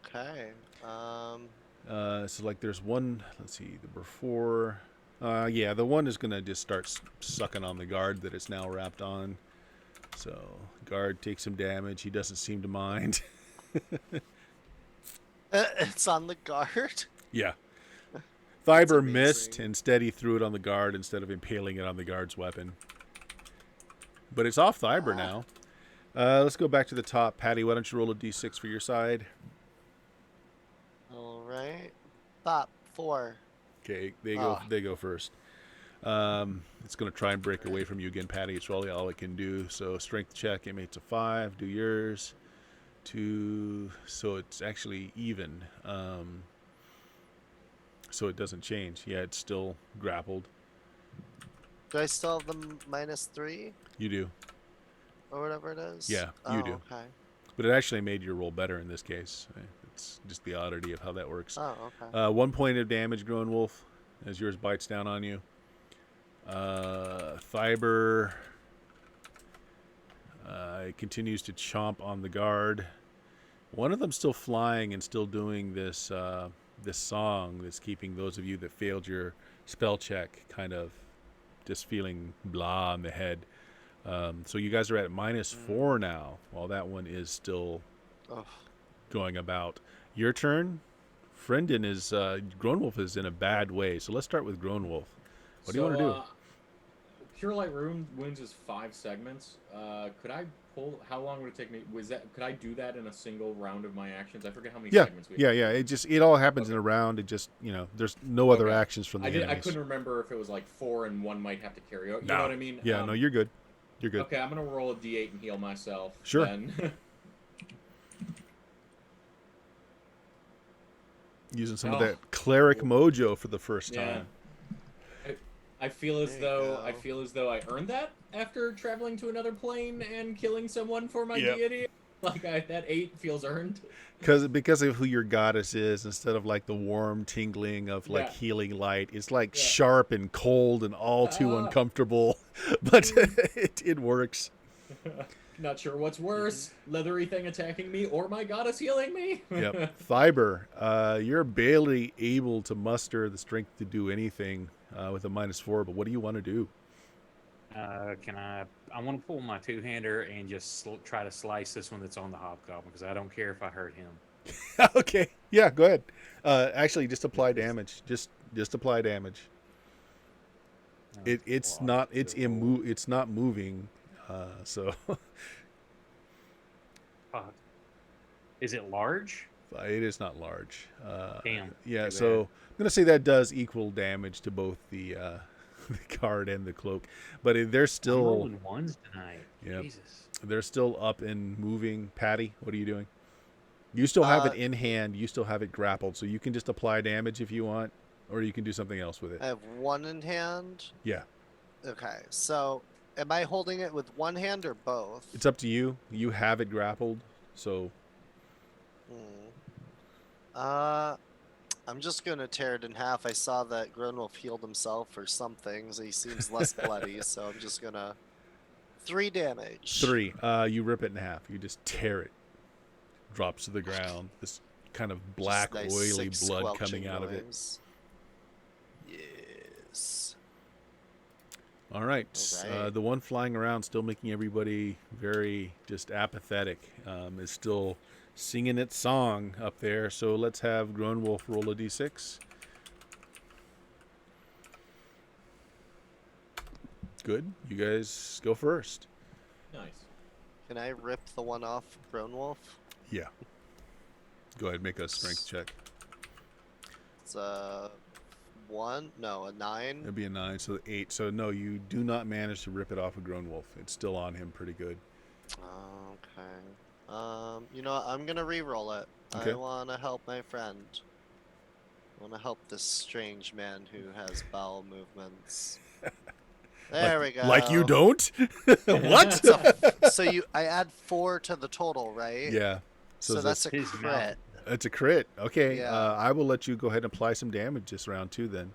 [SPEAKER 2] Okay.
[SPEAKER 1] So like there's one, let's see, the before. Yeah, the one is going to just start sucking on the guard that it's now wrapped on. So guard takes some damage. He doesn't seem to mind.
[SPEAKER 2] It's on the guard?
[SPEAKER 1] Yeah. Fiber
[SPEAKER 2] amazing.
[SPEAKER 1] missed. Instead, he threw it on the guard instead of impaling it on the guard's weapon. But it's off Fiber now. Let's go back to the top. Patty, why don't you roll a d6 for your side?
[SPEAKER 2] All right. Top 4.
[SPEAKER 1] Okay, they go first. It's going to try and break away from you again, Patty. It's really all it can do. So strength check, it makes a 5. Do yours. 2. So it's actually even. So it doesn't change. Yeah, it's still grappled.
[SPEAKER 2] Do I still have the -3
[SPEAKER 1] You do.
[SPEAKER 2] or whatever it is?
[SPEAKER 1] Yeah, you do.
[SPEAKER 2] Okay.
[SPEAKER 1] But it actually made your roll better in this case. It's just the oddity of how that works.
[SPEAKER 2] Oh, okay.
[SPEAKER 1] 1 point of damage, Grown Wolf, as yours bites down on you. Fiber it continues to chomp on the guard. One of them's still flying and still doing this this song that's keeping those of you that failed your spell check kind of just feeling blah in the head. So you guys are at -4 now, while that one is still going about. Your turn. Friendin is Grown Wolf is in a bad way, so let's start with Grown Wolf. What do you want to do?
[SPEAKER 3] Cure Light Wounds is 5 segments. Could I pull? How long would it take me? Could I do that in a single round of my actions? I forget how many segments we have.
[SPEAKER 1] Yeah. It all happens in a round. It just there's no other actions from the enemies.
[SPEAKER 3] I couldn't remember if it was like 4 and 1 might have to carry out. You know what I mean?
[SPEAKER 1] Yeah, no, you're good. You're good.
[SPEAKER 3] Okay, I'm gonna roll a d8 and heal myself.
[SPEAKER 1] Sure.
[SPEAKER 3] Then.
[SPEAKER 1] Using some of that cleric mojo for the first time.
[SPEAKER 3] I feel as though I earned that after traveling to another plane and killing someone for my deity. Like that 8 feels earned.
[SPEAKER 1] Because of who your goddess is, instead of like the warm tingling of like healing light, it's like sharp and cold and all too uncomfortable. But it works.
[SPEAKER 3] Not sure what's worse, leathery thing attacking me or my goddess healing me.
[SPEAKER 1] Yep. Fiber, you're barely able to muster the strength to do anything with a -4, but what do you want to do?
[SPEAKER 4] I want to pull my 2-hander and just try to slice this one that's on the hobgoblin, because I don't care if I hurt him.
[SPEAKER 1] Okay. Yeah, go ahead. Actually, just apply damage. Just apply damage. It's not moving. So
[SPEAKER 4] is it large?
[SPEAKER 1] It is not large.
[SPEAKER 4] Damn.
[SPEAKER 1] Yeah, so I'm gonna say that does equal damage to both the card and the cloak, but they're still
[SPEAKER 4] I'm rolling ones tonight.
[SPEAKER 1] Yep.
[SPEAKER 4] Jesus.
[SPEAKER 1] They're still up and moving. Patty, what are you doing? You still have it in hand. You still have it grappled, so you can just apply damage if you want, or you can do something else with it.
[SPEAKER 2] I have 1 in hand.
[SPEAKER 1] Yeah.
[SPEAKER 2] Okay, so am I holding it with 1 hand or both?
[SPEAKER 1] It's up to you. You have it grappled, so.
[SPEAKER 2] I'm just gonna tear it in half. I saw that Grown Wolf healed himself or something, so he seems less bloody. So I'm just gonna 3 damage.
[SPEAKER 1] 3. You rip it in half. You just tear it. Drops to the ground. This kind of black,
[SPEAKER 2] nice,
[SPEAKER 1] oily blood coming out of it.
[SPEAKER 2] Yes.
[SPEAKER 1] All right.
[SPEAKER 2] All right.
[SPEAKER 1] The one flying around, still making everybody very just apathetic, is still singing its song up there. So let's have Grown Wolf roll a d6. Good. You guys go first.
[SPEAKER 3] Nice.
[SPEAKER 2] Can I rip the one off Grown Wolf?
[SPEAKER 1] Yeah. Go ahead, make a strength check.
[SPEAKER 2] It's a 9.
[SPEAKER 1] It'd be a 9, so 8. So no, you do not manage to rip it off a Grown Wolf. It's still on him pretty good.
[SPEAKER 2] Okay. You know what? I'm gonna re-roll it.
[SPEAKER 1] Okay.
[SPEAKER 2] I wanna help my friend. I wanna help this strange man who has bowel movements. There we go.
[SPEAKER 1] Like you don't? What?
[SPEAKER 2] So I add 4 to the total, right?
[SPEAKER 1] Yeah.
[SPEAKER 2] So that's a
[SPEAKER 4] his
[SPEAKER 2] crit.
[SPEAKER 4] mouth.
[SPEAKER 1] It's a crit. Okay.
[SPEAKER 2] Yeah.
[SPEAKER 1] I will let you go ahead and apply some damage this round too. Then.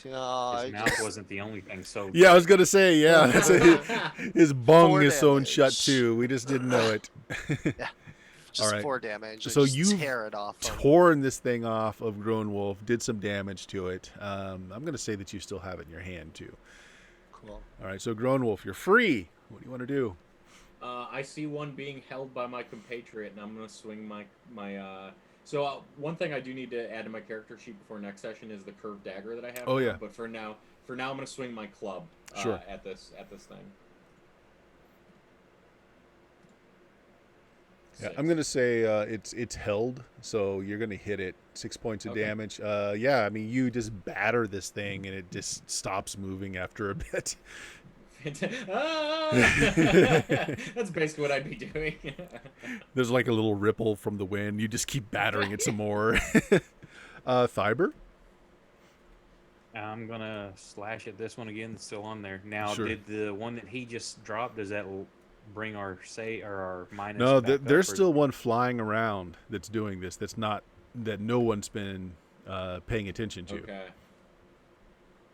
[SPEAKER 2] You know,
[SPEAKER 4] His mouth wasn't the only thing. So
[SPEAKER 1] Yeah, I was gonna say yeah. His bung
[SPEAKER 2] 4
[SPEAKER 1] is sewn shut
[SPEAKER 2] damage.
[SPEAKER 1] too. We just didn't know it.
[SPEAKER 2] just
[SPEAKER 1] All right.
[SPEAKER 2] 4 damage.
[SPEAKER 1] So
[SPEAKER 2] So you
[SPEAKER 1] you've
[SPEAKER 2] tear it off.
[SPEAKER 1] Torn this thing off of Grown Wolf, did some damage to it. I'm gonna say that you still have it in your hand too.
[SPEAKER 2] Cool.
[SPEAKER 1] All right. So Grown Wolf, you're free. What do you want to do?
[SPEAKER 3] I see one being held by my compatriot, and I'm gonna swing my. So one thing I do need to add to my character sheet before next session is the curved dagger that I have.
[SPEAKER 1] Oh, yeah.
[SPEAKER 3] But for now, I'm gonna swing my club.
[SPEAKER 1] Sure.
[SPEAKER 3] At this thing.
[SPEAKER 1] Yeah,
[SPEAKER 3] 6.
[SPEAKER 1] I'm gonna say it's held, so you're gonna hit it 6 points of
[SPEAKER 3] Okay.
[SPEAKER 1] damage. Yeah, I mean you just batter this thing and it just stops moving after a bit.
[SPEAKER 3] Ah! That's basically what I'd be doing.
[SPEAKER 1] There's like a little ripple from the wind. You just keep battering it some more. Thiber?
[SPEAKER 4] I'm gonna slash at this one again. It's still on there. Now,
[SPEAKER 1] Sure.
[SPEAKER 4] did the one that he just dropped? Does that bring our our minus?
[SPEAKER 1] No,
[SPEAKER 4] back up,
[SPEAKER 1] there's
[SPEAKER 4] or-
[SPEAKER 1] still one flying around that's doing this. That's not that no one's been paying attention to.
[SPEAKER 3] Okay.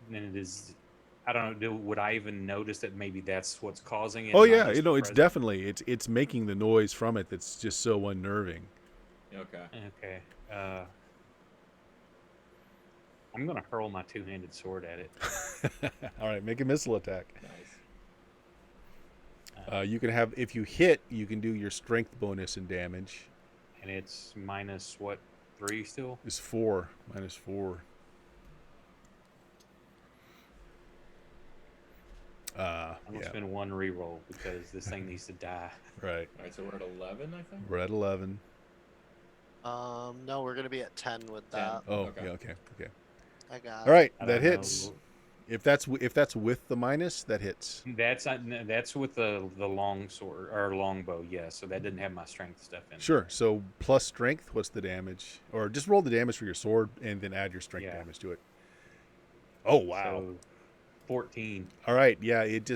[SPEAKER 4] And it is. I don't know. Would I even notice that maybe that's what's causing it?
[SPEAKER 1] Oh
[SPEAKER 4] not
[SPEAKER 1] yeah,
[SPEAKER 4] just
[SPEAKER 1] you know it's
[SPEAKER 4] present?
[SPEAKER 1] definitely it's making the noise from it that's just so unnerving.
[SPEAKER 3] Okay.
[SPEAKER 4] Okay. I'm gonna hurl my two-handed sword at it.
[SPEAKER 1] All right, make a missile attack.
[SPEAKER 3] Nice.
[SPEAKER 1] You can have if you hit, you can do your strength bonus and damage.
[SPEAKER 4] And it's minus what, 3 still?
[SPEAKER 1] Is 4 minus 4.
[SPEAKER 4] I'm gonna
[SPEAKER 1] Yeah,
[SPEAKER 4] spend 1 reroll because this thing needs to die.
[SPEAKER 1] right.
[SPEAKER 3] All right. So we're at 11, I think.
[SPEAKER 1] We're at 11.
[SPEAKER 2] No, we're gonna be at 10 with
[SPEAKER 3] 10.
[SPEAKER 2] that.
[SPEAKER 1] Oh,
[SPEAKER 3] Okay.
[SPEAKER 1] yeah, okay.
[SPEAKER 2] I got.
[SPEAKER 1] All right,
[SPEAKER 4] I
[SPEAKER 1] that
[SPEAKER 4] don't know.
[SPEAKER 1] hits. If that's with the minus, that hits.
[SPEAKER 4] That's with the long sword or longbow, yeah. So that didn't have my strength stuff in.
[SPEAKER 1] Sure. So plus strength, what's the damage? Or just roll the damage for your sword and then add your strength
[SPEAKER 4] Yeah.
[SPEAKER 1] damage to it. Oh wow.
[SPEAKER 4] So 14.
[SPEAKER 1] All right, yeah, it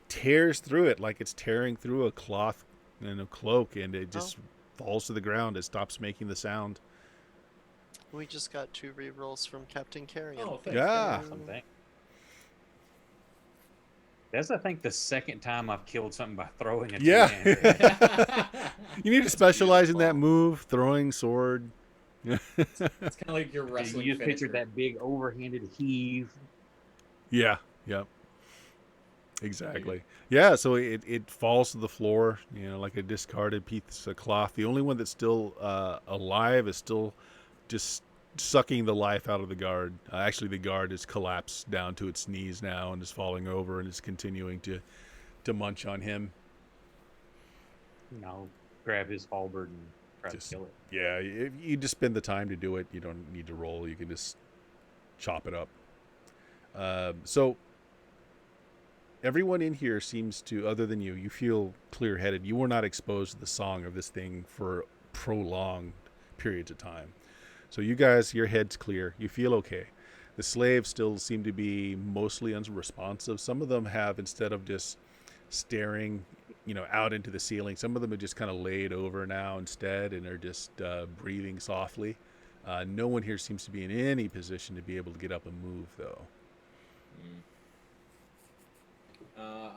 [SPEAKER 1] tears through it like it's tearing through a cloth and a cloak, and it just falls to the ground. It stops making the sound.
[SPEAKER 2] We just got 2 rerolls from Captain Carrion.
[SPEAKER 3] Oh, thanks.
[SPEAKER 1] Yeah.
[SPEAKER 4] Something. That's, I think, the second time I've killed something by throwing a
[SPEAKER 1] Yeah.
[SPEAKER 4] two-hander.
[SPEAKER 1] You need to specialize in that move, throwing sword.
[SPEAKER 3] It's kind of like your wrestling.
[SPEAKER 4] You just
[SPEAKER 3] finisher.
[SPEAKER 4] pictured that big overhanded heave.
[SPEAKER 1] Yeah, yep. Exactly. Yeah, so it falls to the floor, like a discarded piece of cloth. The only one that's still alive is still just sucking the life out of the guard. Actually, the guard is collapsed down to its knees now and is falling over and is continuing to munch on him.
[SPEAKER 4] Grab his halberd and try
[SPEAKER 1] Just-
[SPEAKER 4] to kill it.
[SPEAKER 1] Yeah, if you just spend the time to do it. You don't need to roll. You can just chop it up. So everyone in here seems to, other than you feel clear-headed. You were not exposed to the song of this thing for prolonged periods of time. So you guys, your head's clear. You feel okay. The slaves still seem to be mostly unresponsive. Some of them have, instead of just staring, out into the ceiling, some of them are just kind of laid over now instead and are just breathing softly. No one here seems to be in any position to be able to get up and move, though.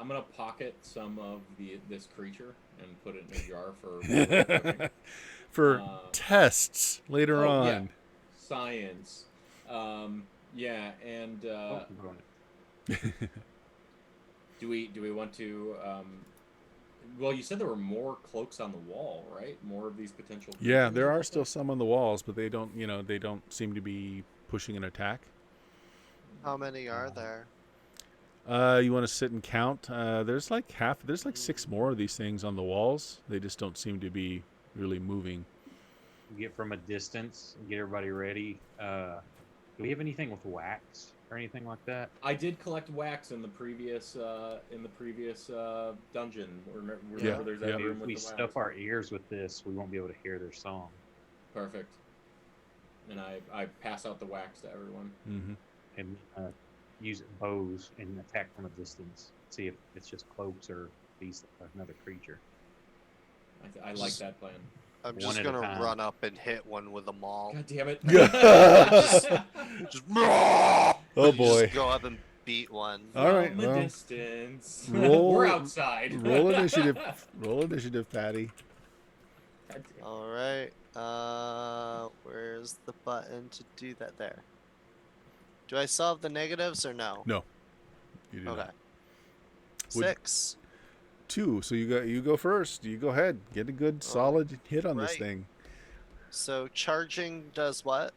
[SPEAKER 3] I'm gonna pocket some of this creature and put it in a jar for
[SPEAKER 1] For tests later on.
[SPEAKER 3] Yeah. Science. Yeah, and Do we want to? Well, you said there were more cloaks on the wall, right? More of these potential.
[SPEAKER 1] Yeah,
[SPEAKER 3] creatures
[SPEAKER 1] there
[SPEAKER 3] or
[SPEAKER 1] are still
[SPEAKER 3] something?
[SPEAKER 1] some on the walls, but they don't seem to be pushing an attack.
[SPEAKER 2] How many are there?
[SPEAKER 1] You want to sit and count? There's like six more of these things on the walls. They just don't seem to be really moving.
[SPEAKER 4] Get from a distance and get everybody ready. Do we have anything with wax or anything like that?
[SPEAKER 3] I did collect wax in the previous dungeon. Remember
[SPEAKER 2] Yeah.
[SPEAKER 3] there's that
[SPEAKER 1] Yeah.
[SPEAKER 3] room
[SPEAKER 4] If
[SPEAKER 3] with
[SPEAKER 4] we
[SPEAKER 3] the
[SPEAKER 4] stuff
[SPEAKER 3] wax.
[SPEAKER 4] our ears with this, we won't be able to hear their song.
[SPEAKER 3] Perfect. And I pass out the wax to everyone.
[SPEAKER 1] Mm-hmm.
[SPEAKER 4] And use bows and attack from a distance. See if it's just cloaks or another creature.
[SPEAKER 3] I like that plan.
[SPEAKER 2] I'm
[SPEAKER 4] One
[SPEAKER 2] just
[SPEAKER 4] at a
[SPEAKER 2] gonna
[SPEAKER 4] time.
[SPEAKER 2] run up and hit one with a maul.
[SPEAKER 3] God damn it!
[SPEAKER 2] Just
[SPEAKER 1] Oh boy.
[SPEAKER 2] Just go up and beat one.
[SPEAKER 1] All right,
[SPEAKER 3] From the
[SPEAKER 1] well,
[SPEAKER 3] distance.
[SPEAKER 1] roll-
[SPEAKER 3] We're outside.
[SPEAKER 1] Roll initiative. Roll initiative, Patty.
[SPEAKER 3] God damn.
[SPEAKER 2] All right. Where's the button to do that? There. Do I solve the negatives or no?
[SPEAKER 1] No. You do
[SPEAKER 2] Okay.
[SPEAKER 1] not.
[SPEAKER 2] 6.
[SPEAKER 1] 2. So you go first. You go ahead. Get a good solid hit on this
[SPEAKER 2] right.
[SPEAKER 1] thing.
[SPEAKER 2] So charging does what?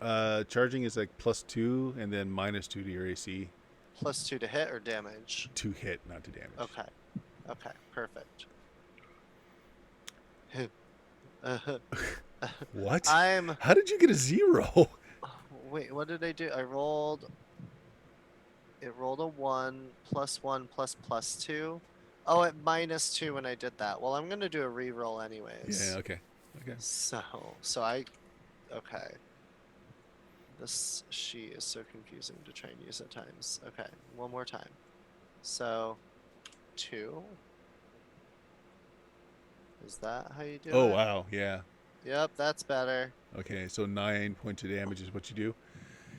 [SPEAKER 1] Charging is like +2 and then -2 to your AC
[SPEAKER 2] +2 to hit or damage?
[SPEAKER 1] to hit, not to damage.
[SPEAKER 2] Okay. Okay. Perfect.
[SPEAKER 1] What?
[SPEAKER 2] I'm.
[SPEAKER 1] How did you get a 0?
[SPEAKER 2] Wait. What did I do? I rolled. It rolled a 1 +1 +2. Oh, it -2 when I did that. Well, I'm gonna do a reroll anyways.
[SPEAKER 1] Yeah. Okay. Okay.
[SPEAKER 2] So I. Okay. This sheet is so confusing to try and use at times. Okay, one more time. So, 2. Is that how you do it?
[SPEAKER 1] Oh wow. Yeah.
[SPEAKER 2] Yep, that's better.
[SPEAKER 1] Okay. So 9 points of damage is what you do.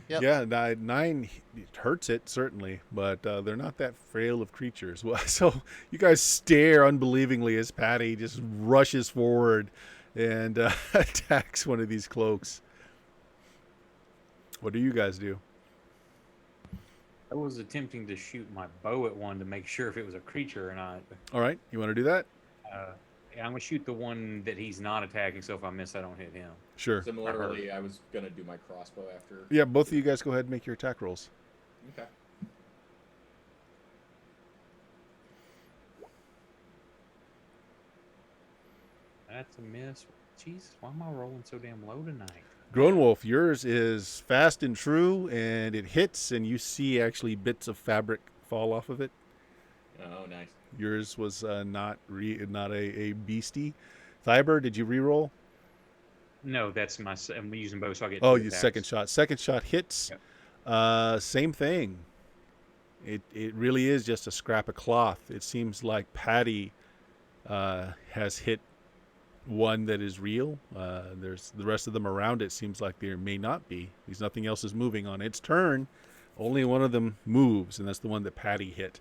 [SPEAKER 2] Yep.
[SPEAKER 1] Yeah. 9 hurts it certainly, but they're not that frail of creatures. Well, so you guys stare unbelievingly as Patty just rushes forward and attacks one of these cloaks. What do you guys do?
[SPEAKER 4] I was attempting to shoot my bow at one to make sure if it was a creature or not.
[SPEAKER 1] All right. You want to do that?
[SPEAKER 4] I'm going to shoot the one that he's not attacking, so if I miss, I don't hit him.
[SPEAKER 1] Sure.
[SPEAKER 3] Similarly, I was gonna do my crossbow after.
[SPEAKER 1] Yeah, both of you guys go ahead and make your attack rolls.
[SPEAKER 3] Okay.
[SPEAKER 4] That's a miss. Jeez, why am I rolling so damn low tonight?
[SPEAKER 1] Groanwolf, yours is fast and true, and it hits, and you see actually bits of fabric fall off of it.
[SPEAKER 3] Oh, nice.
[SPEAKER 1] Yours was not a beastie. Thiber, did you re-roll?
[SPEAKER 4] No, that's my. I'm using bow, so I get.
[SPEAKER 1] Oh,
[SPEAKER 4] two
[SPEAKER 1] your
[SPEAKER 4] attacks.
[SPEAKER 1] second shot. Second shot hits.
[SPEAKER 4] Yep.
[SPEAKER 1] Same thing. It really is just a scrap of cloth. It seems like Patty has hit one that is real. There's the rest of them around it seems like there may not be, because nothing else is moving on its turn. Only one of them moves, and that's the one that Patty hit.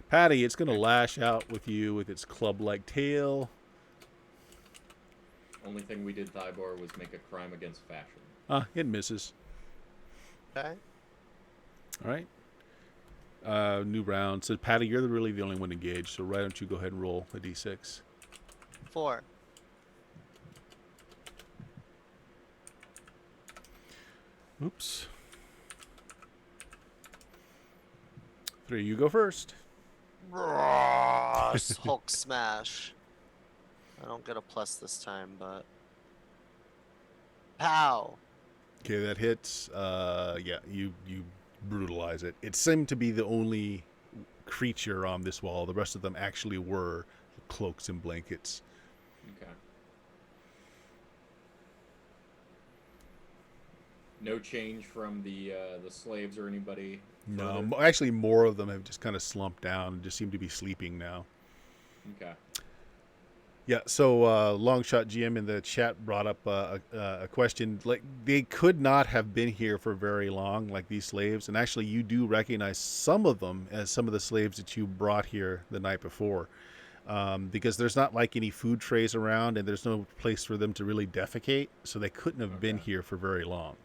[SPEAKER 1] Patty, it's going to lash out with you with its club-like tail.
[SPEAKER 3] Only thing we did, Thybor, was make a crime against fashion.
[SPEAKER 1] It misses.
[SPEAKER 2] Okay.
[SPEAKER 1] All right. New round. So Patty, you're really the only one engaged, so why don't you go ahead and roll a d6.
[SPEAKER 2] 4.
[SPEAKER 1] Oops. 3, you go first.
[SPEAKER 2] Hulk smash. I don't get a plus this time, but. Pow!
[SPEAKER 1] Okay, that hits. Yeah, you brutalize it. It seemed to be the only creature on this wall. The rest of them actually were cloaks and blankets.
[SPEAKER 3] Okay. No change from the slaves or anybody.
[SPEAKER 1] No,
[SPEAKER 3] further?
[SPEAKER 1] actually, more of them have just kind of slumped down and just seem to be sleeping now.
[SPEAKER 3] Okay.
[SPEAKER 1] Yeah, so Longshot GM in the chat brought up a question. Like, they could not have been here for very long, like these slaves. And actually, you do recognize some of them as some of the slaves that you brought here the night before. Because there's not like any food trays around, and there's no place for them to really defecate. So they couldn't have been here for very long.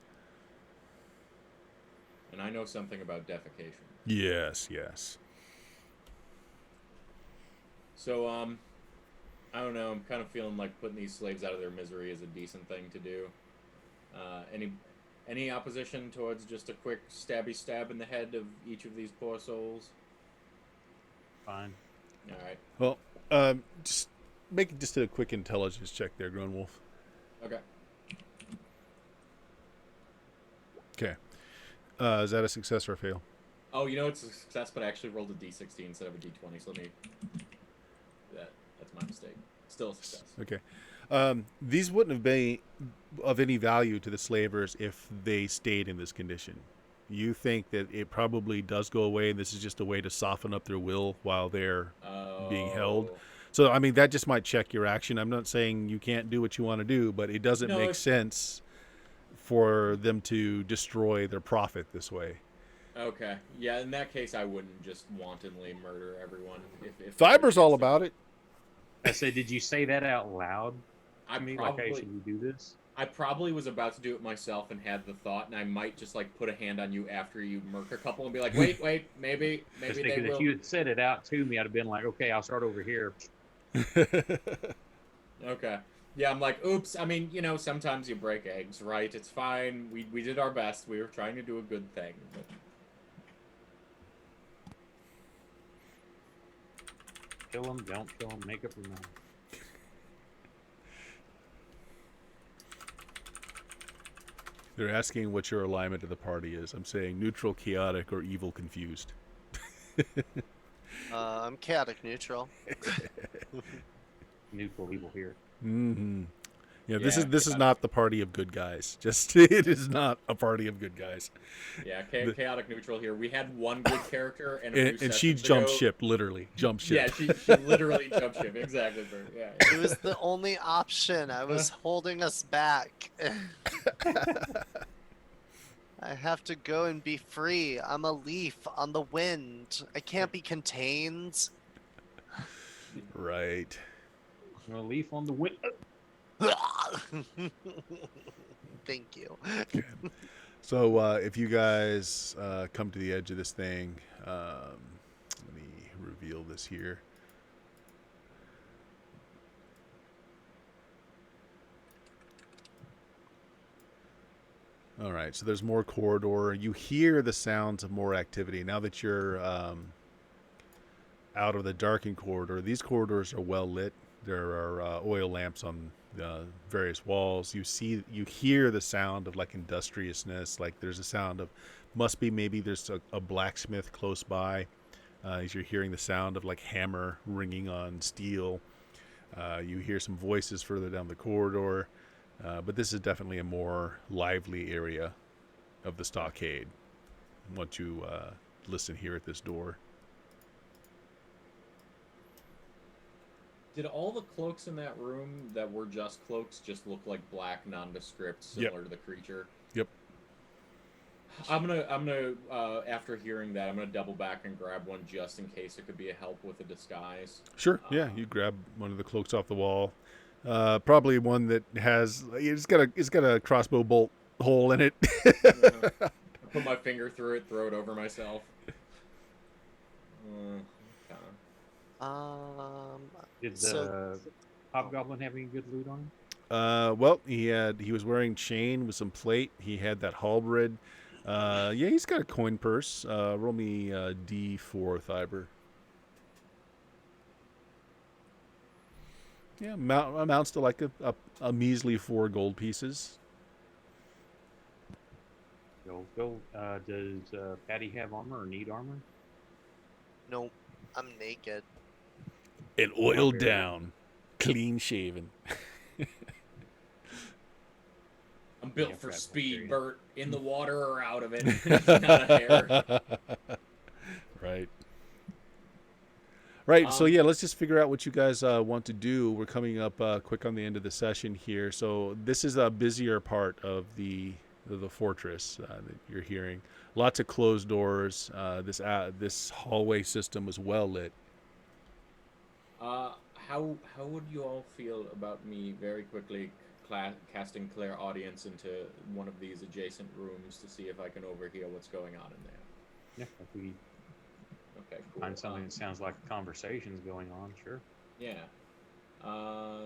[SPEAKER 3] And I know something about defecation.
[SPEAKER 1] Yes, yes.
[SPEAKER 3] So, I don't know. I'm kind of feeling like putting these slaves out of their misery is a decent thing to do. Any opposition towards just a quick stabby stab in the head of each of these poor souls?
[SPEAKER 4] Fine.
[SPEAKER 3] All right.
[SPEAKER 1] Well, just make just a quick intelligence check there, Grown Wolf.
[SPEAKER 3] Okay.
[SPEAKER 1] Okay. Is that a success or a fail?
[SPEAKER 3] Oh, you know it's a success, but I actually rolled a d16 instead of a d20, so let me... That's my mistake. Still a success.
[SPEAKER 1] Okay. These wouldn't have been of any value to the slavers if they stayed in this condition. You think that it probably does go away, and this is just a way to soften up their will while they're being held. So, I mean, that just might check your action. I'm not saying you can't do what you want to do, but it doesn't make sense for them to destroy their profit this way.
[SPEAKER 3] Okay. Yeah, in that case, I wouldn't just wantonly murder everyone. If
[SPEAKER 1] Fiber's all about it.
[SPEAKER 4] I said, did you say that out loud?
[SPEAKER 3] I
[SPEAKER 4] Like,
[SPEAKER 3] probably...
[SPEAKER 4] hey, should we do this?
[SPEAKER 3] I probably was about to do it myself and had the thought, and I might just like put a hand on you after you murk a couple and be like, wait, maybe
[SPEAKER 4] Just
[SPEAKER 3] they
[SPEAKER 4] thinking
[SPEAKER 3] will.
[SPEAKER 4] if you had said it out to me, I'd have been like, okay, I'll start over here.
[SPEAKER 3] Okay. Yeah, I'm like, oops. I mean, you know, sometimes you break eggs, right? It's fine. We did our best. We were trying to do a good thing. But...
[SPEAKER 4] Kill them, don't kill them, make up your mind.
[SPEAKER 1] They're asking what your alignment to the party is. I'm saying neutral, chaotic, or evil confused.
[SPEAKER 2] I'm chaotic neutral.
[SPEAKER 4] Neutral evil here.
[SPEAKER 1] Mm-hmm. Yeah, this
[SPEAKER 3] Yeah,
[SPEAKER 1] is not the party of good guys. Just it is not a party of good guys.
[SPEAKER 3] Yeah, chaotic neutral here. We had one good character, and
[SPEAKER 1] she jumped ship, literally jumped ship.
[SPEAKER 3] Yeah, she literally jumped ship. Exactly. Yeah.
[SPEAKER 2] It was the only option. I was holding us back. I have to go and be free. I'm a leaf on the wind. I can't be contained.
[SPEAKER 1] Right.
[SPEAKER 4] A leaf on the wind.
[SPEAKER 2] Thank you.
[SPEAKER 1] Okay. So if you guys come to the edge of this thing, let me reveal this here. All right, so there's more corridor. You hear the sounds of more activity. Now that you're out of the darkened corridor, these corridors are well lit. There are oil lamps on various walls. You hear the sound of like industriousness. Like there's a sound of, maybe there's a blacksmith close by. As you're hearing the sound of like hammer ringing on steel. You hear some voices further down the corridor. But this is definitely a more lively area of the stockade once you listen here at this door.
[SPEAKER 3] Did all the cloaks in that room that were just cloaks just look like black, nondescript, similar to the creature?
[SPEAKER 1] Yep.
[SPEAKER 3] I'm gonna after hearing that, I'm gonna double back and grab one just in case it could be a help with a disguise.
[SPEAKER 1] Sure. Yeah, you grab one of the cloaks off the wall. Probably one that has it's got a crossbow bolt hole in it.
[SPEAKER 3] I put my finger through it, throw it over myself.
[SPEAKER 4] Did the hobgoblin have any good loot on him?
[SPEAKER 1] Well, he was wearing chain with some plate. He had that halberd. Yeah, he's got a coin purse. Roll me D4, Thyber. Yeah, amounts to like a measly 4 gold pieces.
[SPEAKER 4] Go. Does Patty have armor or need armor?
[SPEAKER 2] Nope. I'm naked.
[SPEAKER 1] And oiled down, clean shaven.
[SPEAKER 3] I'm built for speed, Bert. In the water or out of it. Not a hair.
[SPEAKER 1] Right. Right. So yeah, let's just figure out what you guys want to do. We're coming up quick on the end of the session here. So this is a busier part of the fortress that you're hearing. Lots of closed doors. This hallway system was well lit.
[SPEAKER 3] How would you all feel about me very quickly casting clairaudience into one of these adjacent rooms to see if I can overhear what's going on in there?
[SPEAKER 4] Yeah, if we
[SPEAKER 3] Okay, cool.
[SPEAKER 4] Find something that sounds like a conversation's going on. Sure.
[SPEAKER 3] Yeah.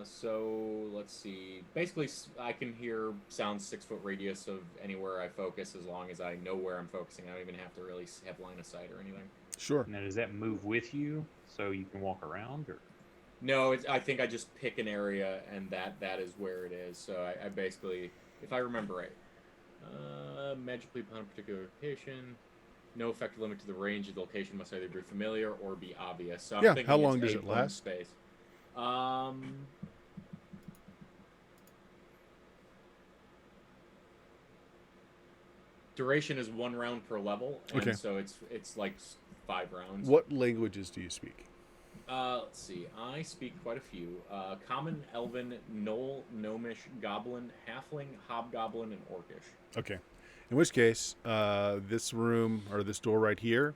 [SPEAKER 3] So let's see. Basically, I can hear sounds 6 foot radius of anywhere I focus as long as I know where I'm focusing. I don't even have to really have line of sight or anything.
[SPEAKER 1] Sure.
[SPEAKER 4] Now, does that move with you so you can walk around, or?
[SPEAKER 3] No, I think I just pick an area and that is where it is. So I basically, if I remember right, magically upon a particular location, no effective limit to the range of the location must either be familiar or be obvious. So I'm
[SPEAKER 1] Yeah,
[SPEAKER 3] thinking
[SPEAKER 1] how long
[SPEAKER 3] it's
[SPEAKER 1] does
[SPEAKER 3] a
[SPEAKER 1] it
[SPEAKER 3] point
[SPEAKER 1] last?
[SPEAKER 3] Space. Duration is 1 round per level, and
[SPEAKER 1] Okay.
[SPEAKER 3] so it's like 5 rounds.
[SPEAKER 1] What languages do you speak?
[SPEAKER 3] Let's see. I speak quite a few. Common, Elven, Knoll, Gnomish, Goblin, Halfling, Hobgoblin, and Orcish.
[SPEAKER 1] Okay. In which case, this room or this door right here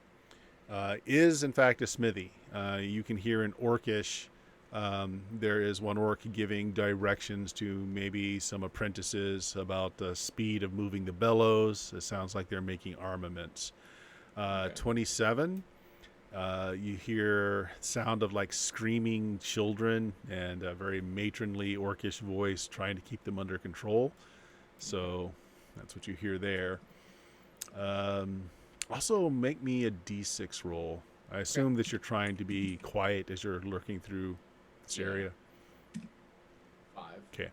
[SPEAKER 1] is in fact a smithy. You can hear in Orcish. There is one orc giving directions to maybe some apprentices about the speed of moving the bellows. It sounds like they're making armaments.
[SPEAKER 3] Okay.
[SPEAKER 1] 27. You hear sound of like screaming children and a very matronly orcish voice trying to keep them under control. So that's what you hear there. Also, make me a d6 roll. I assume that you're trying to be quiet as you're lurking through this
[SPEAKER 3] Yeah.
[SPEAKER 1] area.
[SPEAKER 3] 5.
[SPEAKER 1] Okay.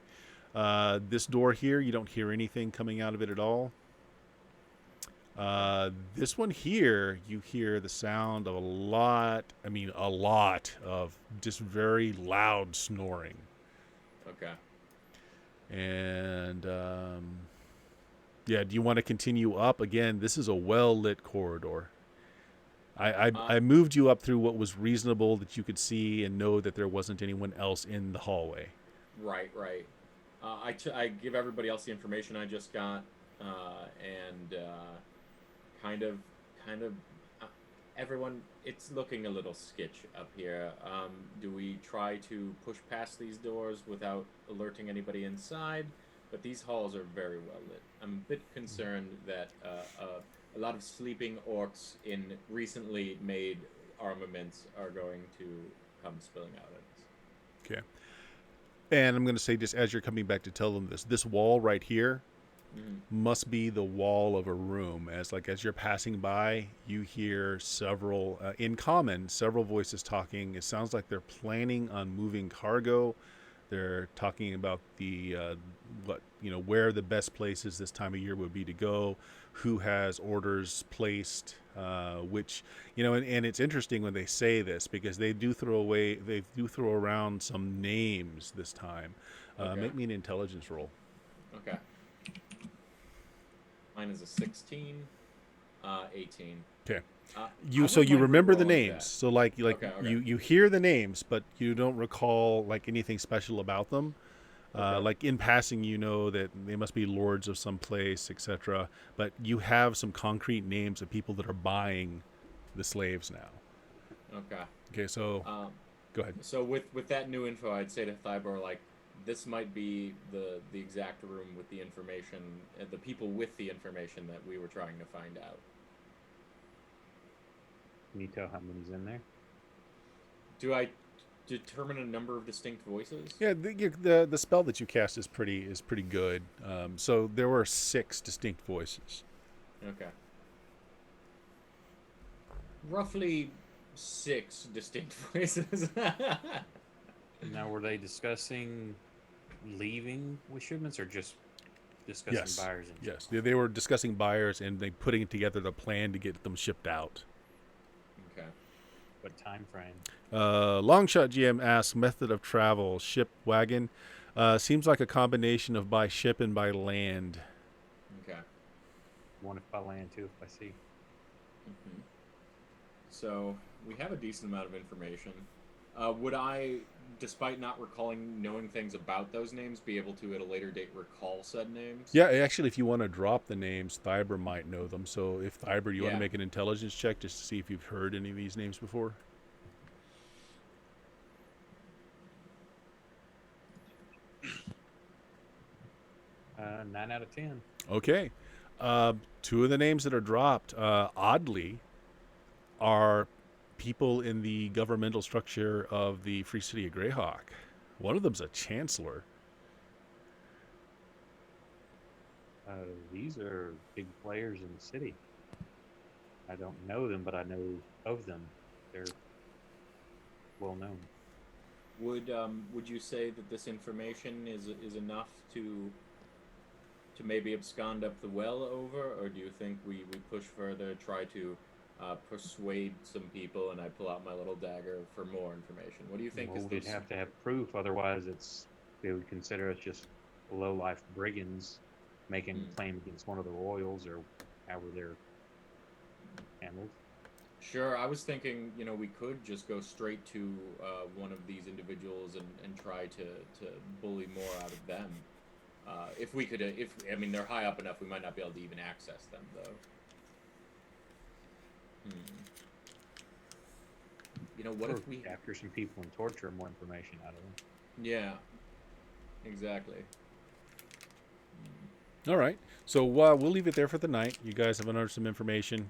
[SPEAKER 1] This door here, you don't hear anything coming out of it at all. This one here, you hear the sound of a lot of just very loud snoring.
[SPEAKER 3] Okay.
[SPEAKER 1] And yeah, do you want to continue up? Again, this is a well-lit corridor. I moved you up through what was reasonable that you could see and know that there wasn't anyone else in the hallway.
[SPEAKER 3] Right. I give everybody else the information I just got, and kind of, everyone. It's looking a little sketch up here. Do we try to push past these doors without alerting anybody inside? But these halls are very well lit. I'm a bit concerned that a lot of sleeping orcs in recently made armaments are going to come spilling out at us.
[SPEAKER 1] Okay. And I'm going to say, just as you're coming back to tell them this wall right here must be the wall of a room. As you're passing by, you hear several voices talking. It sounds like they're planning on moving cargo. They're talking about the where the best places this time of year would be to go, who has orders placed, which and it's interesting when they say this because they do throw around some names this time.
[SPEAKER 3] Okay.
[SPEAKER 1] Make me an intelligence roll.
[SPEAKER 3] Okay. Mine is a 16, 18.
[SPEAKER 1] Okay.
[SPEAKER 3] I
[SPEAKER 1] You
[SPEAKER 3] wouldn't mind
[SPEAKER 1] remember the
[SPEAKER 3] re-rolling
[SPEAKER 1] names.
[SPEAKER 3] that.
[SPEAKER 1] So
[SPEAKER 3] Okay.
[SPEAKER 1] you hear the names, but you don't recall like anything special about them.
[SPEAKER 3] Okay.
[SPEAKER 1] Like in passing, you know that they must be lords of some place, etc. But you have some concrete names of people that are buying the slaves now.
[SPEAKER 3] Okay.
[SPEAKER 1] Okay, so go ahead.
[SPEAKER 3] So with that new info, I'd say to Thybor, like, this might be the exact room with the information, the people with the information that we were trying to find out.
[SPEAKER 4] Can you tell how many's in there?
[SPEAKER 3] Do I determine a number of distinct voices?
[SPEAKER 1] Yeah, the spell that you cast is pretty good. So there were 6 distinct voices.
[SPEAKER 3] Okay. Roughly 6 distinct voices.
[SPEAKER 4] Now, were they discussing leaving with shipments or just discussing buyers?
[SPEAKER 1] Yes, they were discussing buyers and they putting together the plan to get them shipped out.
[SPEAKER 3] Okay.
[SPEAKER 4] What time frame?
[SPEAKER 1] Longshot GM asks, method of travel, ship, wagon. Seems like a combination of by ship and by land.
[SPEAKER 3] Okay.
[SPEAKER 4] One if by land, two if by sea.
[SPEAKER 3] Mm-hmm. So we have a decent amount of information. Would I, despite not knowing things about those names, be able to at a later date recall said names?
[SPEAKER 1] Yeah, actually, if you want to drop the names, Thybor might know them. So if Thybor, you want to make an intelligence check just to see if you've heard any of these names before?
[SPEAKER 4] Uh, 9 out of 10.
[SPEAKER 1] Okay. 2 of the names that are dropped, oddly, are people in the governmental structure of the Free City of Greyhawk. One of them's a chancellor.
[SPEAKER 4] These are big players in the city. I don't know them, but I know of them. They're well known.
[SPEAKER 3] Would you say that this information is enough to maybe abscond up the well over, or do you think we push further, try to persuade some people, and I pull out my little dagger for more information? What do you think?
[SPEAKER 4] Well, we'd have to have proof, otherwise they would consider us just low-life brigands making a claim against one of the royals, or however they're handled.
[SPEAKER 3] Sure, I was thinking, we could just go straight to one of these individuals and try to bully more out of them. If we could, they're high up enough, we might not be able to even access them, though. What if we
[SPEAKER 4] capture some people and torture more information out of them?
[SPEAKER 3] Yeah, exactly.
[SPEAKER 1] All right. So we'll leave it there for the night. You guys have unearthed some information.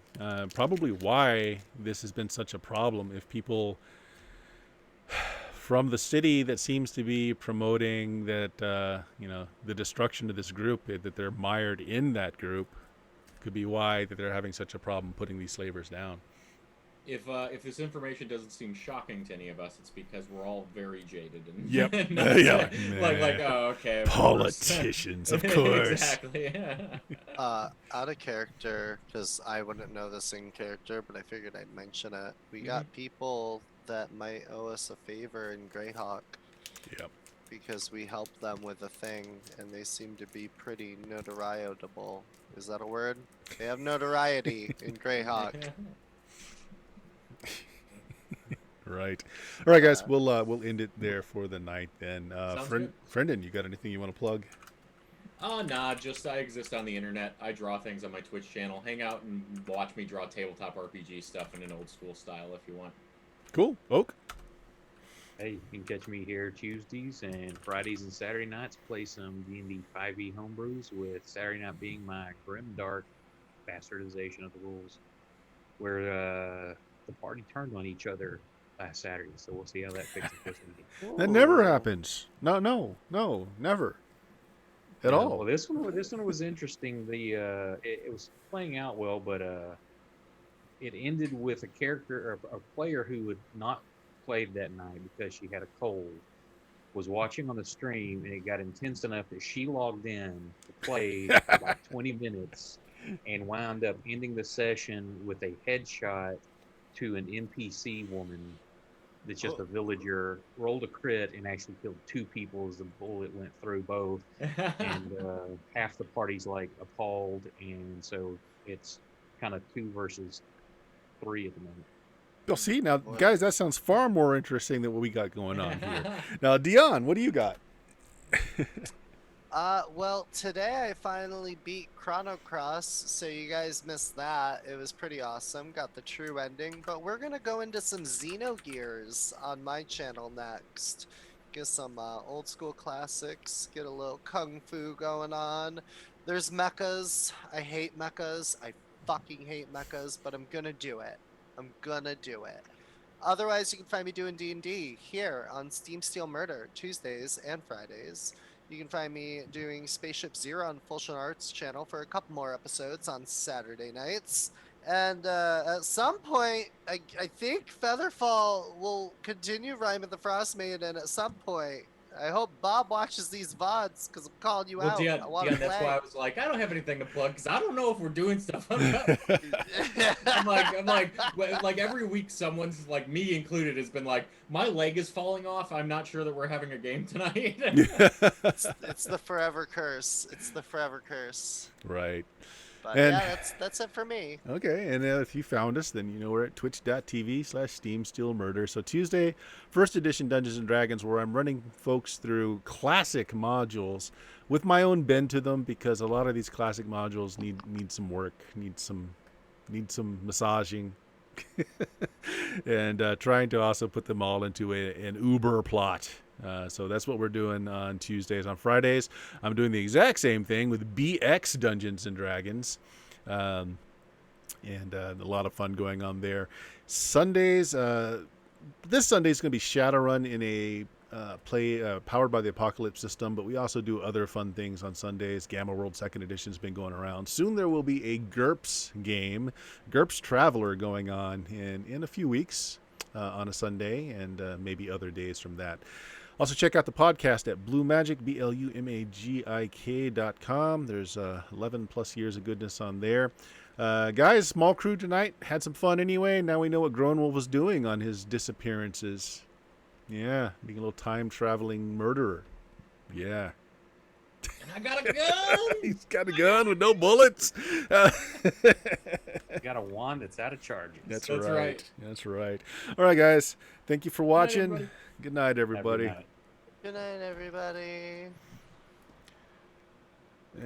[SPEAKER 1] Probably why this has been such a problem. If people from the city that seems to be promoting that, the destruction of this group, that they're mired in that group, could be why that they're having such a problem putting these slavers down.
[SPEAKER 3] If this information doesn't seem shocking to any of us, it's because we're all very jaded and
[SPEAKER 1] yep,
[SPEAKER 3] okay,
[SPEAKER 1] politicians, of course.
[SPEAKER 3] Exactly.
[SPEAKER 2] Out of character, because I wouldn't know this in character, but I figured I'd mention it. We got people that might owe us a favor in Greyhawk.
[SPEAKER 1] Yep.
[SPEAKER 2] Because we helped them with a thing, and they seem to be pretty notorietable. Is that a word? They have notoriety in Greyhawk.
[SPEAKER 1] Right. All right, guys. We'll end it there for the night then. Friendin, you got anything you want to plug?
[SPEAKER 3] Nah. Just I exist on the internet. I draw things on my Twitch channel. Hang out and watch me draw tabletop RPG stuff in an old school style if you want.
[SPEAKER 1] Cool. Oak.
[SPEAKER 4] Hey, you can catch me here Tuesdays and Fridays and Saturday nights. Play some D&D 5e homebrews, with Saturday night being my grim dark bastardization of the rules, where the party turned on each other last Saturday. So we'll see how that fixes this weekend.
[SPEAKER 1] That never happens. No, never. At all.
[SPEAKER 4] Well, this one was interesting. It was playing out well, but it ended with a character or a player who had not played that night because she had a cold, was watching on the stream, and it got intense enough that she logged in to play for like 20 minutes and wound up ending the session with a headshot to an NPC woman that's just a villager, rolled a crit and actually killed 2 people as the bullet went through both. And half the party's like appalled, and so it's kind of 2 versus 3 at the moment.
[SPEAKER 1] Well, see, now, guys, that sounds far more interesting than what we got going on here. Now, Dion, what do you got?
[SPEAKER 2] Well, today I finally beat Chrono Cross, so you guys missed that. It was pretty awesome. Got the true ending, but we're gonna go into some Xenogears on my channel next. Get some old school classics, get a little kung fu going on. There's mechas. I hate mechas. I fucking hate mechas, but I'm gonna do it. Otherwise, you can find me doing D&D here on Steam Steel Murder, Tuesdays and Fridays. You can find me doing Spaceship Zero on Fulcian Arts channel for a couple more episodes on Saturday nights. And at some point, I think Featherfall will continue Rime of the Frost Maiden at some point. I hope Bob watches these VODs, because I'm calling you out.
[SPEAKER 3] Dion, that's why I was like, I don't have anything to plug, because I don't know if we're doing stuff. I'm like every week someone's, like me included, has been like, my leg is falling off. I'm not sure that we're having a game tonight.
[SPEAKER 2] It's the forever curse.
[SPEAKER 1] Right.
[SPEAKER 2] But yeah, that's it for me.
[SPEAKER 1] Okay, and if you found us, then you know we're at twitch.tv/SteamSteelMurder. So Tuesday, first edition Dungeons & Dragons, where I'm running folks through classic modules with my own bend to them, because a lot of these classic modules need some work, need some massaging, and trying to also put them all into an Uber plot. So that's what we're doing on Tuesdays. On Fridays, I'm doing the exact same thing with BX Dungeons and Dragons. and a lot of fun going on there. Sundays, this Sunday is going to be Shadowrun in a powered by the Apocalypse system, but we also do other fun things on Sundays. Gamma World Second Edition has been going around. Soon there will be a GURPS game, GURPS Traveler, going on in a few weeks on a Sunday, and maybe other days from that. Also, check out the podcast at BlueMagic, BLUMAGIK.com. There's 11 plus years of goodness on there. Guys, small crew tonight. Had some fun anyway. Now we know what Groenwolf was doing on his disappearances. Yeah, being a little time-traveling murderer. Yeah.
[SPEAKER 3] And I got a gun!
[SPEAKER 1] He's got a gun with no bullets.
[SPEAKER 4] Got a wand that's out of charges.
[SPEAKER 1] That's
[SPEAKER 3] That's
[SPEAKER 1] right.
[SPEAKER 3] right.
[SPEAKER 1] That's right. All right, guys. Thank you for watching.
[SPEAKER 3] everybody.
[SPEAKER 1] Good night, everybody.
[SPEAKER 4] Have a good night.
[SPEAKER 2] Good night, everybody.